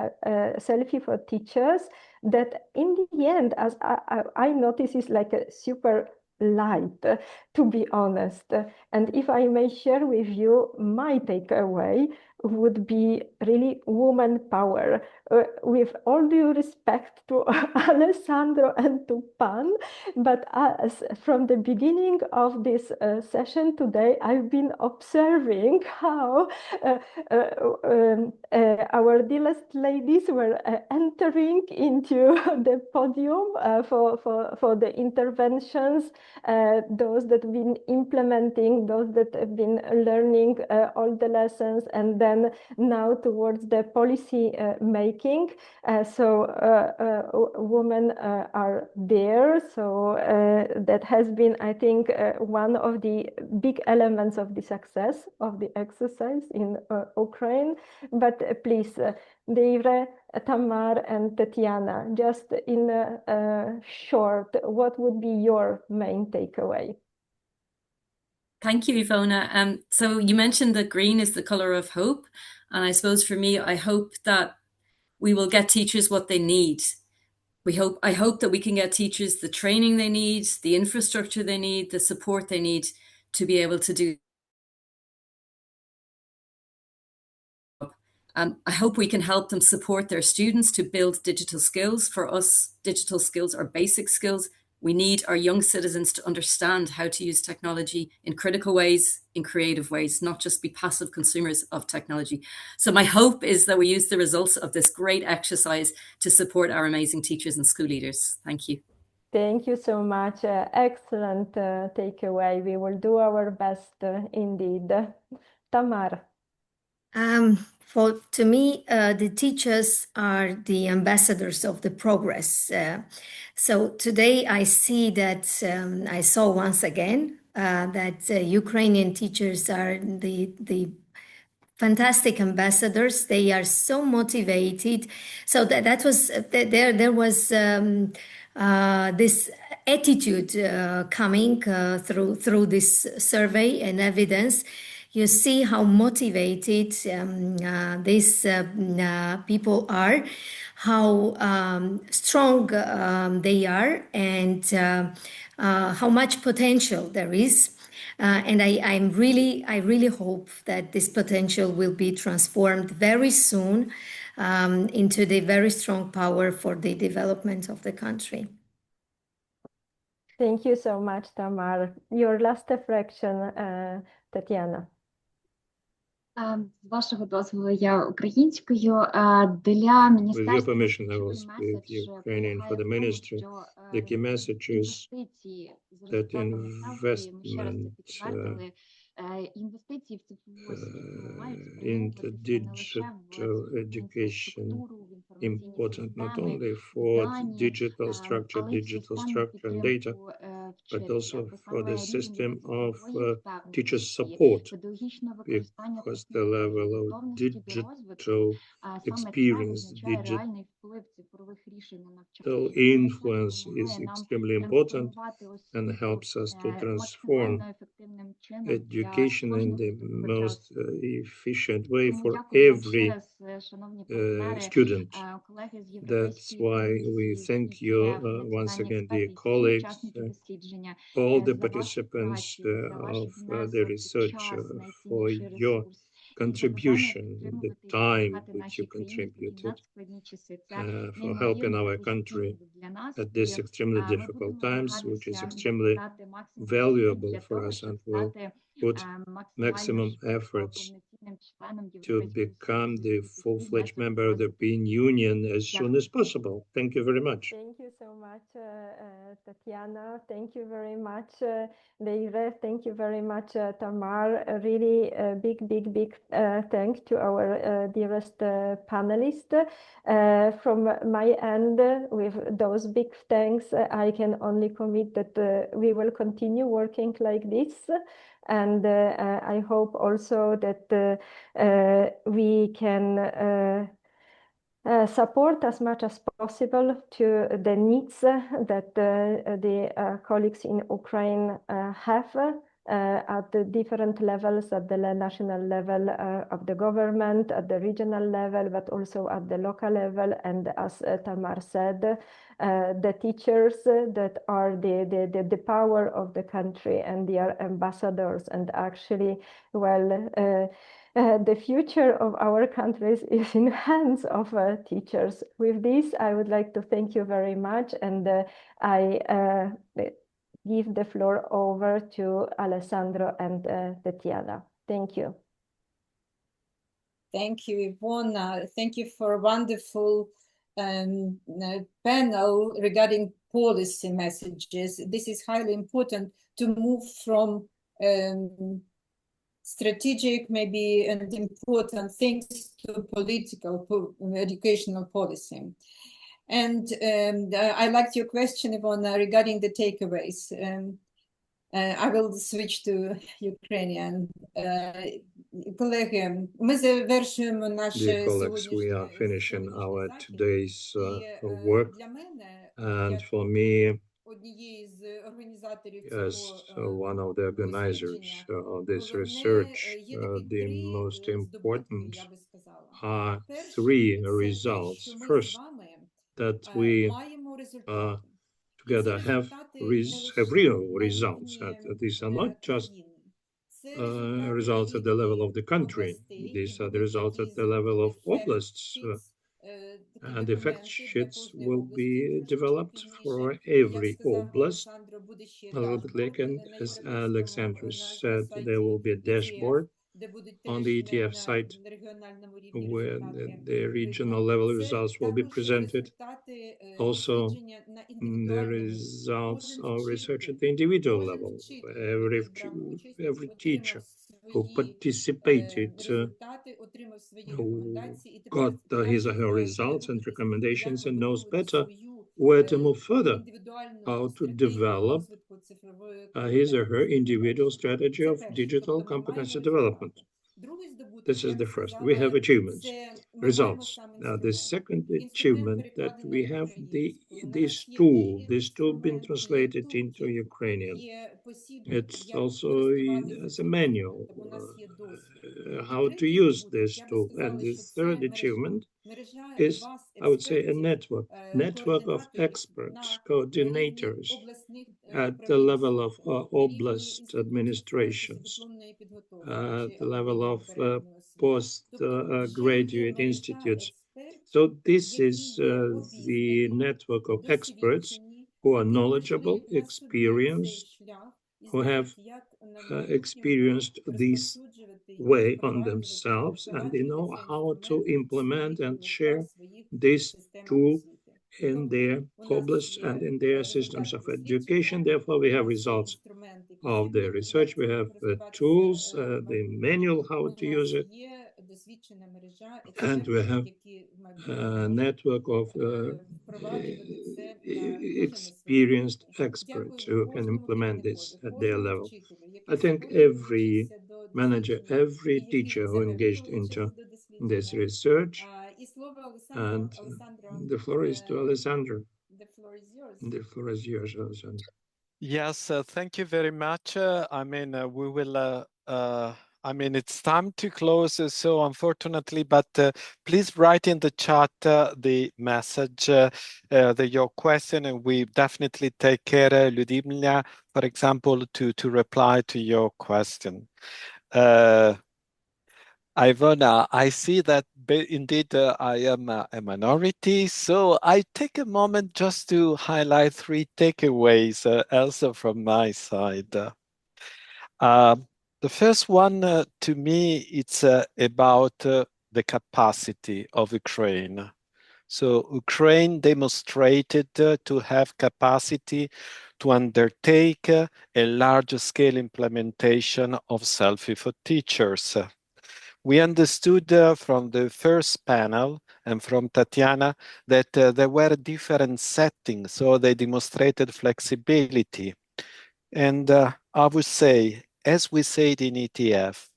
S7: Selfie for Teachers, that in the end, as I notice, is like a super light, to be honest. And if I may share with you, my takeaway would be really woman power. With all due respect to Alessandro and to Pan, but from the beginning of this session today, I've been observing how our dearest ladies were entering into the podium for the interventions, those that have been implementing, those that have been learning all the lessons, and then now towards the policy making. So women are there. So that has been, I think, one of the big elements of the success of the exercise in Ukraine. But please, Deivre, Tamar, and Tatiana, just in short, what would be your main takeaway?
S8: Thank you, Ivona. So you mentioned that green is the color of hope. And I suppose for me, I hope that we will get teachers what they need. I hope that we can get teachers the training they need, the infrastructure they need, the support they need to be able to do. I hope we can help them support their students to build digital skills. For us, digital skills are basic skills. We need our young citizens to understand how to use technology in critical ways, in creative ways, not just be passive consumers of technology. So my hope is that we use the results of this great exercise to support our amazing teachers and school leaders. Thank you.
S7: Thank you so much. Excellent takeaway. We will do our best indeed. Tamar.
S9: To me, the teachers are the ambassadors of the progress. So today I see that I saw once again that Ukrainian teachers are the fantastic ambassadors. They are so motivated. So that was there was this attitude coming through this survey and evidence. You see how motivated these people are, how strong they are, and how much potential there is. And I really hope that this potential will be transformed very soon into the very strong power for the development of the country.
S7: Thank you so much, Tamar. Your last reflection, Tatiana.
S10: З вашого дозволу, я українською. Для
S2: With your
S10: міністерства
S2: permission, I will
S10: ключовий
S2: speak
S10: меседж
S2: Ukrainian for
S10: полягає
S2: the
S10: в тому,
S2: ministry.
S10: що
S2: The key message is
S10: інвестиції з
S2: that
S10: результатами селфі, ми ще раз це
S2: investment
S10: підтвердили, інвестиції в цифрову освіту мають
S2: into
S10: спрямовуватися не лише в
S2: digital education
S10: інфраструктуру, в інформаційні
S2: important not
S10: системи,
S2: only for
S10: дані,
S2: digital structure,
S10: але й в
S2: digital
S10: системну
S2: structure and data,
S10: підтримку
S2: but
S10: вчителя,
S2: also
S10: бо
S2: for the
S10: саме рівень
S2: system of
S10: цифрової
S2: teacher
S10: впевненості,
S2: support,
S10: педагогічного використання
S2: because the
S10: технологій,
S2: level of
S10: готовності до розвитку,
S2: digital
S10: саме це
S2: experience,
S10: визначає реальний вплив цифрових рішень на навчання.
S2: digital
S10: Саме це
S2: influence is
S10: допомагає нам
S2: extremely important
S10: трансформувати
S2: and
S10: освіту
S2: helps us to transform
S10: максимально ефективним чином для
S2: education in
S10: кожного
S2: the
S10: здобувача
S2: most
S10: освіти.
S2: efficient way
S10: Тому
S2: for
S10: дякую вам ще
S2: every
S10: раз, шановні партнери,
S2: student.
S10: колеги з
S2: That's
S10: Європейської
S2: why we
S10: комісії,
S2: thank
S10: всі
S2: you
S10: ЄФ,
S2: once
S10: національні
S2: again, dear
S10: експерти і всі
S2: colleagues,
S10: учасники дослідження
S2: all the
S10: за вашу
S2: participants
S10: працю, за ваш
S2: of the
S10: внесок,
S2: research
S10: час,
S2: for
S10: найцінніший
S2: your
S10: ресурс. І за бажання
S2: contribution, the
S10: підтримувати і
S2: time
S10: допомагати
S2: which
S10: нашій
S2: you
S10: країні в такі
S2: contributed
S10: надскладні часи. Це
S2: for helping
S10: неймовірно
S2: our country
S10: важливо для нас.
S2: at these
S10: І
S2: extremely
S10: ми
S2: difficult
S10: будемо
S2: times, which is
S10: намагатися
S2: extremely
S10: докладати максимум зусиль
S2: valuable
S10: для
S2: for
S10: того,
S2: us,
S10: щоб
S2: and will
S10: стати
S2: put
S10: максимально
S2: maximum
S10: швидко
S2: efforts
S10: повноцінним членом
S2: to
S10: Європейського
S2: become the
S10: Союзу.
S2: full-fledged member of the European Union as soon as possible. Thank you very much.
S7: Thank you so much, Tatiana. Thank you very much, Leire. Thank you very much, Tamar. A really big thank to our dearest panelists. From my end, with those big thanks, I can only commit that we will continue working like this. And I hope also that we can support as much as possible to the needs that the colleagues in Ukraine have at the different levels, at the national level of the government, at the regional level, but also at the local level. And as Tamar said, the teachers that are the power of the country, and they are ambassadors, and actually, well, the future of our countries is in hands of teachers. With this, I would like to thank you very much, and I give the floor over to Alessandro and Tatiana. Thank you.
S1: Thank you, Ivona. Thank you for a wonderful panel regarding policy messages. This is highly important to move from strategic, maybe, and important things to political, educational policy. And I liked your question, Ivona, regarding the takeaways. I will switch to Ukrainian. Колеги, ми завершуємо наше
S2: Dear colleagues, we are finishing our today's work, and for me, as one of the organizers of this research, the most important are three results. First, that we together have real results. These are not just results at the level of the country. These are the results at the level of oblasts. And the fact sheets will be developed for every oblast. A little bit like, and as Alexandra said, there will be a dashboard on the ETF site where the regional level results will be presented. Also, the results of research at the individual level. Every teacher who participated who got his or her results and recommendations and knows better where to move further, how to develop his or her individual strategy of digital competency development. This is the first. We have achievements, results. Now, the second achievement that we have this tool been translated into Ukrainian. It's also as a manual how to use this tool. And the third achievement is, I would say, a network of experts, coordinators at the level of oblast administrations, at the level of postgraduate institutes. So this is the network of experts who are knowledgeable, experienced, who have experienced this way on themselves, and they know how to implement and share this tool in their published and in their systems of education. Therefore, we have results of the research. We have tools, the manual how to use it, and we have a network of experienced experts who can implement this at their level. I think every manager, every teacher who engaged into this research, and the floor is to Alessandra.
S1: The floor is yours.
S2: The floor is yours, Alessandra.
S5: Yes, thank you very much. We will, it's time to close, so unfortunately, but please write in the chat the message, your question, and we definitely take care, Ludmila, for example, to reply to your question. Ivona, I see that indeed I am a minority, so I take a moment just to highlight 3 takeaways also from my side. The first one, to me, it's about the capacity of Ukraine. So Ukraine demonstrated to have capacity to undertake a large-scale implementation of SELFIE for Teachers. We understood from the first panel and from Tatiana that there were different settings, so they demonstrated flexibility. And I would say, as we said in ETF,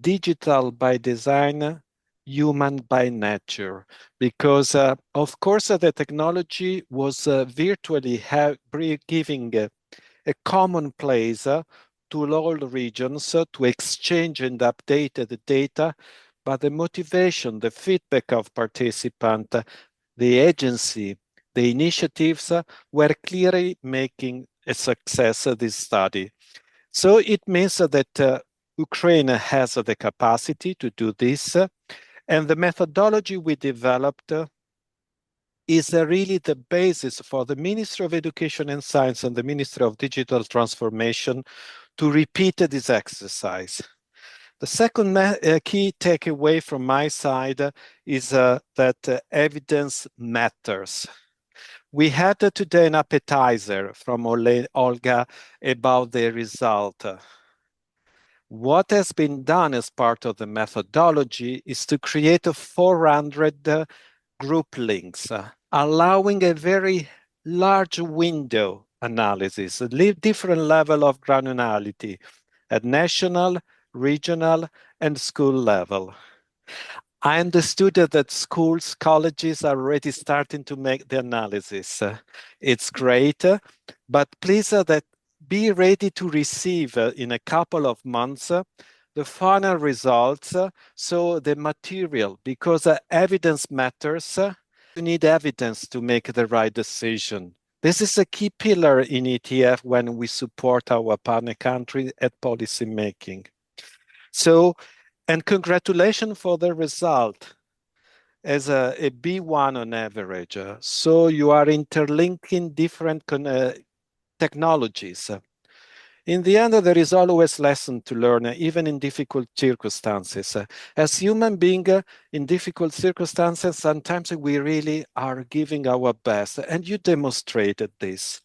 S5: digital by design, human by nature, because of course the technology was virtually giving a common place to all regions to exchange and update the data, but the motivation, the feedback of participants, the agency, the initiatives were clearly making a success of this study. So it means that Ukraine has the capacity to do this, and the methodology we developed is really the basis for the Ministry of Education and Science and the Ministry of Digital Transformation to repeat this exercise. The second key takeaway from my side is that evidence matters. We had today an appetizer from Olga about the result. What has been done as part of the methodology is to create a 400 group links, allowing a very large window analysis, a different level of granularity at national, regional, and school level. I understood that schools, colleges are already starting to make the analysis. It's great, but please be ready to receive in a couple of months the final results, so the material, because evidence matters. You need evidence to make the right decision. This is a key pillar in ETF when we support our partner country at policy making. So, and congratulations for the result as a B1 on average. So you are interlinking different technologies. In the end, there is always lesson to learn, even in difficult circumstances. As human beings in difficult circumstances, sometimes we really are giving our best, and you demonstrated this.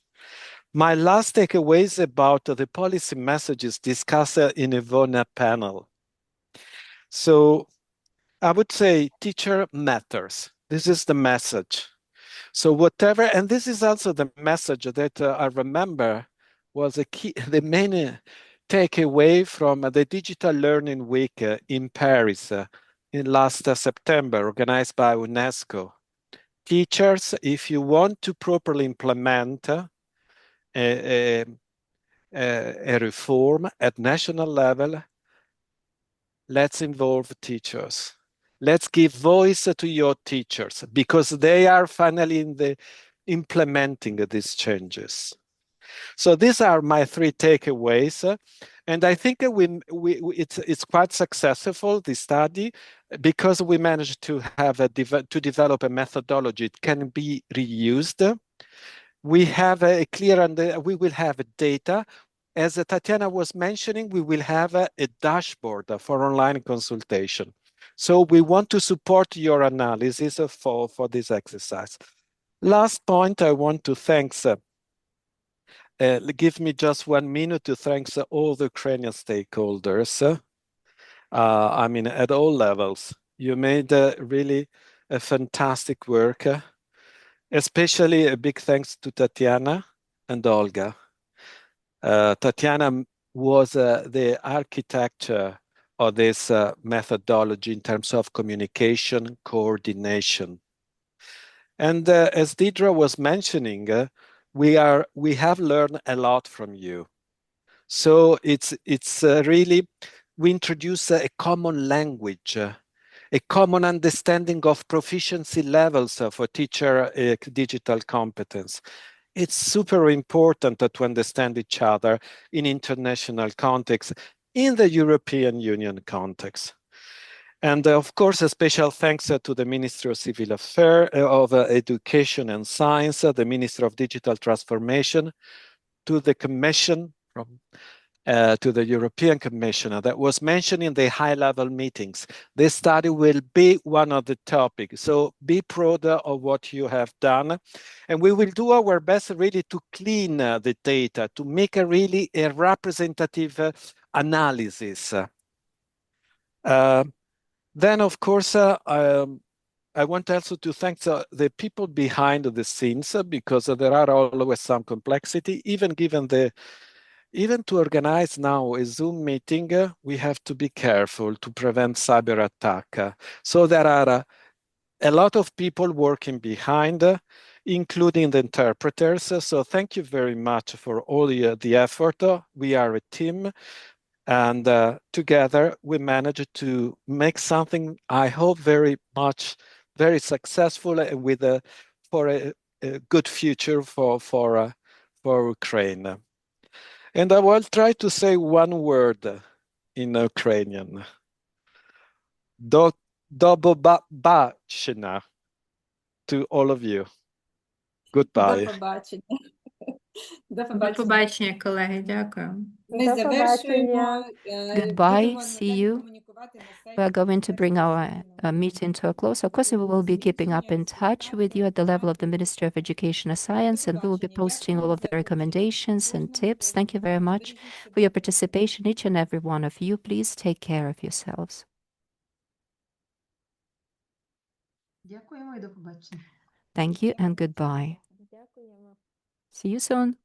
S5: My last takeaway is about the policy messages discussed in Ivona panel. So I would say teacher matters. This is the message. So whatever, and this is also the message that I remember was the main takeaway from the Digital Learning Week in Paris in last September, organized by UNESCO. Teachers, if you want to properly implement a reform at national level, let's involve teachers. Let's give voice to your teachers because they are finally implementing these changes. So these are my 3 takeaways. And I think it's quite successful, this study, because we managed to have to develop a methodology. It can be reused. we have a clear, and we will have data. As Tatiana was mentioning, we will have a dashboard for online consultation. So we want to support your analysis for this exercise. Last point, I want to thank, give me just 1 minute to thank all the Ukrainian stakeholders. I mean, at all levels. You made really a fantastic work, especially a big thanks to Tatiana and Olga. Tatiana was the architect of this methodology in terms of communication, coordination. And as Deidre was mentioning, we have learned a lot from you. So it's really, we introduce a common language, a common understanding of proficiency levels for teacher digital competence. It's super important to understand each other in international context, in the European Union context. And of course, a special thanks to the Ministry of Civil Affairs, of Education and Science, the Ministry of Digital Transformation, to the Commission, to the European Commissioner that was mentioned in the high-level meetings. This study will be one of the topics. So be proud of what you have done. And we will do our best really to clean the data, to make a really representative analysis. Then, of course, I want also to thank the people behind the scenes because there are always some complexity, even to organize now a Zoom meeting, we have to be careful to prevent cyber attack. So there are a lot of people working behind, including the interpreters. So thank you very much for all the effort. We are a team. And together we managed to make something, I hope, very successful with for a good future for Ukraine. And I will try to say one word in Ukrainian. Do побачення to all of you. Goodbye.
S1: До побачення. До
S11: До
S1: побачення.
S11: побачення, колеги. Дякую.
S1: Ми
S7: До
S1: завершуємо.
S6: Goodbye.
S1: Будемо
S6: See
S1: надалі
S6: you.
S1: комунікувати на сайті
S6: We are going to bring our meeting to a close. Of course, we will be keeping up in touch with you at the level of the Ministry of Education and Science, and we will be posting all of the recommendations and tips. Thank you very much for your participation, each and every one of you. Please take care of yourselves.
S11: Дякуємо і до побачення.
S6: Thank you and goodbye. See you soon.